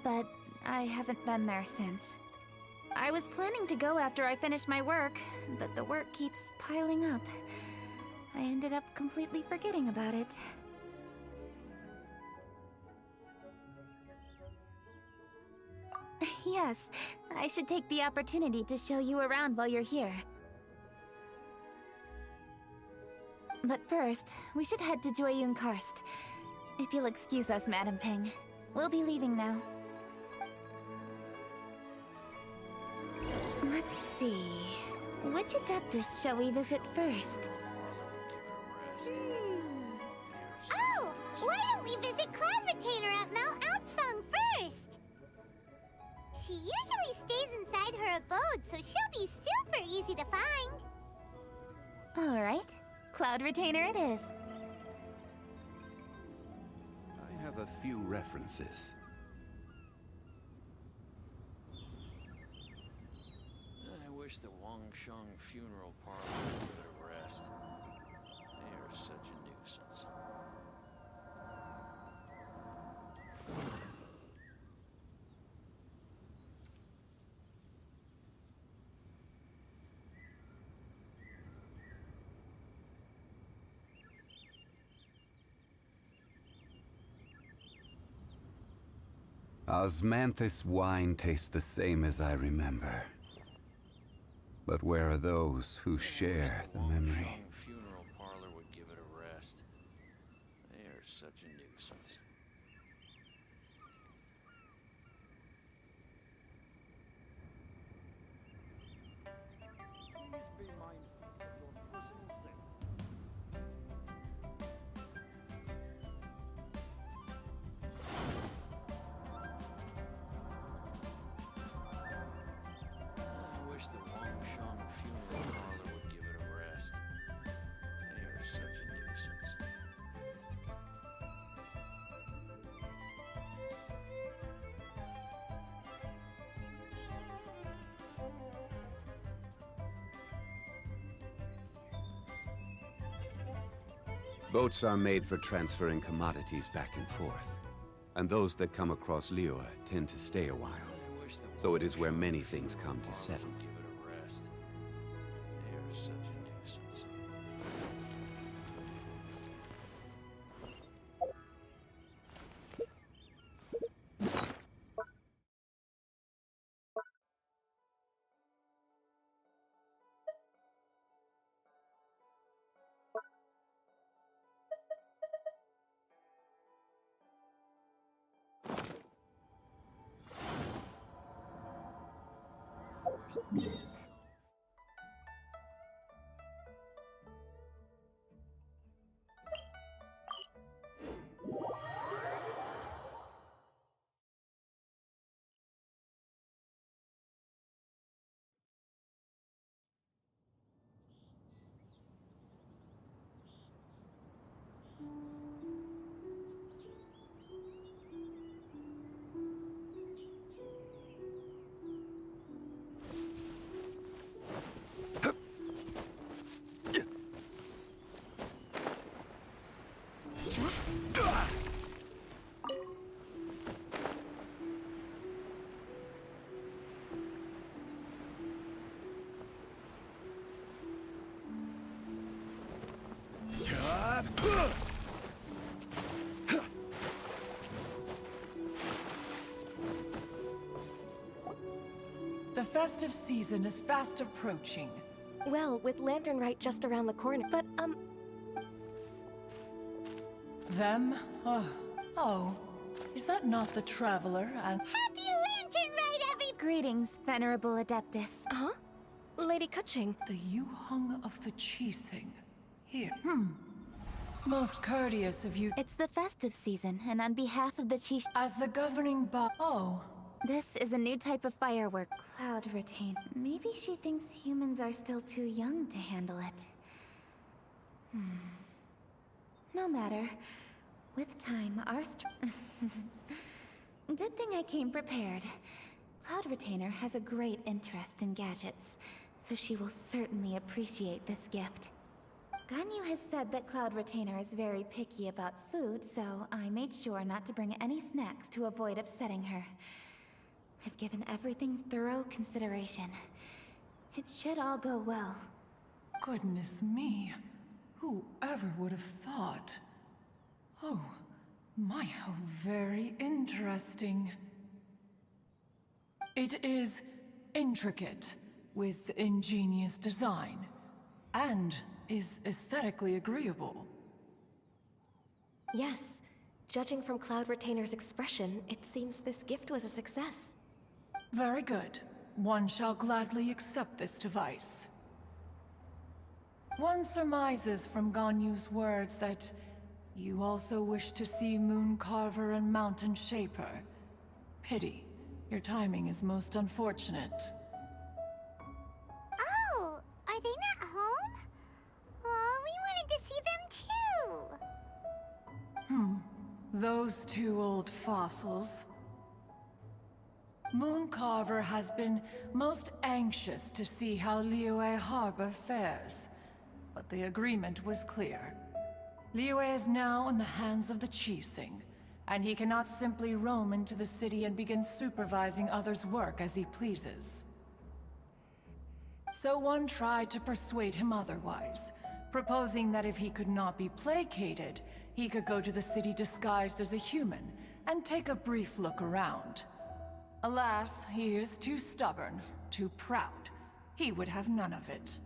S13: but I haven't been there since. I was planning to go after I finished my work, but the work keeps piling up. I ended up completely forgetting about it. Yes, I should take the opportunity to show you around while you're here. But first, we should head to Jueyun Karst. If you'll excuse us, Madam Ping. We'll be leaving now. Let's see... which Adeptus shall we visit first?
S1: Oh! Why don't we visit Cloud Retainer at Mount Outsong first? She usually stays inside her abode, so she'll be super easy to find.
S13: Alright. Cloud Retainer it is.
S9: I have a few references.
S11: I wish the Wangsheng funeral parlor would give it a rest. They are such a nuisance.
S9: Osmanthus wine tastes the same as I remember. But where are those who share the memory?
S11: Wangsheng funeral parlor would give it a rest. They are such a nuisance.
S22: Please be mindful of your personal safety.
S11: I wish the Wangsheng funeral parlor would give it a rest. They are such a nuisance.
S9: Boats are made for transferring commodities back and forth. And those that come across Liyue tend to stay a while. So it is where many things come to settle.
S11: Give it a rest. They are such a nuisance.
S8: The festive season is fast approaching.
S19: Well, with Lantern Rite just around the corner, but,
S8: Them? Oh. Is that not the Traveler and...
S1: Happy Lantern Rite, every...
S13: Greetings, Venerable Adeptus.
S19: Huh? Lady Kuching.
S8: The Yuheng of the Qixing. Here. Most courteous of you.
S13: It's the festive season, and on behalf of the Chish...
S8: As the governing Oh.
S13: This is a new type of firework, Cloud Retain. Maybe she thinks humans are still too young to handle it. No matter. With time, our Good thing I came prepared. Cloud Retainer has a great interest in gadgets, so she will certainly appreciate this gift. Ganyu has said that Cloud Retainer is very picky about food, so I made sure not to bring any snacks to avoid upsetting her. I've given everything thorough consideration. It should all go well.
S8: Goodness me. Whoever would have thought? Oh, my, how very interesting. It is intricate, with ingenious design, and is aesthetically agreeable.
S19: Yes. Judging from Cloud Retainer's expression, it seems this gift was a success.
S8: Very good. One shall gladly accept this device. One surmises from Ganyu's words that you also wish to see Moon Carver and Mountain Shaper. Pity. Your timing is most unfortunate.
S1: Oh, are they not home? Oh, we wanted to see them too.
S8: Those two old fossils. Moon Carver has been most anxious to see how Liyue Harbor fares, but the agreement was clear. Liyue is now in the hands of the Qixing, and he cannot simply roam into the city and begin supervising others' work as he pleases. So one tried to persuade him otherwise, proposing that if he could not be placated, he could go to the city disguised as a human and take a brief look around. Alas, he is too stubborn, too proud. He would have none of it.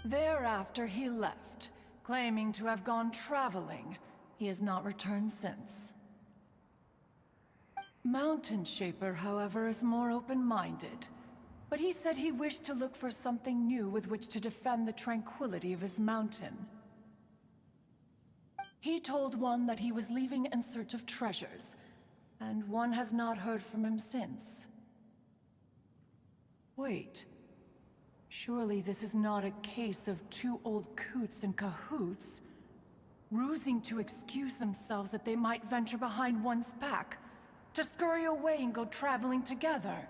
S8: Thereafter he left, claiming to have gone traveling. He has not returned since. Mountain Shaper, however, is more open-minded. But he said he wished to look for something new with which to defend the tranquility of his mountain. He told one that he was leaving in search of treasures, and one has not heard from him since. Wait. Surely this is not a case of two old coots in cahoots, rusing to excuse themselves that they might venture behind one's back, to scurry away and go traveling together.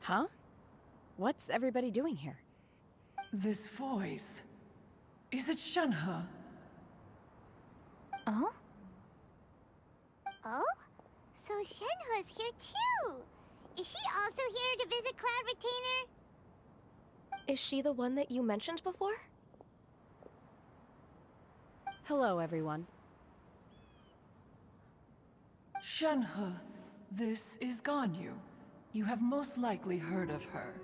S2: Huh? What's everybody doing here?
S8: This voice... Is it Shenhe?
S13: Oh?
S1: Oh? So Shenhe's here too! Is she also here to visit Cloud Retainer?
S19: Is she the one that you mentioned before?
S2: Hello, everyone.
S8: Shenhe, this is Ganyu. You have most likely heard of her.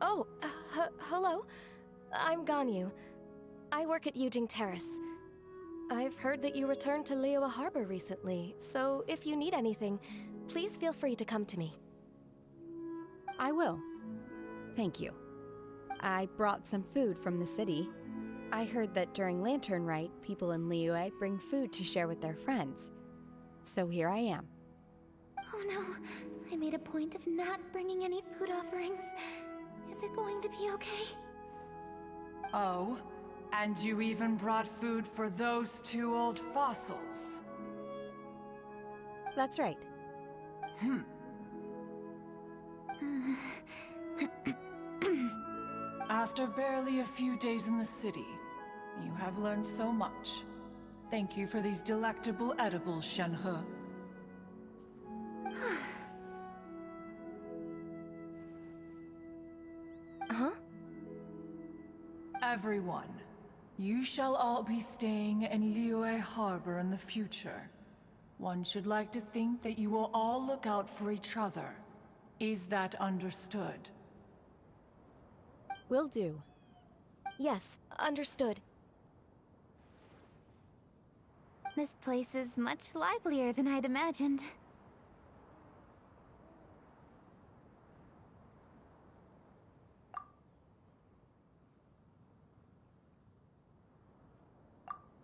S19: Hello. I'm Ganyu. I work at Yujing Terrace. I've heard that you returned to Liyue Harbor recently, so if you need anything, please feel free to come to me.
S2: I will. Thank you. I brought some food from the city. I heard that during Lantern Rite, people in Liyue bring food to share with their friends. So here I am.
S13: Oh no, I made a point of not bringing any food offerings. Is it going to be okay?
S8: Oh? And you even brought food for those two old fossils?
S2: That's right.
S8: After barely a few days in the city, you have learned so much. Thank you for these delectable edibles, Shenhe.
S19: Huh?
S8: Everyone, you shall all be staying in Liyue Harbor in the future. One should like to think that you will all look out for each other. Is that understood?
S2: Will do.
S19: Yes, understood.
S13: This place is much livelier than I'd imagined.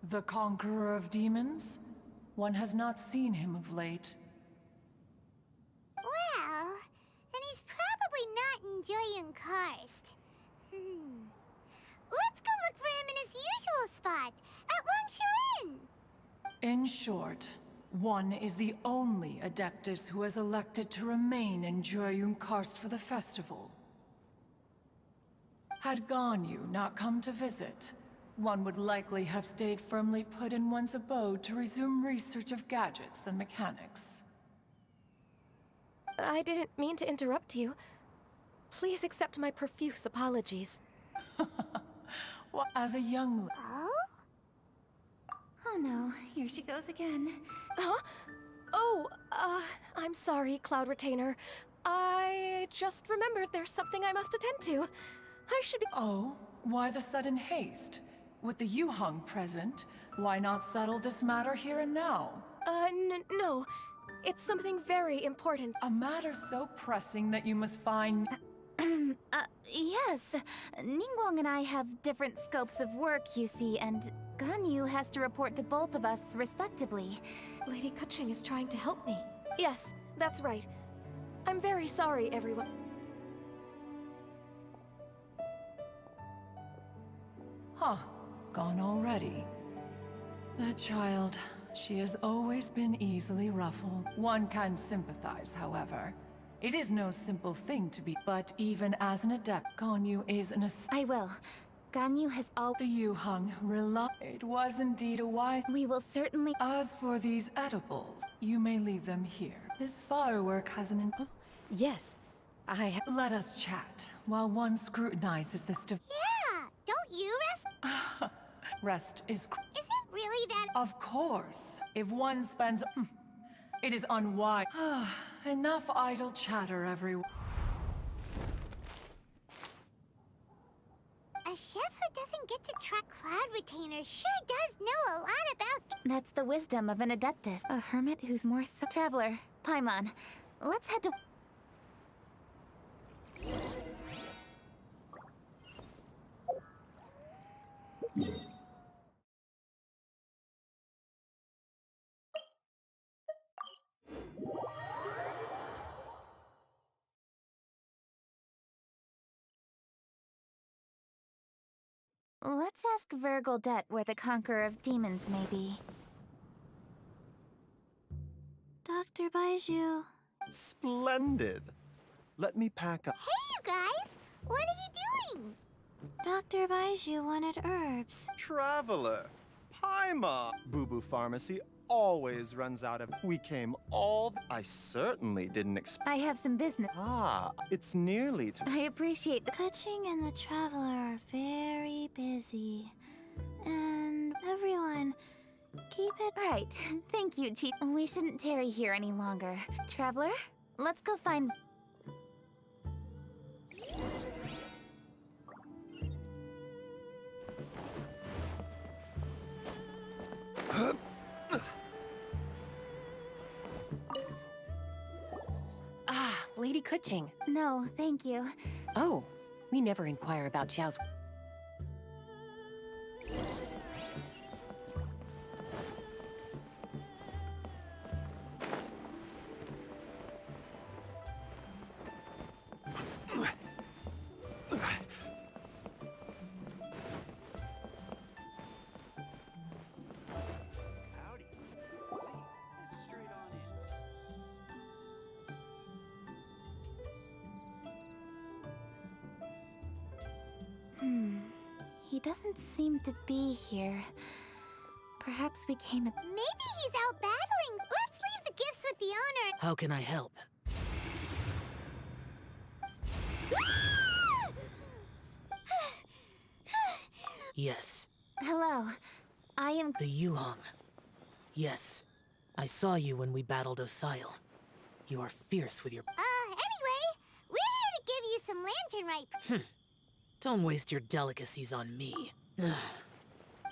S8: The conqueror of demons? One has not seen him of late.
S1: Well, and he's probably not enjoying Karst. Let's go look for him in his usual spot, at Wangshu Inn.
S8: In short, one is the only Adeptus who has elected to remain in Joyun Karst for the festival. Had Ganyu not come to visit, one would likely have stayed firmly put in one's abode to resume research of gadgets and mechanics.
S19: I didn't mean to interrupt you. Please accept my profuse apologies.
S8: Well, as a young...
S1: Oh?
S13: Oh no, here she goes again.
S19: Huh? Oh, I'm sorry, Cloud Retainer. I just remembered there's something I must attend to. I should be—
S8: Oh, why the sudden haste? With the Yuheng present, why not settle this matter here and now?
S19: No. It's something very important.
S8: A matter so pressing that you must find...
S13: Yes. Ningguang and I have different scopes of work, you see, and Ganyu has to report to both of us, respectively.
S19: Lady Keqing is trying to help me. Yes, that's right. I'm very sorry, everyone.
S8: Huh. Gone already. That child, she has always been easily ruffled. One can sympathize, however. It is no simple thing to be, but even as an adept, Ganyu is an
S13: I will. Ganyu has all—
S8: The Yuheng It was indeed a wise—
S13: We will certainly—
S8: As for these edibles, you may leave them here. This firework has an...
S19: Yes,
S8: Let us chat, while one scrutinizes this
S1: Yeah, don't you rest?
S8: Rest is...
S1: Is it really that—
S8: Of course. If one spends... It is unwise. Enough idle chatter, everyone.
S1: A chef who doesn't get to track Cloud Retainer sure does know a lot about—
S13: That's the wisdom of an Adeptus. A hermit who's more Traveler, Paimon, let's head to— Let's ask Vergildet where the Conqueror of Demons may be.
S15: Dr. Baiju.
S18: Splendid. Let me pack up.
S1: Hey, you guys! What are you doing?
S15: Dr. Baiju wanted herbs.
S18: Traveler. Paimon. Boo Boo Pharmacy always runs out of... We came all... I certainly didn't expect...
S13: I have some business.
S18: Ah, it's nearly...
S13: I appreciate the...
S15: Keqing and the Traveler are very busy. And everyone, keep it...
S13: Right. Thank you, T. We shouldn't tarry here any longer. Traveler, let's go find...
S20: Lady Keqing.
S13: No, thank you.
S20: Oh, we never inquire about Xiao's...
S13: He doesn't seem to be here. Perhaps we came at...
S1: Maybe he's out battling. Let's leave the gifts with the owner.
S23: How can I help? Yes.
S13: Hello. I am...
S23: The Yuheng. Yes. I saw you when we battled Osile. You are fierce with your...
S1: Anyway, we're here to give you some lantern ripe.
S23: Don't waste your delicacies on me.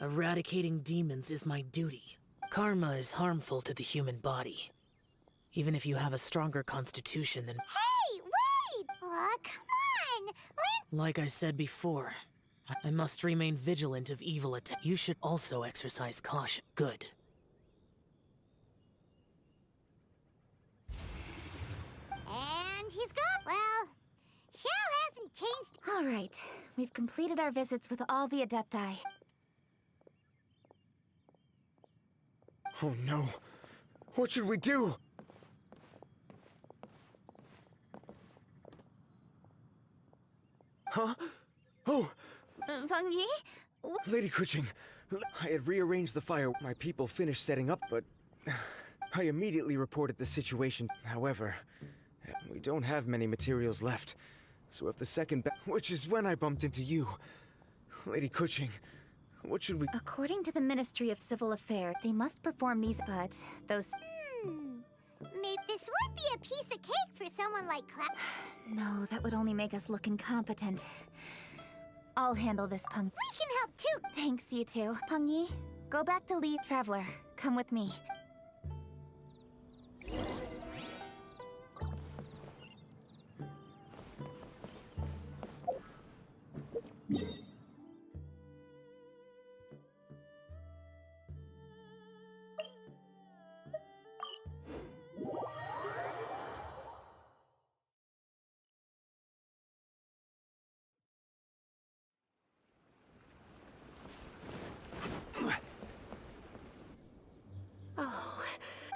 S23: Eradicating demons is my duty. Karma is harmful to the human body. Even if you have a stronger constitution than...
S1: Hey, wait! Aw, come on!
S23: Like I said before, I must remain vigilant of evil attacks. You should also exercise caution. Good.
S1: And he's gone. Well, Xiao hasn't changed.
S13: All right, we've completed our visits with all the Adepti.
S5: Oh no. What should we do? Huh? Oh!
S13: Feng Yi?
S5: Lady Kuching, I had rearranged the fire. My people finished setting up, but I immediately reported the situation. However, we don't have many materials left. So if the second which is when I bumped into you. Lady Kuching, what should we...
S13: According to the Ministry of Civil Affairs, they must perform these, but those...
S1: Maybe this would be a piece of cake for someone like Cloud.
S13: No, that would only make us look incompetent. I'll handle this, Peng.
S1: We can help too!
S13: Thanks, you two. Peng Yi, go back to Li. Traveler, come with me.
S15: Oh.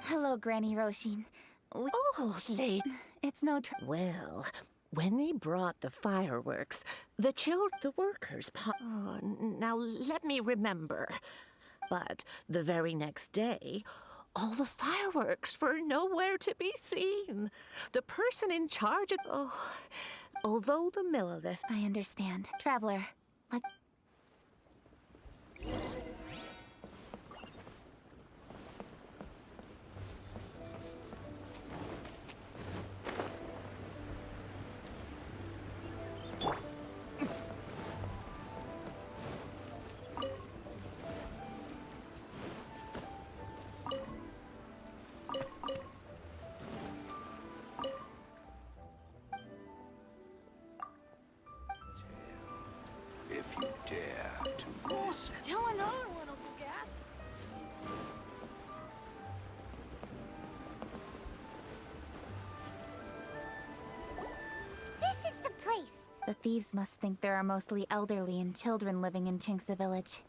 S13: Hello, Granny Roshin.
S6: Oh, late.
S13: It's no
S6: Well, when they brought the fireworks, the workers Oh, now let me remember. But the very next day, all the fireworks were nowhere to be seen. The person in charge of... Oh, although the Millilith...
S13: I understand. Traveler, let...
S9: If you dare to listen.
S10: Tell another one, Uncle Gast.
S1: This is the place.
S13: The thieves must think there are mostly elderly and children living in Chinksa village.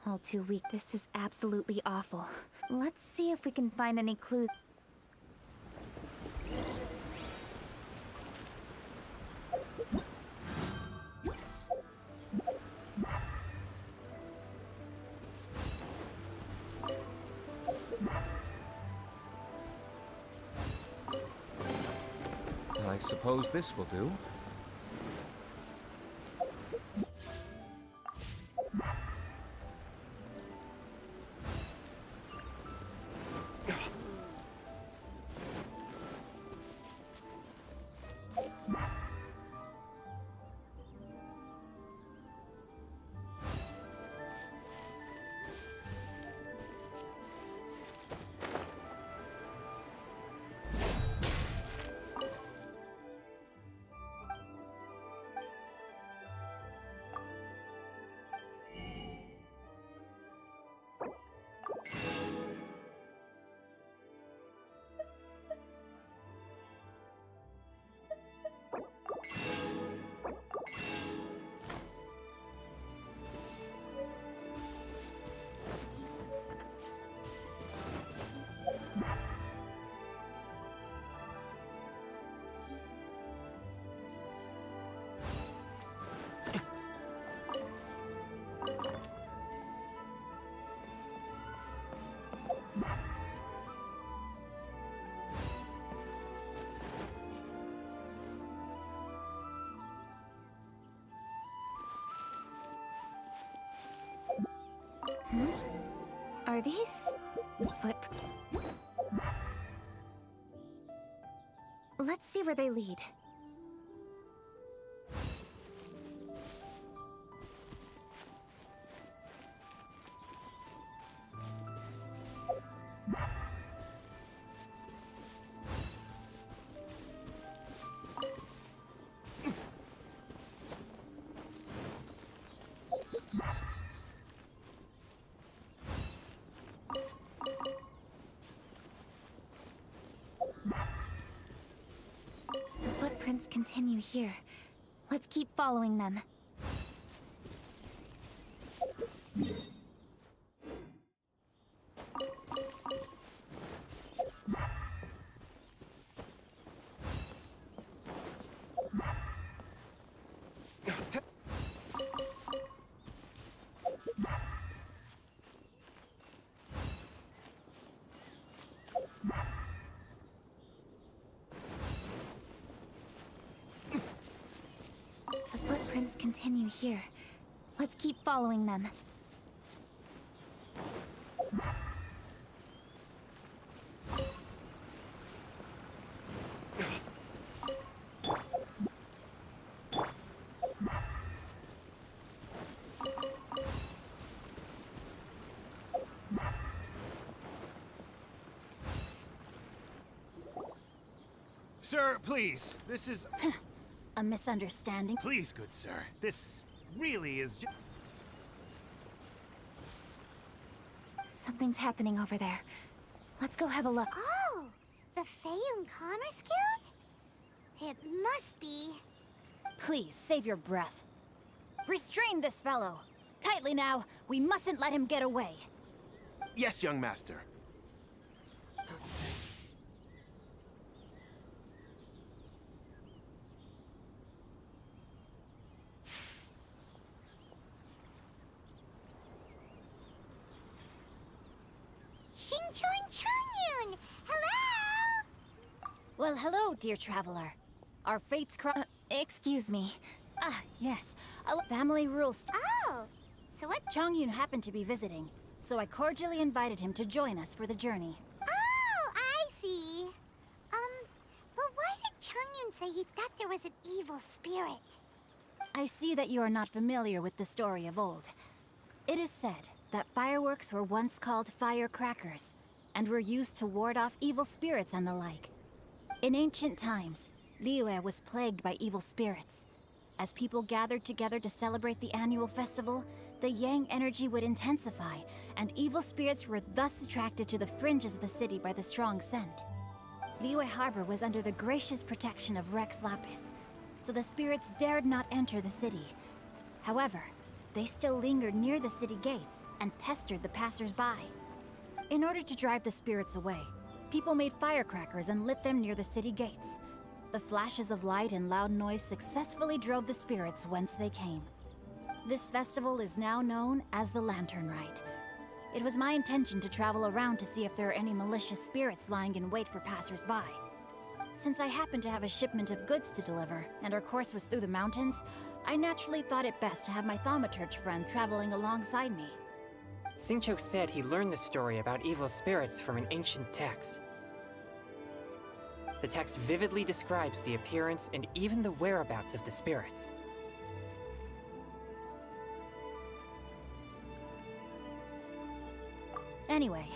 S13: All too weak. This is absolutely awful. Let's see if we can find any clues.
S3: I suppose this will do.
S13: Are these... foot... Let's see where they lead. footprints continue here. Let's keep following them. The footprints continue here. Let's keep following them.
S3: Sir, please, this is...
S13: A misunderstanding?
S3: Please, good sir, this really is
S13: Something's happening over there. Let's go have a look.
S1: Oh, the Feiyun Commerce Guild? It must be.
S13: Please, save your breath. Restrain this fellow. Tightly now. We mustn't let him get away.
S4: Yes, young master.
S1: Shinchon Changyun! Hello!
S13: Well, hello, dear traveler. Our fates excuse me. Ah, yes. A family rules.
S1: Oh, so what?
S13: Changyun happened to be visiting, so I cordially invited him to join us for the journey.
S1: Oh, I see. But why did Changyun say he thought there was an evil spirit?
S13: I see that you are not familiar with the story of old. It is said that fireworks were once called firecrackers, and were used to ward off evil spirits and the like. In ancient times, Liyue was plagued by evil spirits. As people gathered together to celebrate the annual festival, the yang energy would intensify, and evil spirits were thus attracted to the fringes of the city by the strong scent. Liyue Harbor was under the gracious protection of Rex Lapis, so the spirits dared not enter the city. However, they still lingered near the city gates and pestered the passers-by. In order to drive the spirits away, people made firecrackers and lit them near the city gates. The flashes of light and loud noise successfully drove the spirits whence they came. This festival is now known as the Lantern Rite. It was my intention to travel around to see if there are any malicious spirits lying in wait for passers-by. Since I happened to have a shipment of goods to deliver, and our course was through the mountains, I naturally thought it best to have my thaumaturge friend traveling alongside me.
S16: Xingqiu said he learned the story about evil spirits from an ancient text. The text vividly describes the appearance and even the whereabouts of the spirits.
S13: Anyway,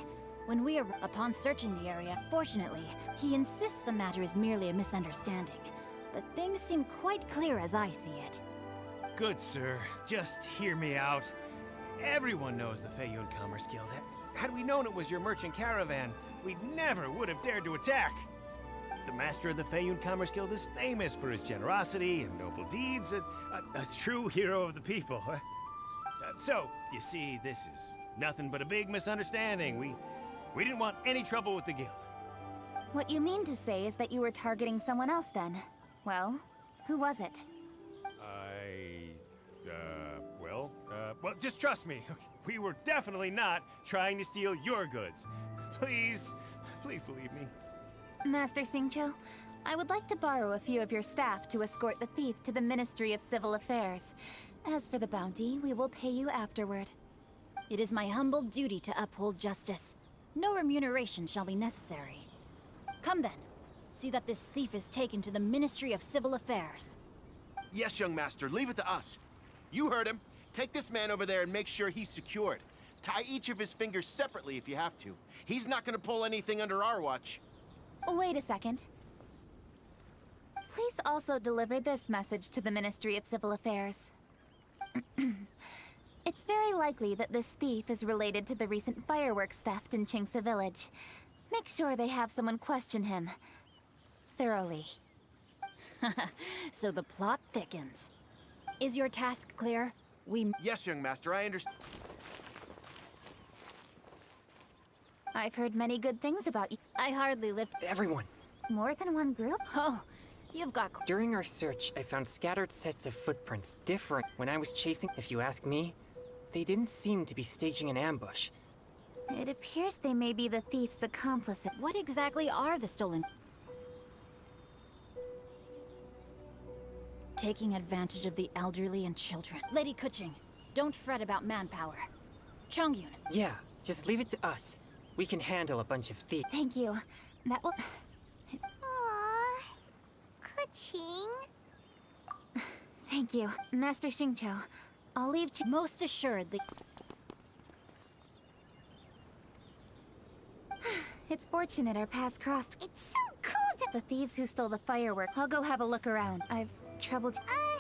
S13: when we arrived upon searching the area, fortunately, he insists the matter is merely a misunderstanding. But things seem quite clear as I see it.
S3: Good sir, just hear me out. Everyone knows the Feiyun Commerce Guild. Had we known it was your merchant caravan, we never would have dared to attack. The master of the Feiyun Commerce Guild is famous for his generosity and noble deeds, a true hero of the people. So, you see, this is nothing but a big misunderstanding. We didn't want any trouble with the guild.
S13: What you mean to say is that you were targeting someone else then? Well, who was it?
S3: Well, just trust me. We were definitely not trying to steal your goods. Please believe me.
S13: Master Xingqiu, I would like to borrow a few of your staff to escort the thief to the Ministry of Civil Affairs. As for the bounty, we will pay you afterward. It is my humble duty to uphold justice. No remuneration shall be necessary. Come then. See that this thief is taken to the Ministry of Civil Affairs.
S4: Yes, young master, leave it to us. You heard him. Take this man over there and make sure he's secured. Tie each of his fingers separately if you have to. He's not gonna pull anything under our watch.
S13: Wait a second. Please also deliver this message to the Ministry of Civil Affairs. It's very likely that this thief is related to the recent fireworks theft in Qingce Village. Make sure they have someone question him thoroughly.
S10: So the plot thickens. Is your task clear?
S4: Yes, young master, I understand.
S13: I've heard many good things about you.
S10: I hardly lived.
S16: Everyone.
S13: More than one group?
S10: Oh, you've got.
S16: During our search, I found scattered sets of footprints, different. When I was chasing, if you ask me, they didn't seem to be staging an ambush.
S13: It appears they may be the thief's accomplices.
S10: What exactly are the stolen? Taking advantage of the elderly and children. Lady Kuching, don't fret about manpower. Chongyun.
S16: Yeah, just leave it to us. We can handle a bunch of thieves.
S13: Thank you. That will...
S1: Aww. Kuching.
S13: Thank you, Master Xingqiu. I'll leave...
S10: Most assuredly.
S13: It's fortunate our paths crossed.
S1: It's so cool to...
S13: The thieves who stole the fireworks. I'll go have a look around. I've troubled...
S1: Oh,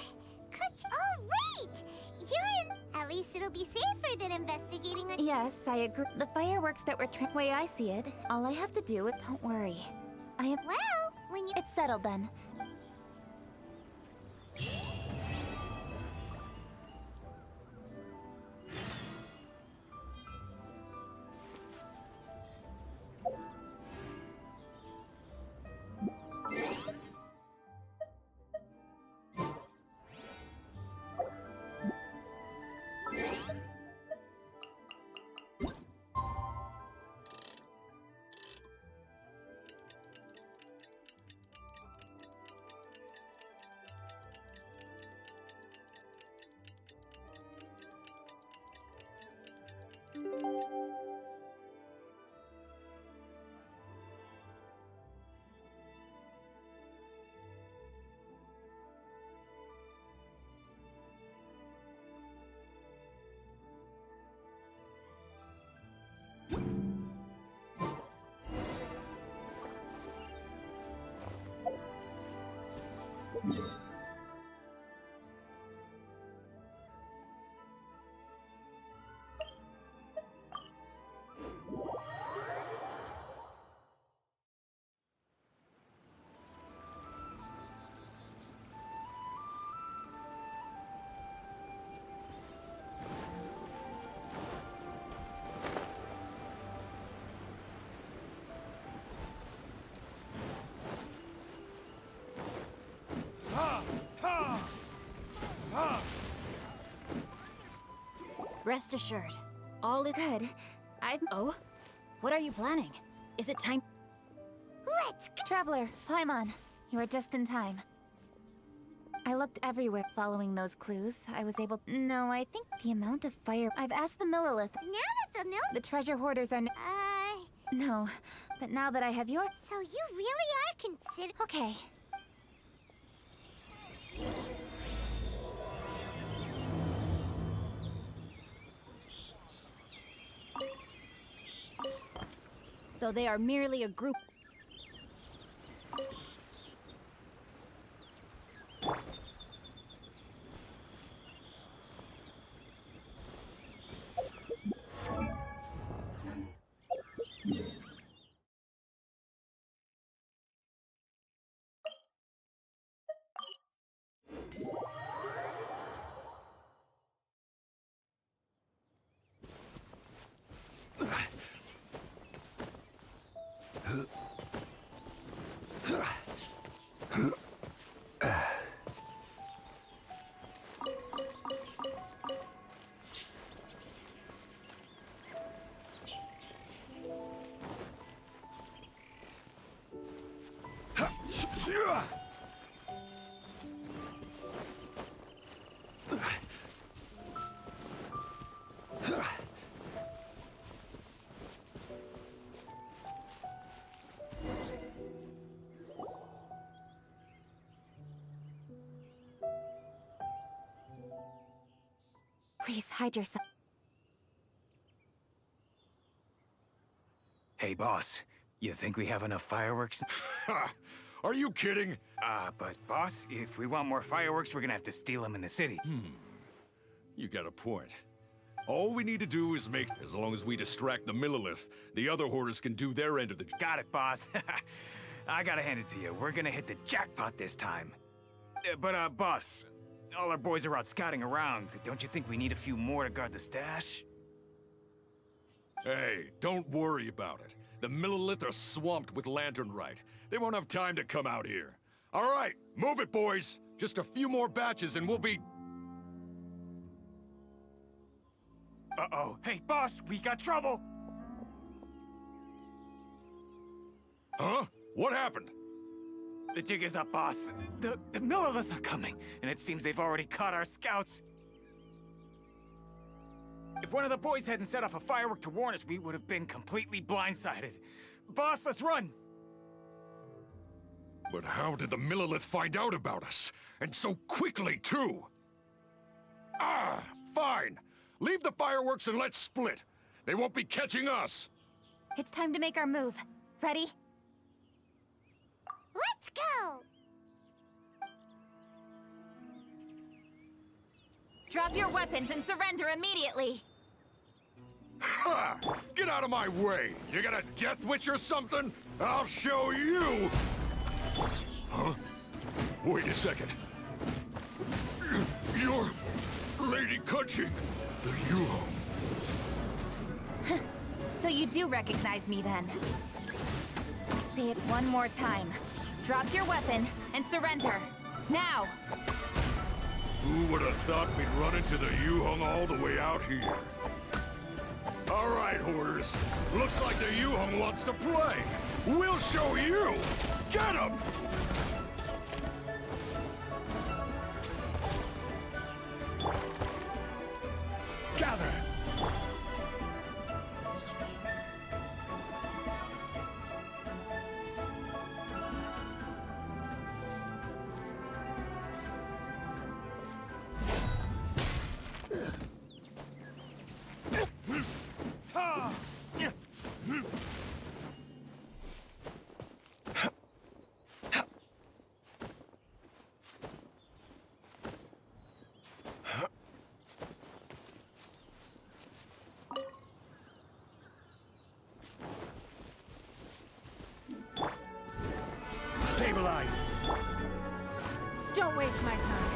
S1: wait! You're in... At least it'll be safer than investigating a...
S13: Yes, I agree. The fireworks that were way I see it, all I have to do is... Don't worry. I am...
S1: Well, when you...
S13: It's settled then.
S10: Rest assured, all is
S13: good.
S10: Oh? What are you planning? Is it time?
S1: Let's go!
S13: Traveler, Paimon, you are just in time. I looked everywhere following those clues. I was able... No, I think the amount of fire... I've asked the Millilith.
S1: Now that the
S13: The treasure hoarders are... No, but now that I have your...
S1: So you really are consider...
S13: Okay.
S10: Though they are merely a group.
S13: Please hide yourself.
S3: Hey, boss. You think we have enough fireworks?
S7: Are you kidding?
S3: But boss, if we want more fireworks, we're gonna have to steal them in the city.
S7: You got a point. All we need to do is make... As long as we distract the Millilith, the other hoarders can do their end of the...
S3: Got it, boss. I gotta hand it to you. We're gonna hit the jackpot this time. Boss, all our boys are out scouting around. Don't you think we need a few more to guard the stash?
S7: Hey, don't worry about it. The Millilith are swamped with lanternite. They won't have time to come out here. All right, move it, boys. Just a few more batches and we'll be...
S3: Uh-oh. Hey, boss, we got trouble!
S7: Huh? What happened?
S3: The jig is up, boss. The Millilith are coming, and it seems they've already caught our scouts. If one of the boys hadn't set off a firework to warn us, we would have been completely blindsided. Boss, let's run!
S7: But how did the Millilith find out about us? And so quickly, too? Ah, fine. Leave the fireworks and let's split. They won't be catching us.
S13: It's time to make our move. Ready?
S1: Let's go!
S13: Drop your weapons and surrender immediately!
S7: Ha! Get out of my way! You got a death wish or something? I'll show you! Huh? Wait a second. You're Lady Kutching, the Yuho.
S13: So you do recognize me then. I'll say it one more time. Drop your weapon and surrender. Now!
S7: Who would have thought we'd run into the Yuhong all the way out here? All right, Hoarders. Looks like the Yuhong wants to play. We'll show you! Get him!
S3: Gather! Stabilize!
S19: Don't waste my time.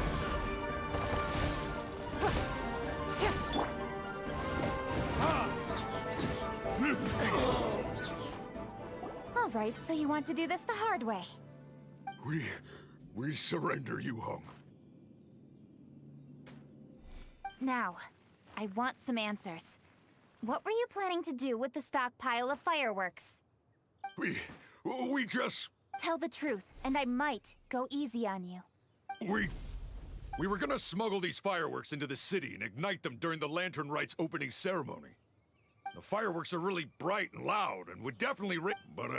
S13: All right, so you want to do this the hard way.
S7: We surrender, Yuhong.
S13: Now, I want some answers. What were you planning to do with the stockpile of fireworks?
S7: We just...
S13: Tell the truth, and I might go easy on you.
S7: We were gonna smuggle these fireworks into the city and ignite them during the Lantern Rite's opening ceremony. The fireworks are really bright and loud, and would definitely but,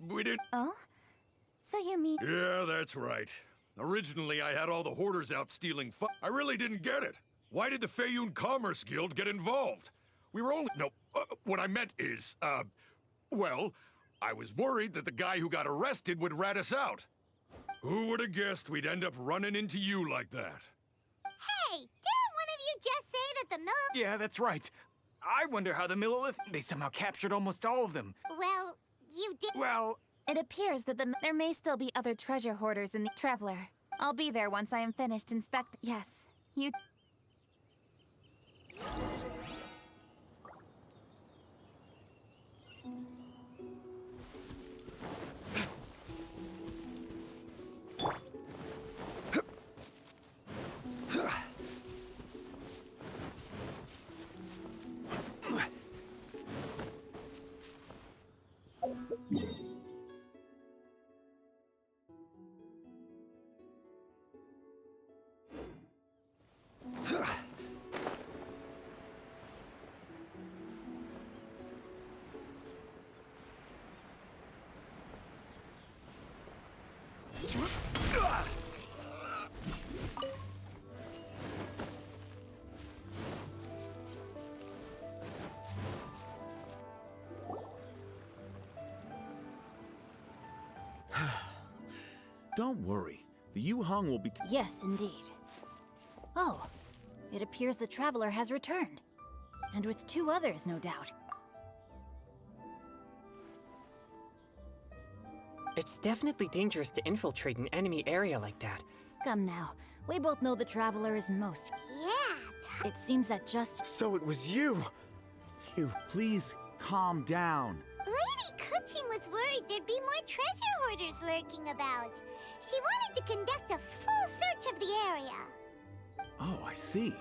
S7: we didn't...
S13: Oh? So you mean...
S7: Yeah, that's right. Originally, I had all the hoarders out stealing I really didn't get it. Why did the Feiyun Commerce Guild get involved? We were only... No, what I meant is, well, I was worried that the guy who got arrested would rat us out. Who would have guessed we'd end up running into you like that?
S1: Hey, didn't one of you just say that the Millilith...
S3: Yeah, that's right. I wonder how the Millilith... They somehow captured almost all of them.
S1: Well, you did...
S3: Well...
S13: It appears that there may still be other treasure hoarders in the Traveler. I'll be there once I am finished inspect... Yes, you...
S12: Don't worry. The Yuhong will be...
S17: Yes, indeed. Oh, it appears the Traveler has returned. And with 2 others, no doubt.
S16: It's definitely dangerous to infiltrate an enemy area like that.
S17: Come now. We both know the Traveler is most.
S1: Yeah.
S17: It seems that just...
S5: So it was you! You...
S12: Please, calm down.
S1: Lady Kuching was worried there'd be more treasure hoarders lurking about. She wanted to conduct a full search of the area.
S12: Oh, I see.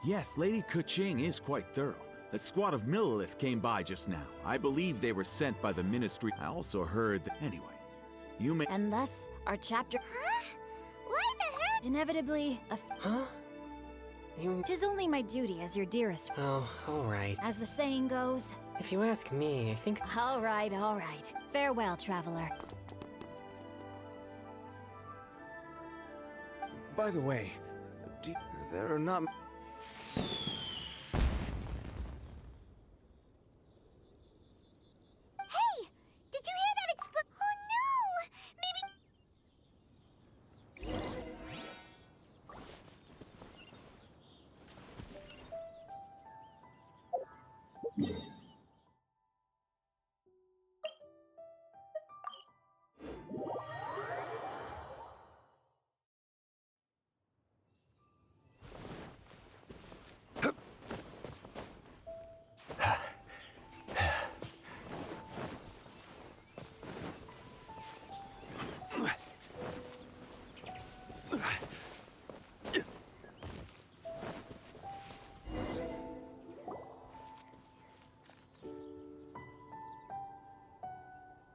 S12: Yes, Lady Kuching is quite thorough. A squad of Millilith came by just now. I believe they were sent by the Ministry. I also heard that... Anyway, you may...
S17: And thus, our chapter...
S1: Huh? Why the hell?
S17: Inevitably,
S16: Huh? You...
S17: 'Tis only my duty as your dearest...
S16: Oh, alright.
S17: As the saying goes...
S16: If you ask me, I think...
S17: Alright, alright. Farewell, Traveler.
S5: By the way, there are not...
S1: Hey! Did you hear that Oh no! Maybe...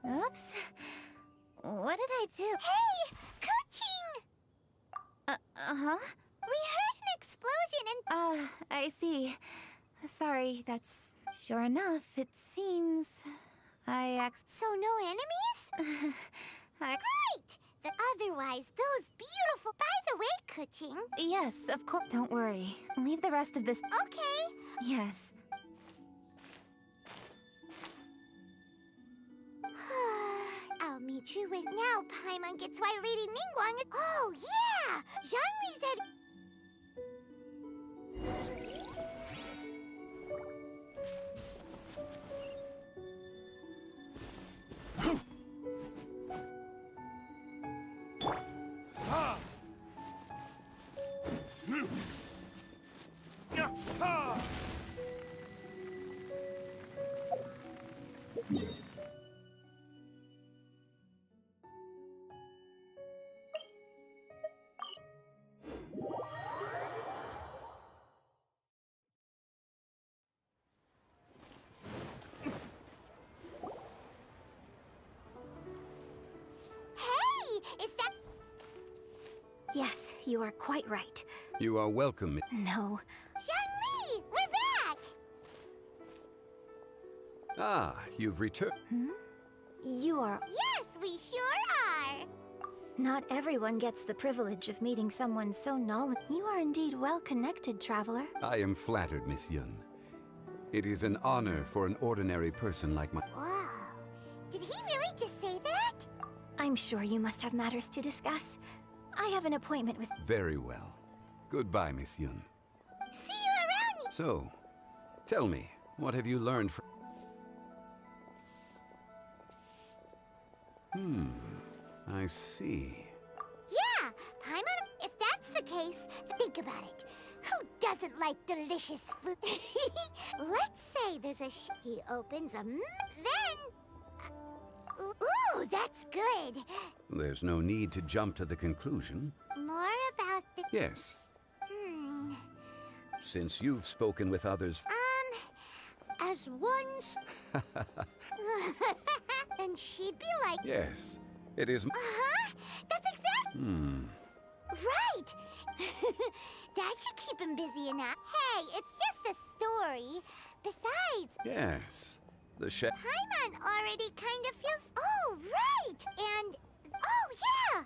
S13: Oops. What did I do?
S1: Hey! Kuching!
S13: Uh-huh?
S1: We heard an explosion and...
S13: I see. Sorry, that's... Sure enough, it seems...
S1: So no enemies? Great! Otherwise, those beautiful... By the way, Kuching...
S13: Yes, of course. Don't worry. Leave the rest of this...
S1: Okay.
S13: Yes.
S1: I'll meet you with... Now Paimon gets why Lady Ningguang... Oh, yeah! Zhangli said... Hey! Is that...
S15: Yes, you are quite right.
S9: You are welcome.
S15: No.
S1: Zhangli! We're back!
S9: Ah, you've returned.
S15: You are...
S1: Yes, we sure are!
S15: Not everyone gets the privilege of meeting someone so knowledgeable. You are indeed well-connected, traveler.
S9: I am flattered, Miss Yun. It is an honor for an ordinary person like my...
S1: Wow. Did he really just say that?
S15: I'm sure you must have matters to discuss. I have an appointment with...
S9: Very well. Goodbye, Miss Yun.
S1: See you around!
S9: So, tell me, what have you learned from... I see.
S1: Yeah, Paimon, if that's the case, think about it. Who doesn't like delicious food? Let's say there's a he opens a then... ooh, that's good.
S9: There's no need to jump to the conclusion.
S1: More about the...
S9: Yes. Since you've spoken with others...
S1: as one... and she'd be like...
S9: Yes, it is...
S1: Uh-huh, that's exact... Right! That should keep him busy enough. Hey, it's just a story. Besides...
S9: Yes, the chef...
S1: Paimon already kind of feels... Oh, right! And... Oh, yeah!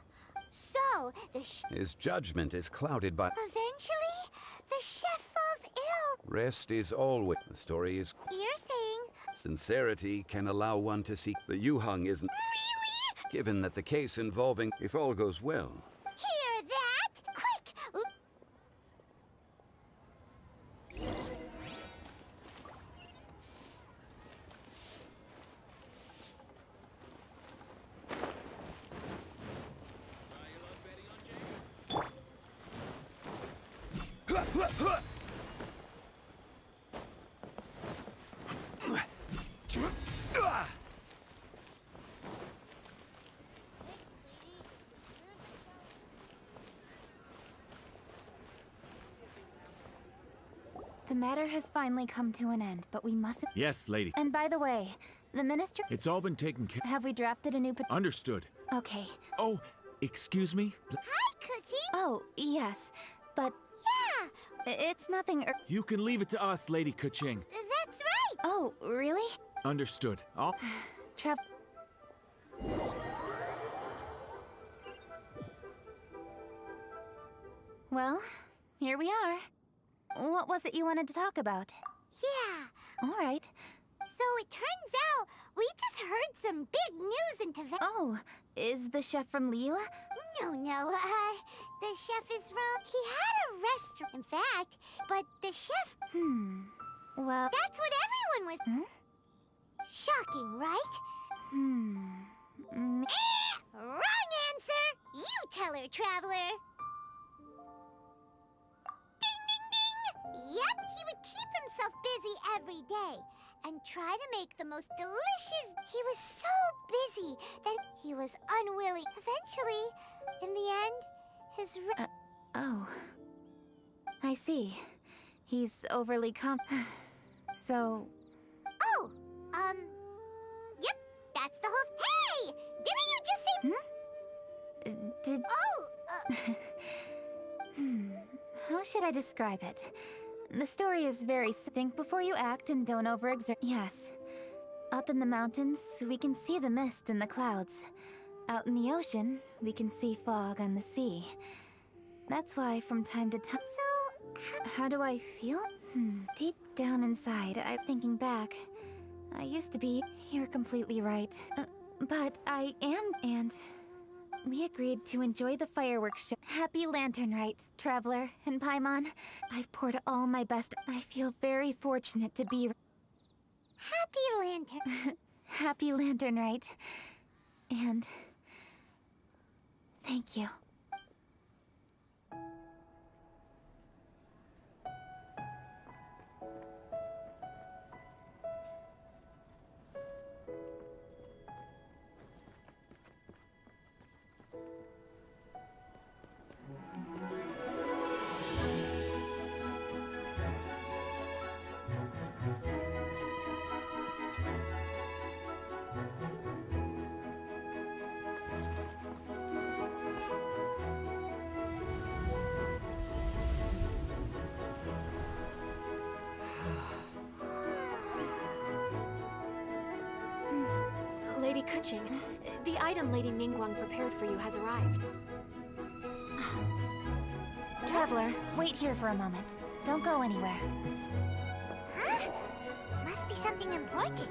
S1: So, the
S9: His judgment is clouded by...
S1: Eventually, the chef falls ill.
S9: Rest is always... The story is...
S1: You're saying...
S9: Sincerity can allow one to seek... The Yuhang isn't...
S1: Really?
S9: Given that the case involving... If all goes well...
S1: Hear that? Quick!
S13: The matter has finally come to an end, but we mustn't.
S12: Yes, lady.
S13: And by the way, the ministry.
S12: It's all been taken care.
S13: Have we drafted a new?
S12: Understood.
S13: Okay.
S12: Oh, excuse me.
S1: Hi, Kuchi.
S13: Oh, yes, but
S1: Yeah,
S13: it's nothing.
S12: You can leave it to us, Lady Kuching.
S1: that's right.
S13: Oh, really?
S12: Understood. I'll.
S13: Trav. Well, here we are. What was it you wanted to talk about?
S1: Yeah.
S13: All right.
S1: So it turns out we just heard some big news in Tibet.
S13: Oh, is the chef from Liyue?
S1: No, the chef is from. He had a restaurant, in fact, but the chef.
S13: Well.
S1: That's what everyone was. Shocking, right? Wrong answer. You tell her, traveler. Ding, ding, ding. Yep, he would keep himself busy every day and try to make the most delicious. He was so busy that he was unwilling. Eventually, in the end, his.
S13: Oh. I see. He's overly So.
S1: Oh, yep, that's the whole. Hey! Didn't you just say.
S13: Did.
S1: Oh,
S13: How should I describe it? The story is very. Think before you act and don't overexert. Yes. Up in the mountains, we can see the mist in the clouds. Out in the ocean, we can see fog on the sea. That's why from time to time.
S1: So.
S13: How do I feel? Deep down inside, I'm thinking back. I used to be. You're completely right. But I am, and. We agreed to enjoy the fireworks show. Happy Lantern Rite, Traveler and Paimon. I've poured all my best. I feel very fortunate to be.
S1: Happy Lantern.
S13: Happy Lantern Rite. And. Thank you.
S19: Lady Kuching, the item Lady Ningguang prepared for you has arrived.
S13: Traveler, wait here for a moment. Don't go anywhere.
S1: Huh? Must be something important.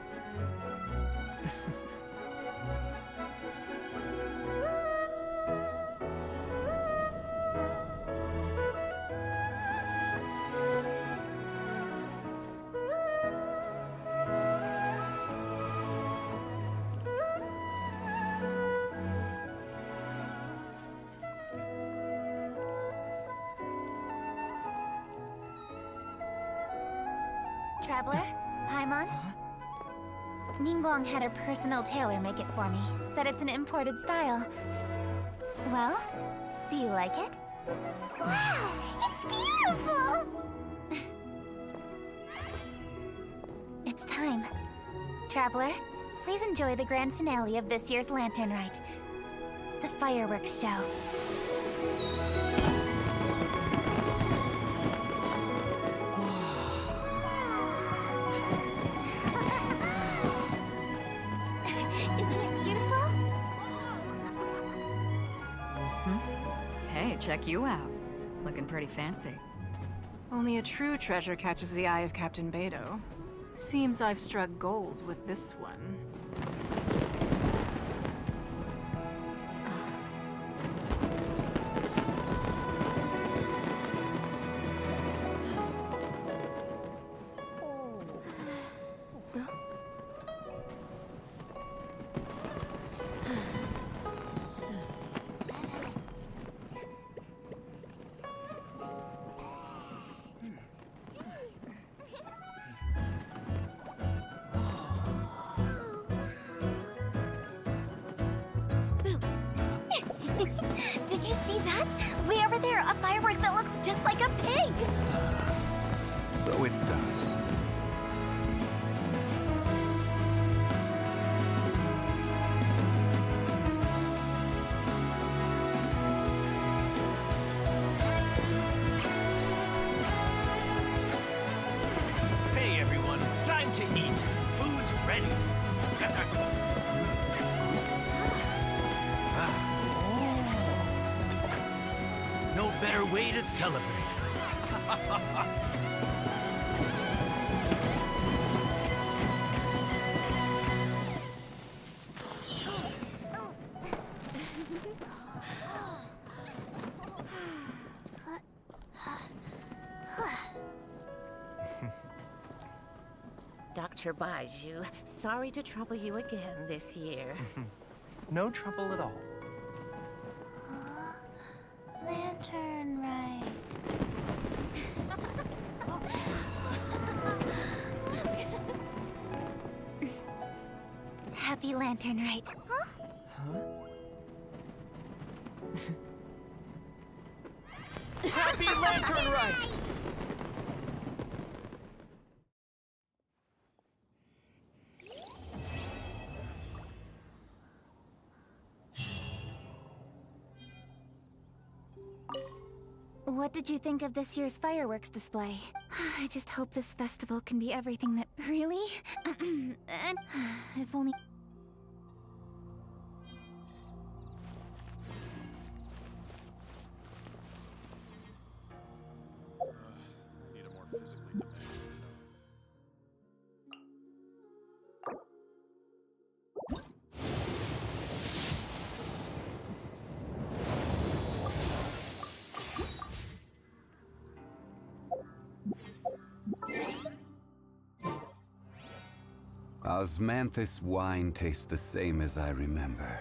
S13: Traveler, Paimon? Ningguang had her personal tailor make it for me. Said it's an imported style. Well, do you like it?
S1: Wow, it's beautiful!
S13: It's time. Traveler, please enjoy the grand finale of this year's Lantern Rite. The fireworks show.
S10: Hey, check you out. Looking pretty fancy.
S14: Only a true treasure catches the eye of Captain Beidou. Seems I've struck gold with this one.
S15: Did you see that? Way over there, a firework that looks just like a pig!
S9: So it does.
S3: Hey everyone, time to eat. Food's ready. No better way to celebrate.
S6: Dr. Baiju, sorry to trouble you again this year.
S18: No trouble at all.
S1: Lantern right.
S15: Happy Lantern Rite.
S18: Huh?
S3: Happy Lantern Rite!
S13: What did you think of this year's fireworks display? I just hope this festival can be everything that... Really? If only...
S9: Osmanthus wine tastes the same as I remember.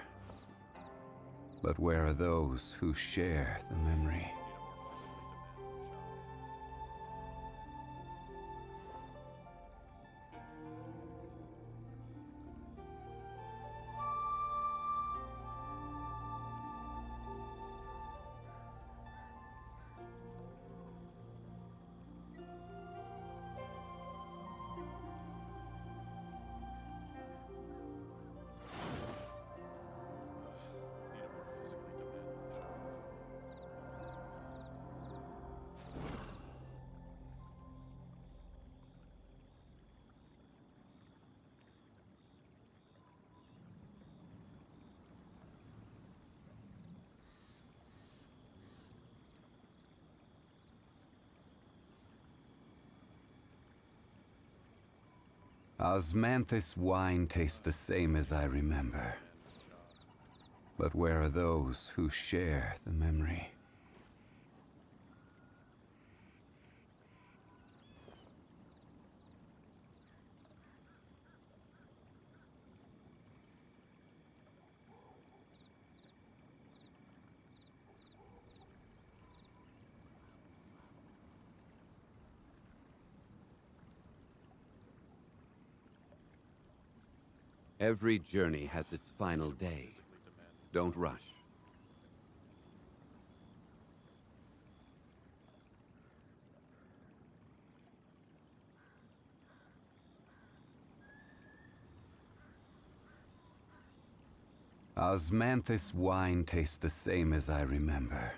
S9: But where are those who share the memory? Osmanthus wine tastes the same as I remember. But where are those who share the memory? Every journey has its final day. Don't rush. Osmanthus wine tastes the same as I remember.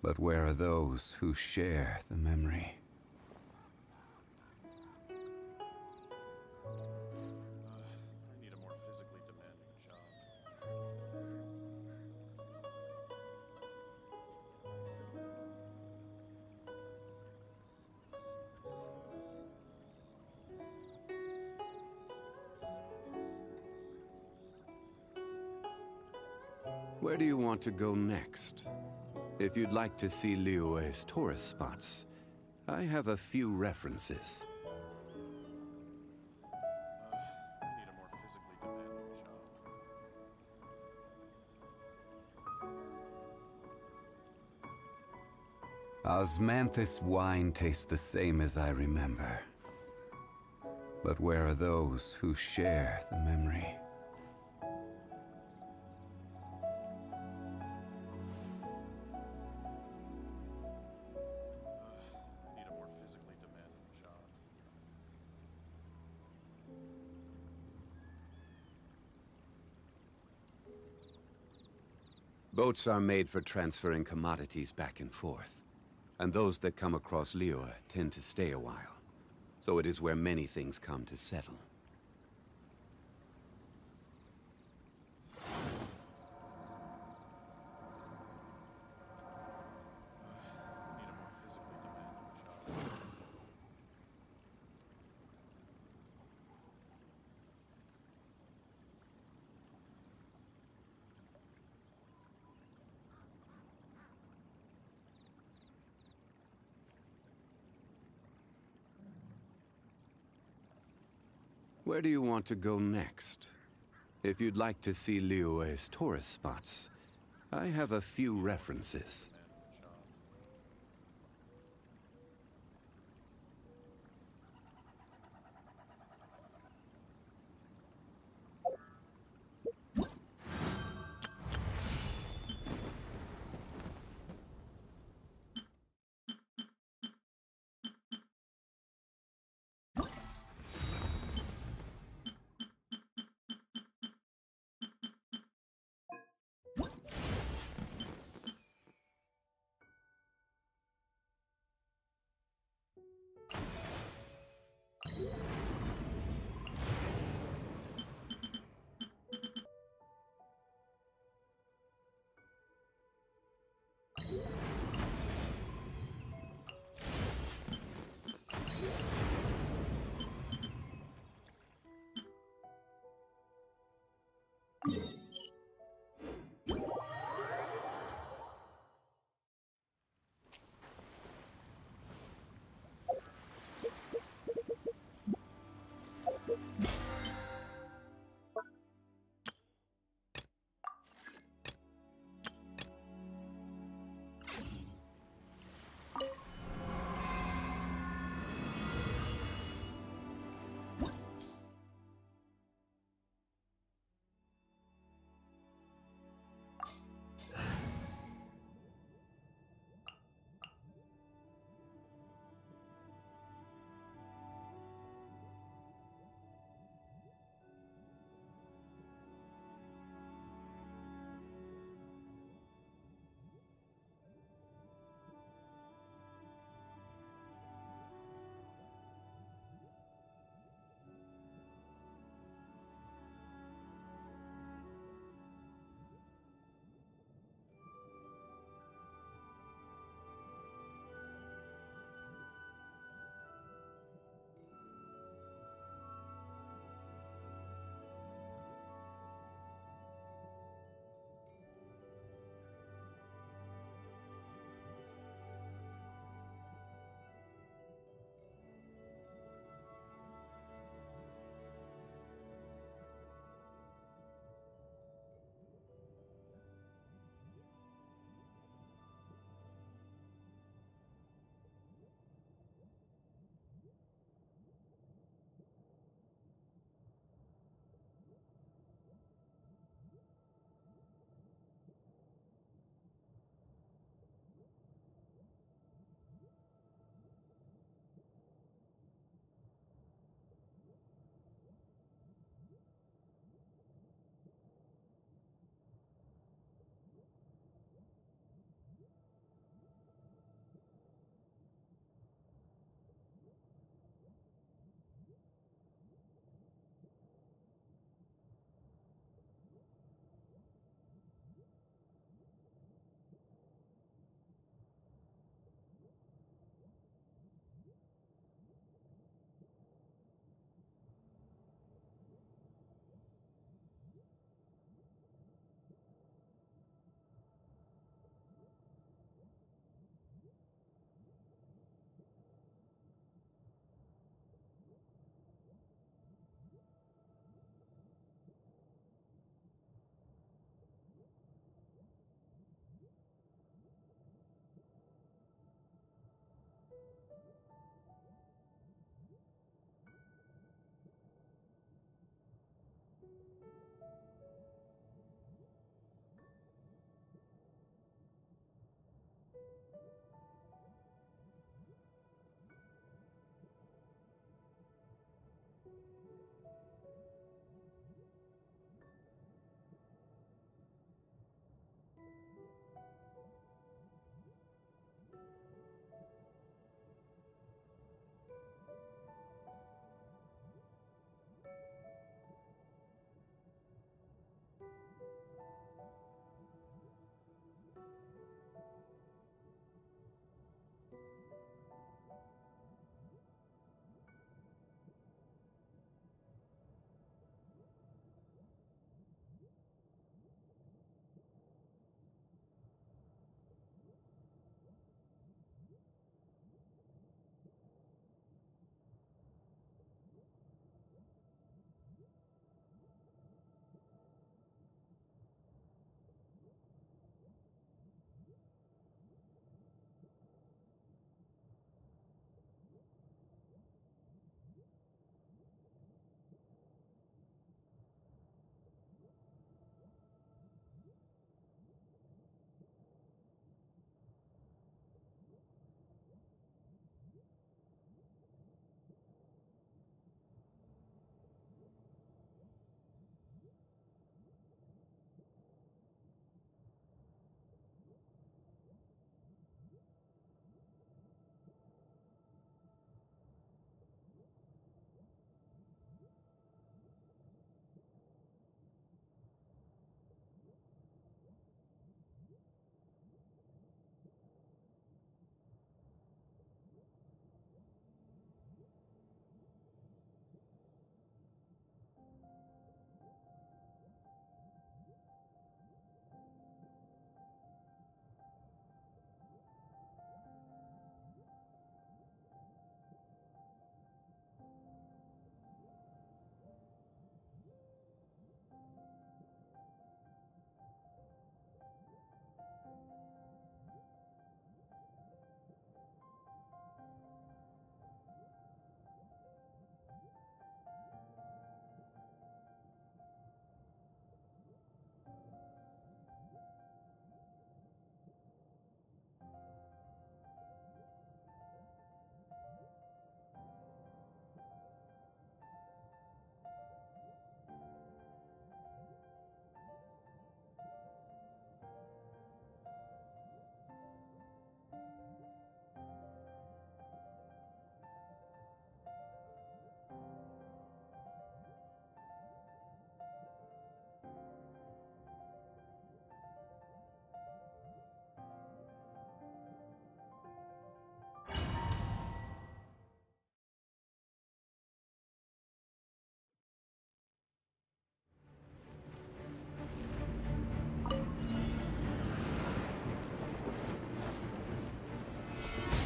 S9: But where are those who share the memory? Where do you want to go next? If you'd like to see Liyue's tourist spots, I have a few references. Osmanthus wine tastes the same as I remember. But where are those who share the memory? Boats are made for transferring commodities back and forth. And those that come across Liyue tend to stay a while. So it is where many things come to settle. Where do you want to go next? If you'd like to see Liyue's tourist spots, I have a few references.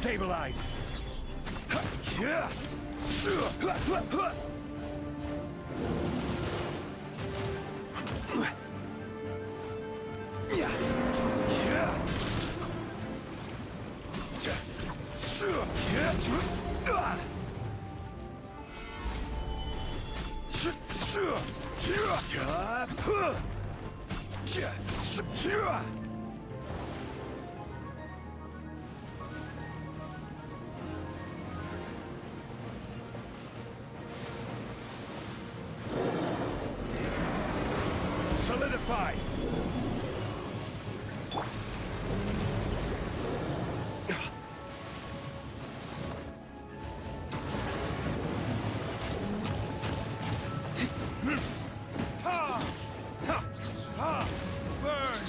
S3: Stabilize! Solidify! Burn!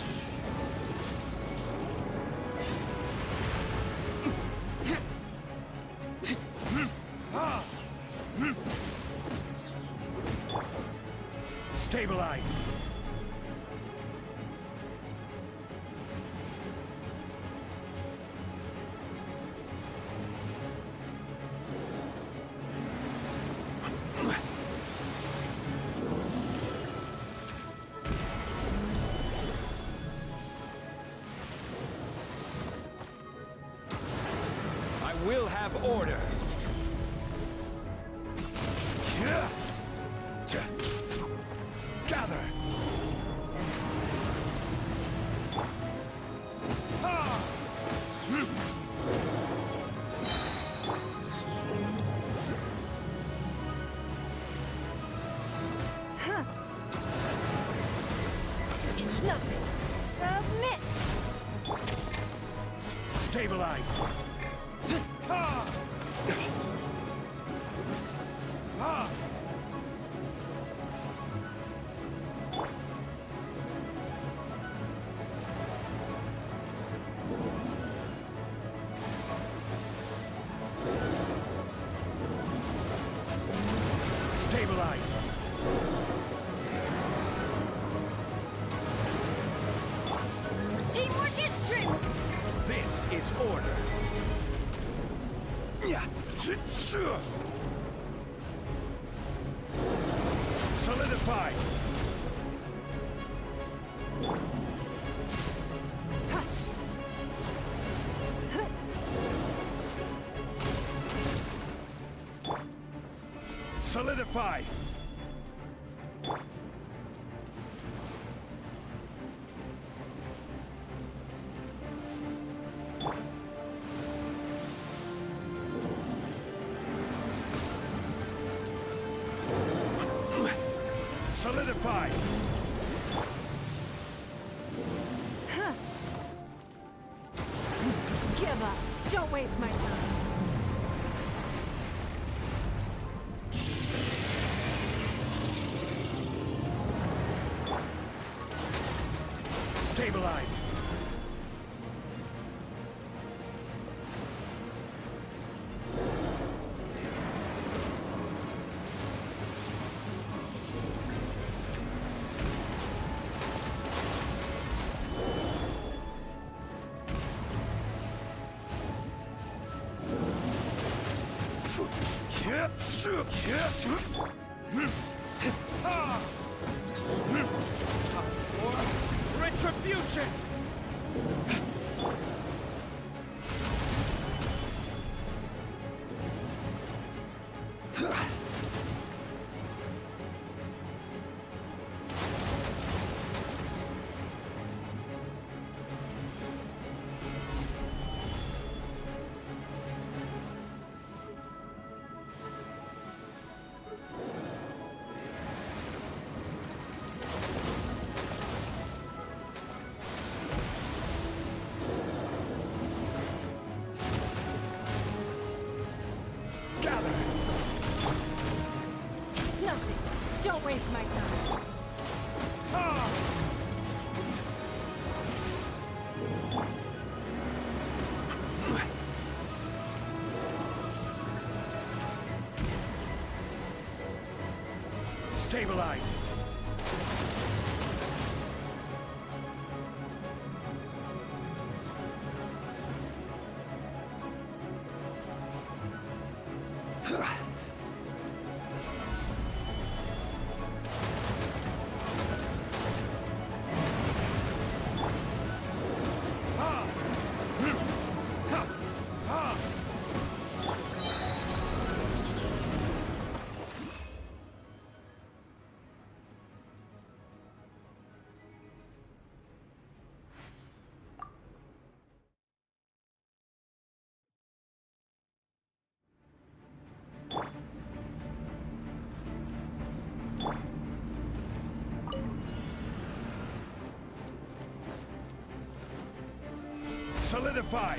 S3: Stabilize! I will have order. Gather.
S19: It's nothing. Submit!
S3: Stabilize. Stabilize.
S19: Teamwork is strength!
S3: This is order. Solidify. Solidify. Solidify!
S19: Give up. Don't waste my time.
S3: Stabilize! Time for retribution!
S19: It's nothing. Don't waste my time.
S3: Stabilize!
S7: Solidify!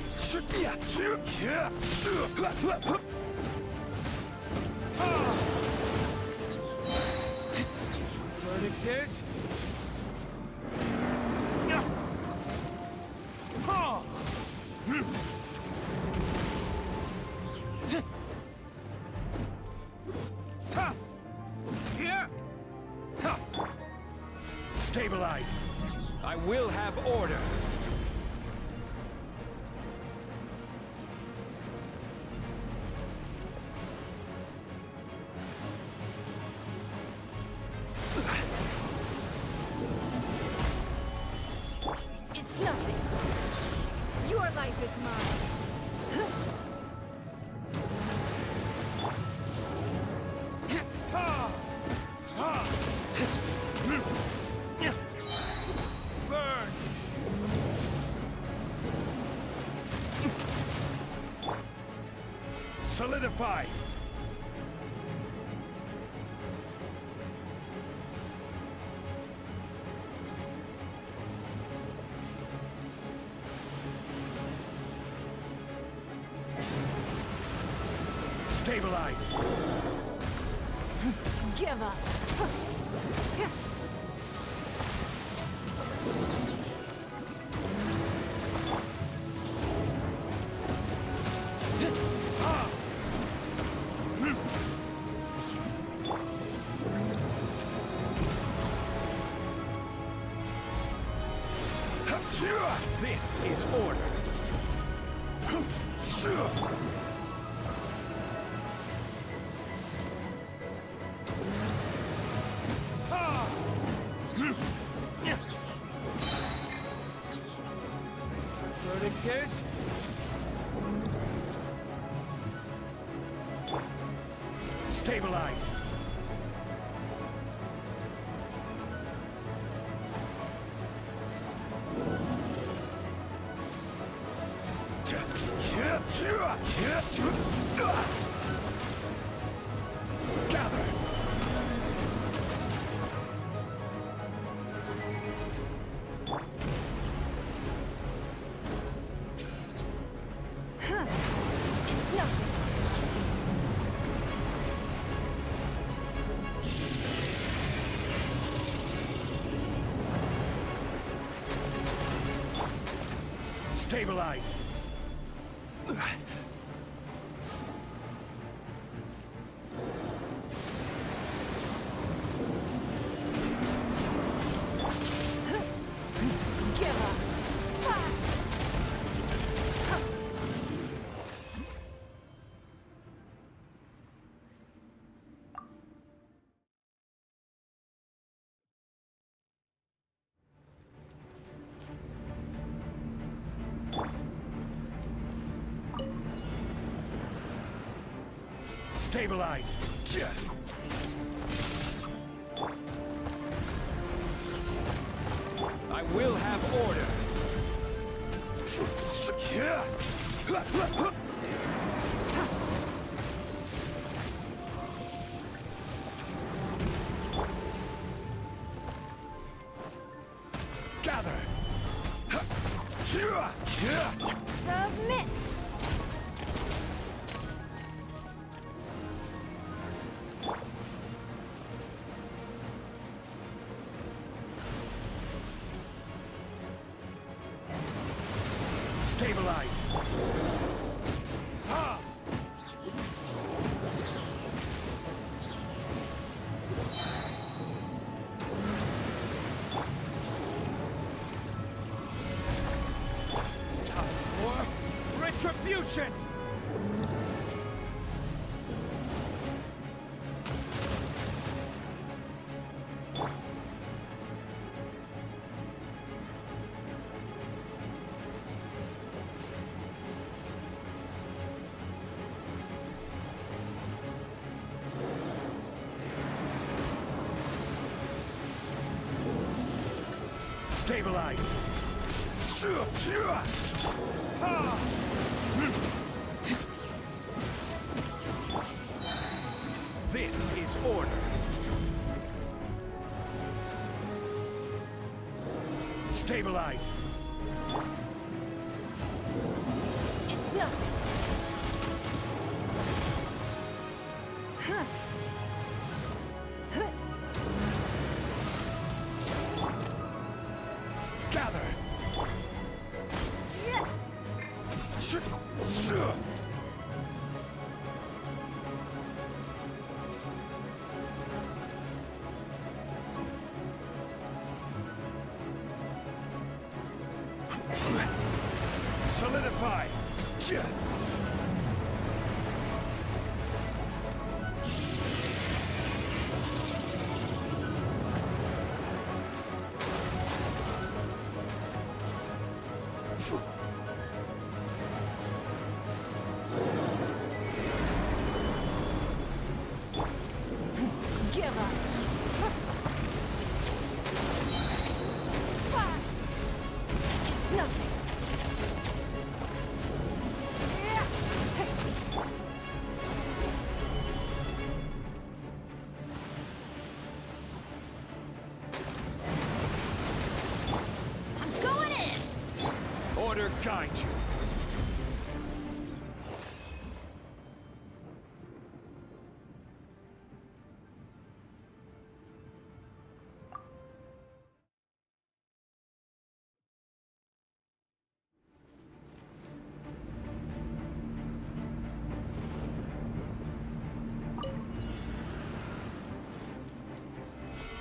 S7: Verdict is... Stabilize! I will have order!
S19: It's nothing. Your life is mine.
S7: Burn! Solidify! Stabilize!
S19: Give up.
S7: This is order. Verdict is... Stabilize! Gather!
S19: It's nothing.
S7: Stabilize!
S19: Give up.
S7: Stabilize! I will have order! Gather!
S19: Submit.
S7: Stabilize! Time for retribution!
S11: Stabilize! This is order. Stabilize!
S19: It's nothing.
S11: Gather! Solidify!
S19: Give up. It's nothing. I'm going in.
S11: Order guide you.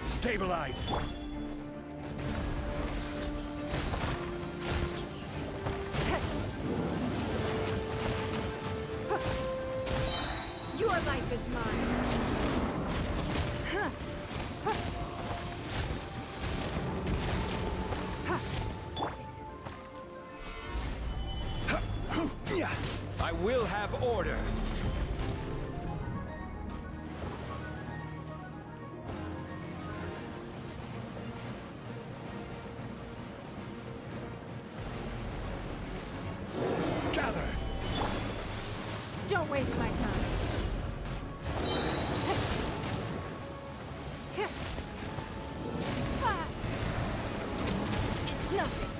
S11: Stabilize!
S19: Your life is mine.
S11: I will have order. Gather!
S19: Don't waste my time. It's nothing.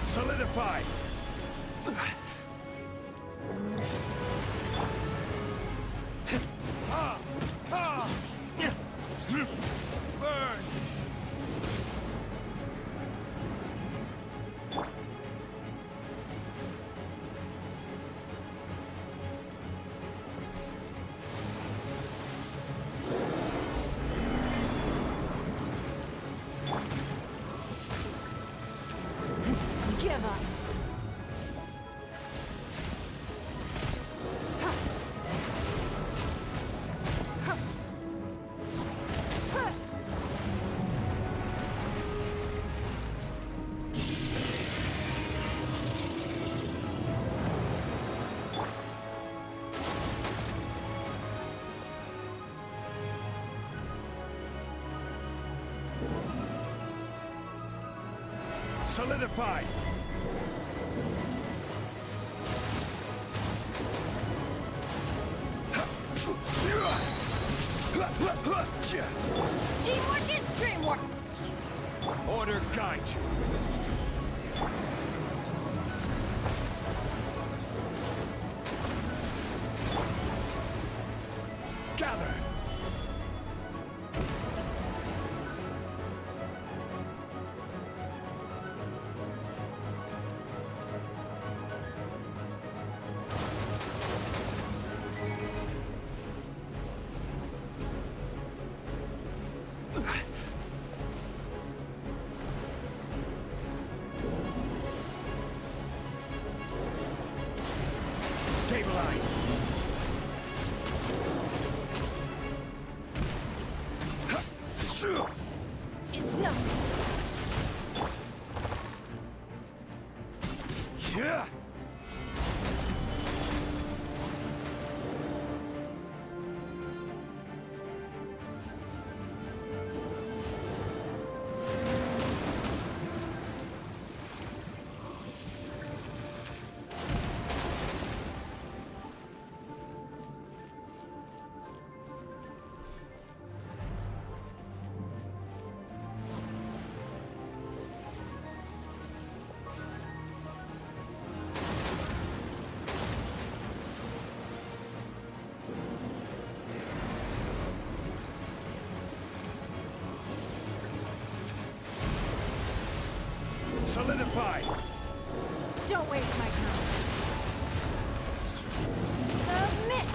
S11: Solidify! Burn!
S19: Give up.
S11: Solidify!
S19: Teamwork is dreamwork.
S11: Order guide you. Gather! Stabilize!
S19: It's nothing.
S11: Yeah! Solidified!
S19: Don't waste my time. Submit!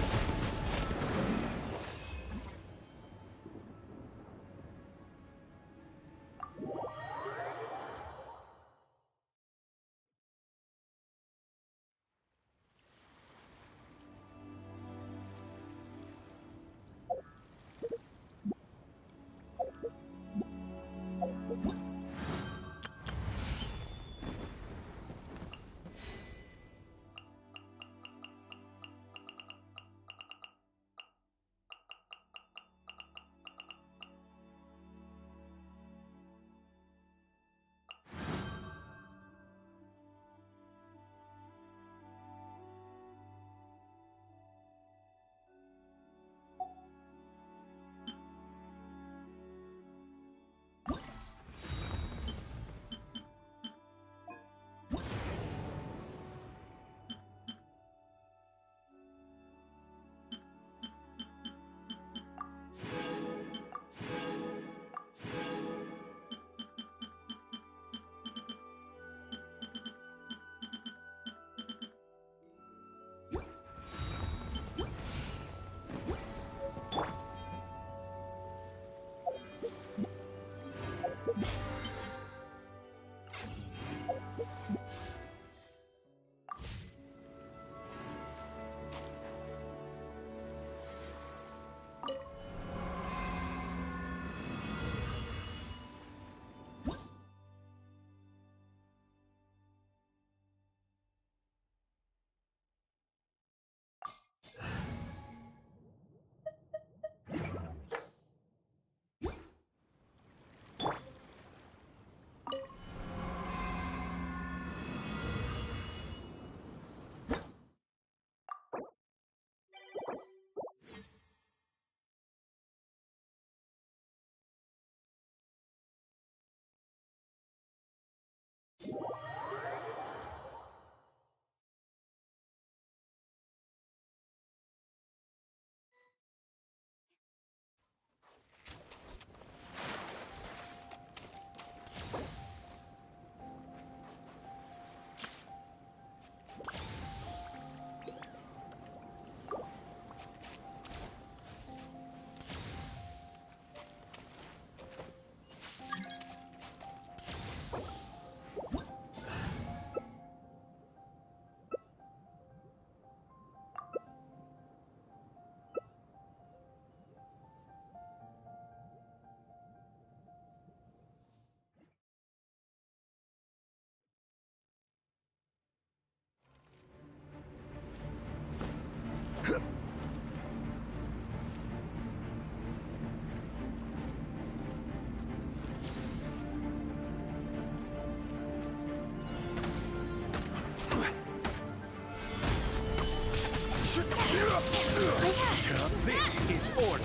S11: This is order.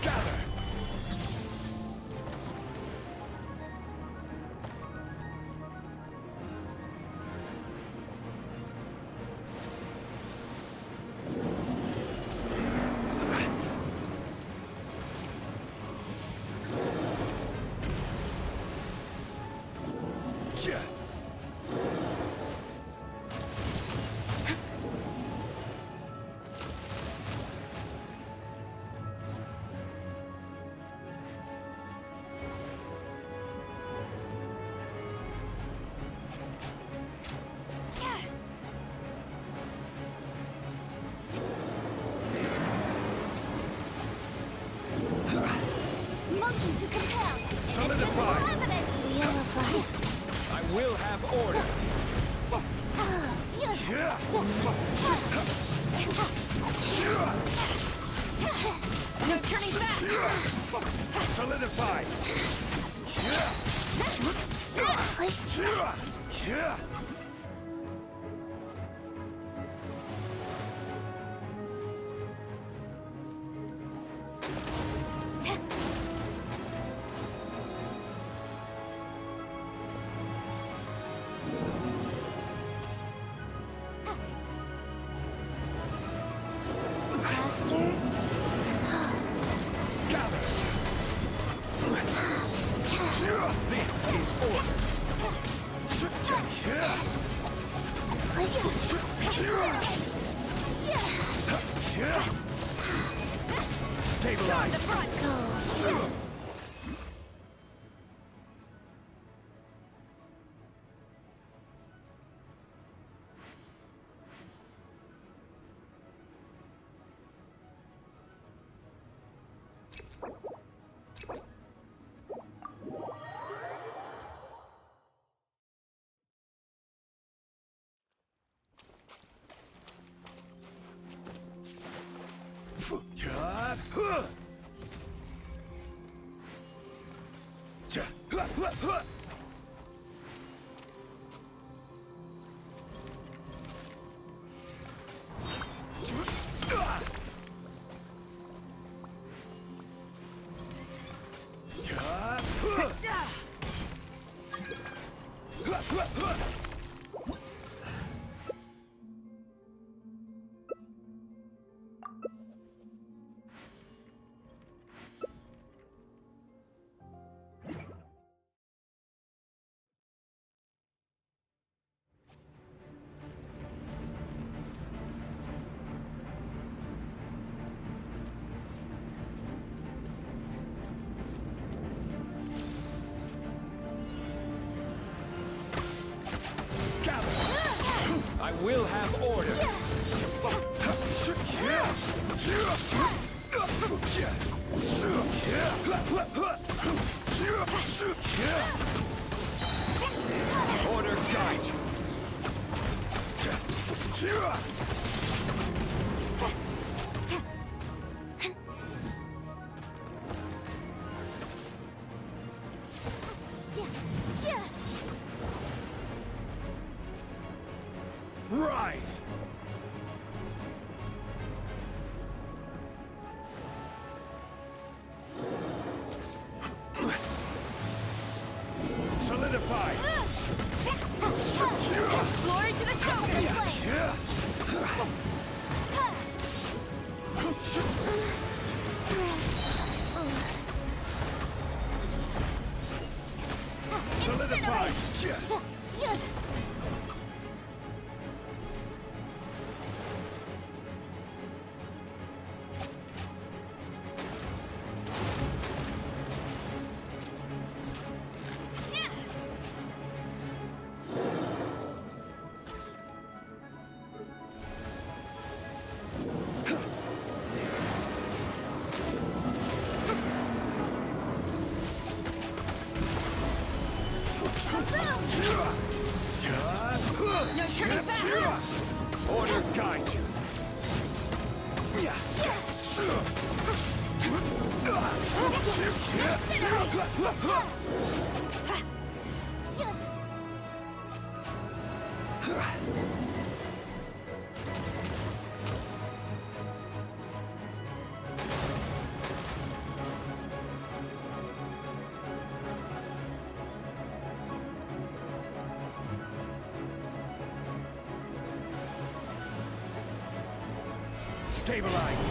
S11: Gather.
S1: Motion to compel.
S11: Solidify.
S1: Invisible evidence.
S11: I will have order.
S1: No turning back.
S11: Solidify.
S15: Master.
S11: Gather! This is order. Stabilize.
S15: Go.
S11: I will have order. Order guide you. Rise! Solidify!
S1: Glory to the show!
S11: Solidify!
S1: No turning back!
S11: Order guide you. Stabilize!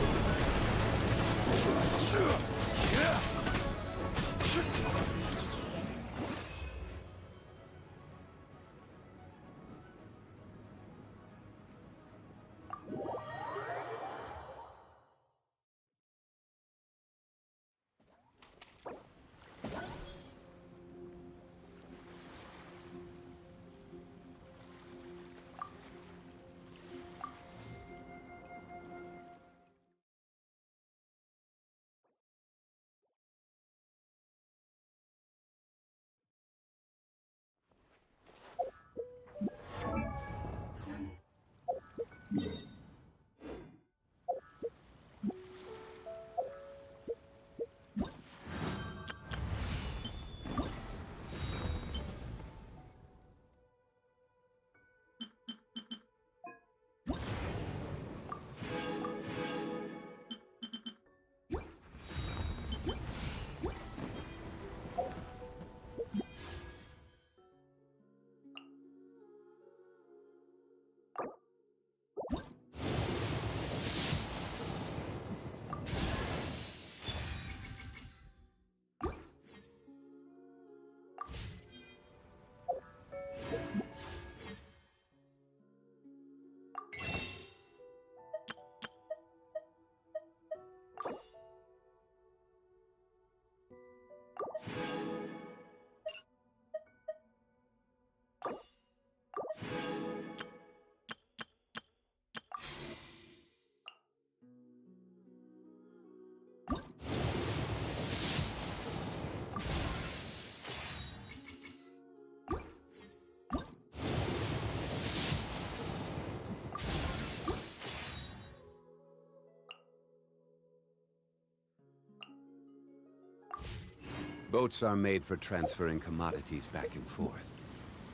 S9: Boats are made for transferring commodities back and forth.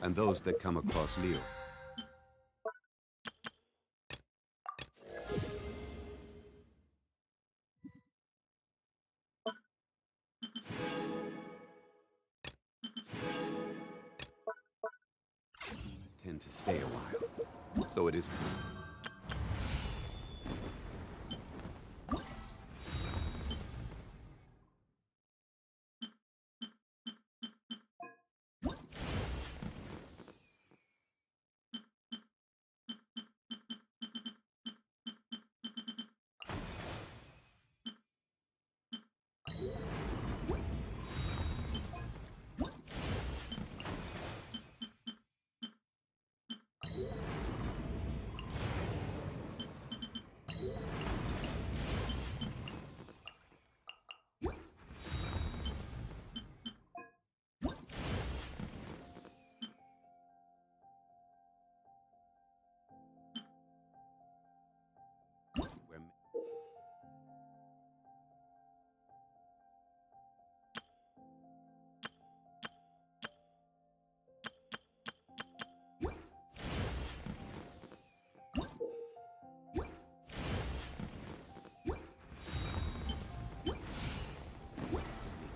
S9: And those that come across Leo. Tend to stay a while. So it is...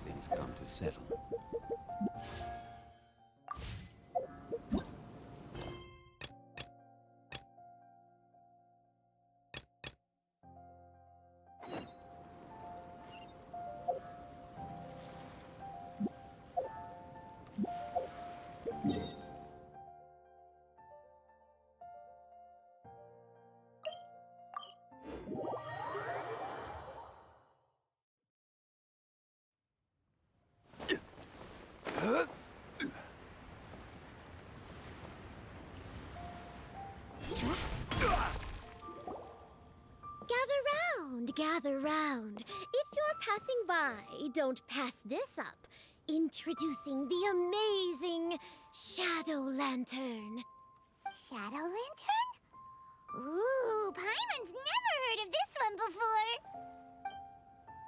S9: Things come to settle.
S1: Gather round. If you're passing by, don't pass this up. Introducing the amazing Shadow Lantern. Shadow Lantern? Ooh, Paimon's never heard of this one before.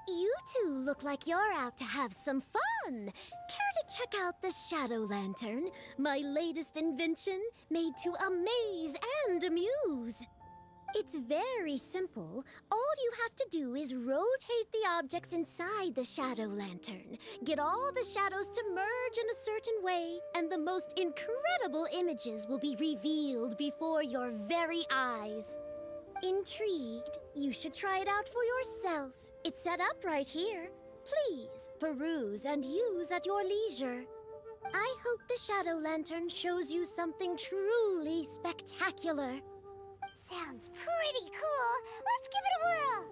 S1: You two look like you're out to have some fun. Care to check out the Shadow Lantern, my latest invention made to amaze and amuse? It's very simple. All you have to do is rotate the objects inside the Shadow Lantern, get all the shadows to merge in a certain way, and the most incredible images will be revealed before your very eyes. Intrigued? You should try it out for yourself. It's set up right here. Please peruse and use at your leisure. I hope the Shadow Lantern shows you something truly spectacular. Sounds pretty cool. Let's give it a whirl.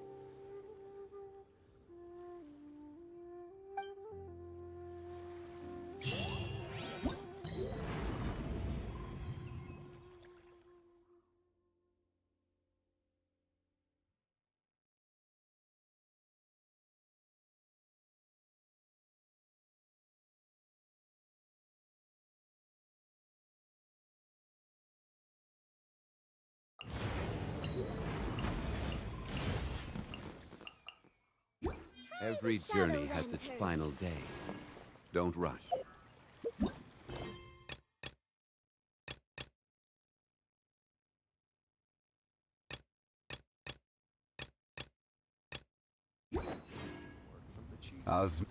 S9: Every journey has its final day. Don't rush. How's...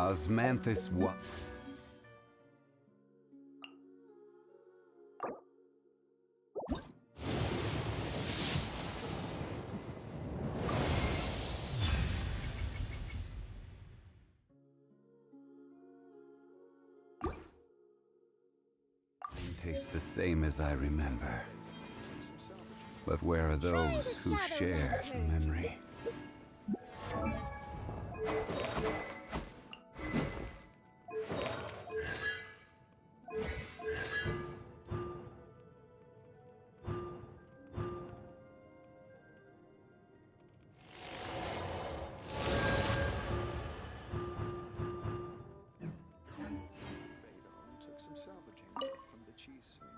S9: Osmanthus what? Tastes the same as I remember. But where are those who share memory?
S2: Took some salvaging from the cheese swing.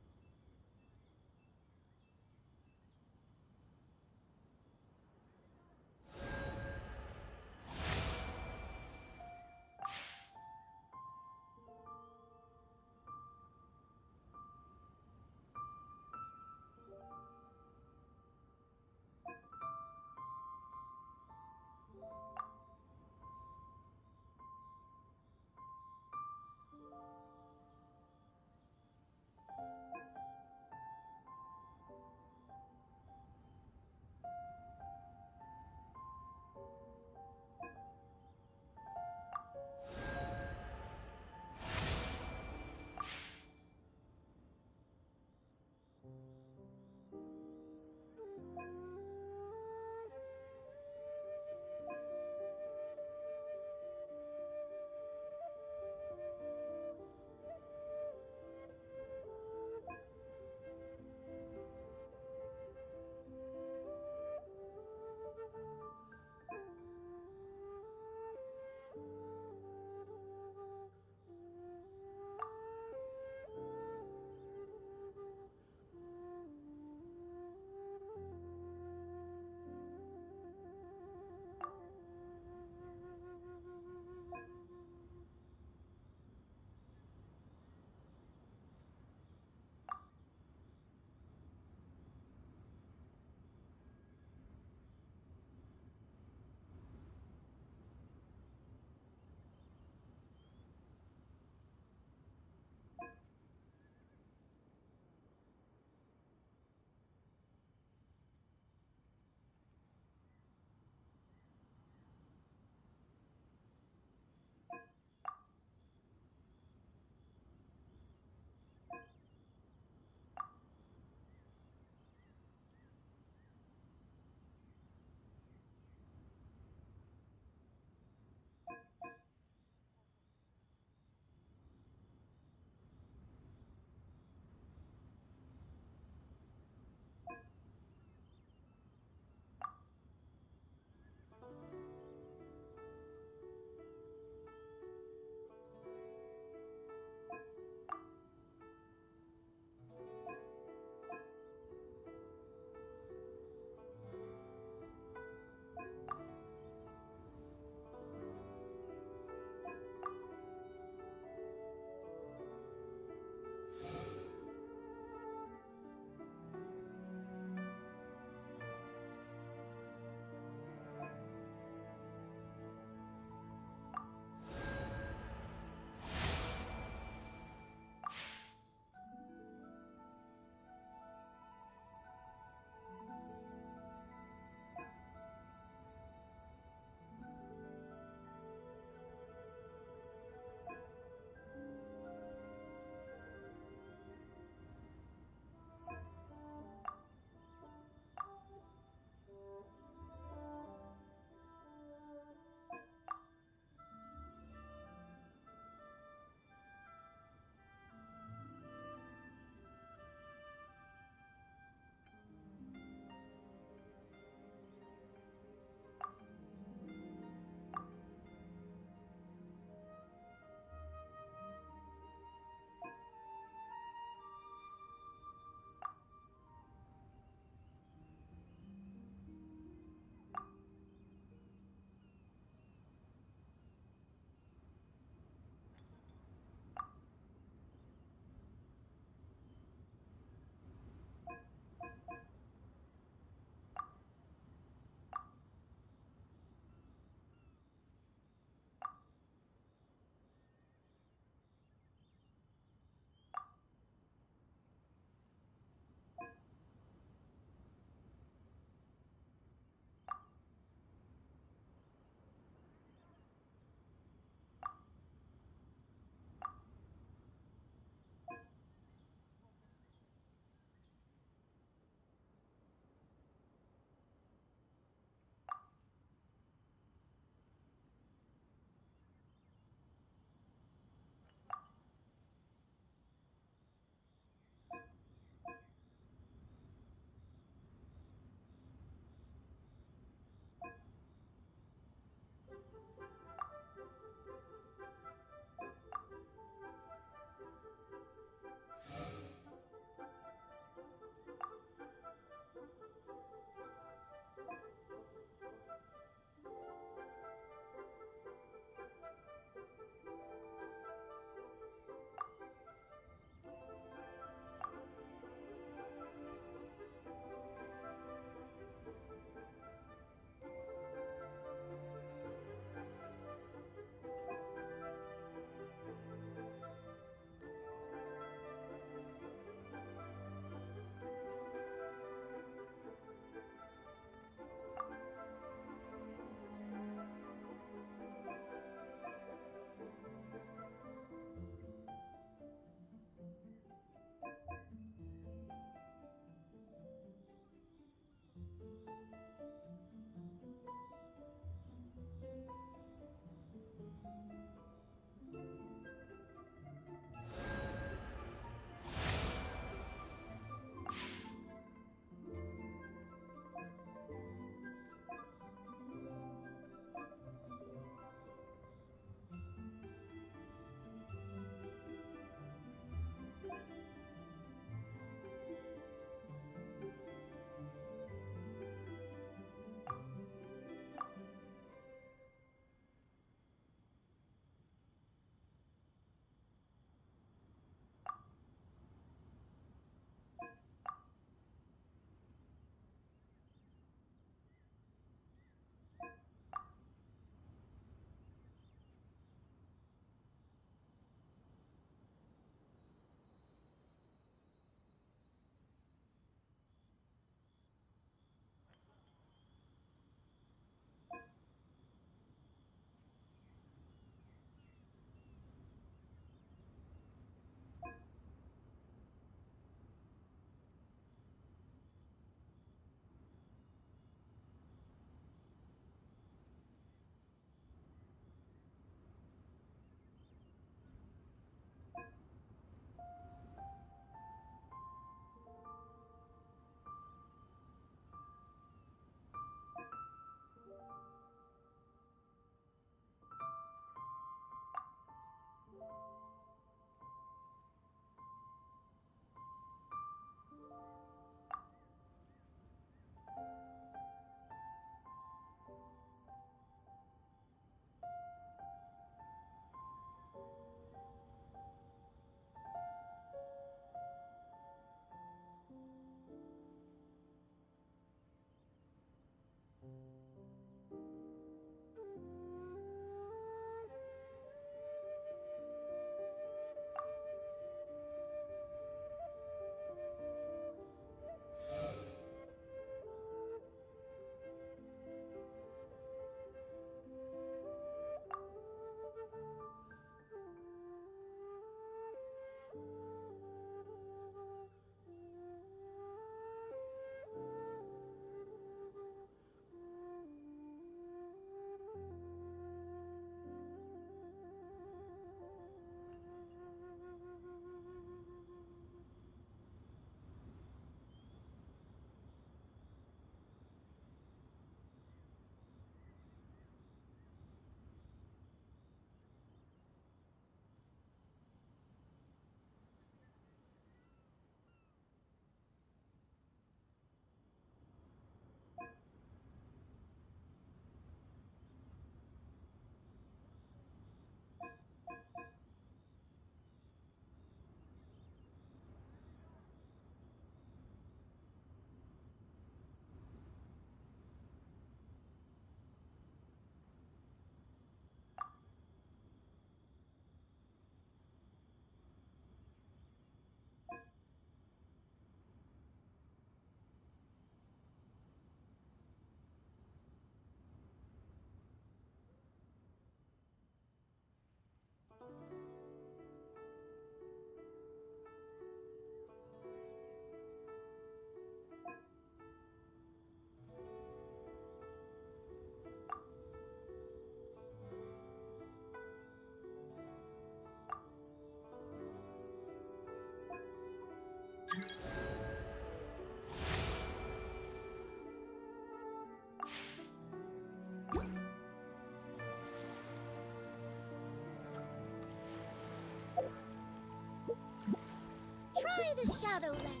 S1: to Shadowland.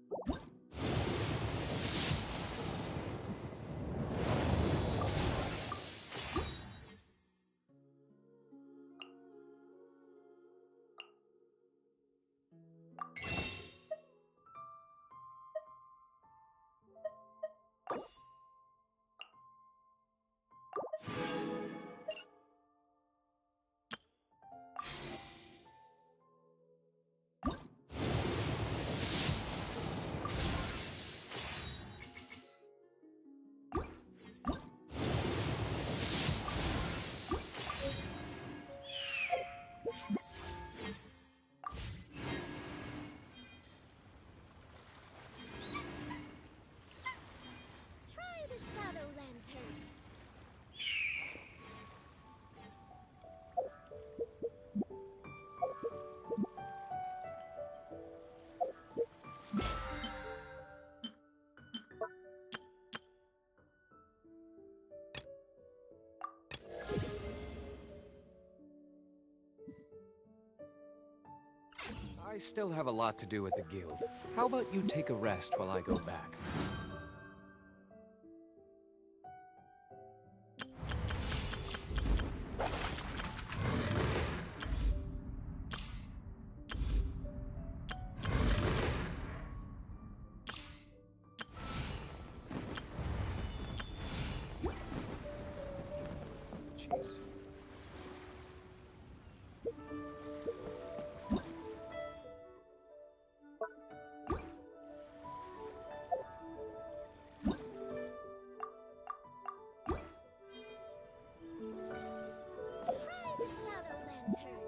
S1: Try the shadow lantern.
S8: I still have a lot to do at the guild. How about you take a rest while I go back?
S2: Jeez.
S1: Try the shadow lantern.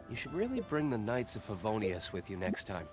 S8: You should really bring the Knights of Favonius with you next time.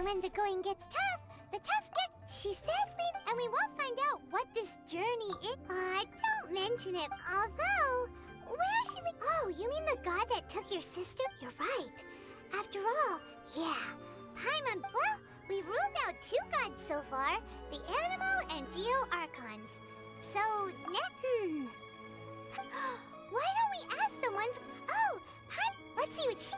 S1: when the going gets tough, the tough get... She said and we won't find out what this journey is. Don't mention it. Although, where should we... Oh, you mean the god that took your sister? You're right. After all, yeah. Paimon... Well, we've ruled out 2 gods so far. The Animal and Geo Archons. So, why don't we ask someone... Oh, let's see what she...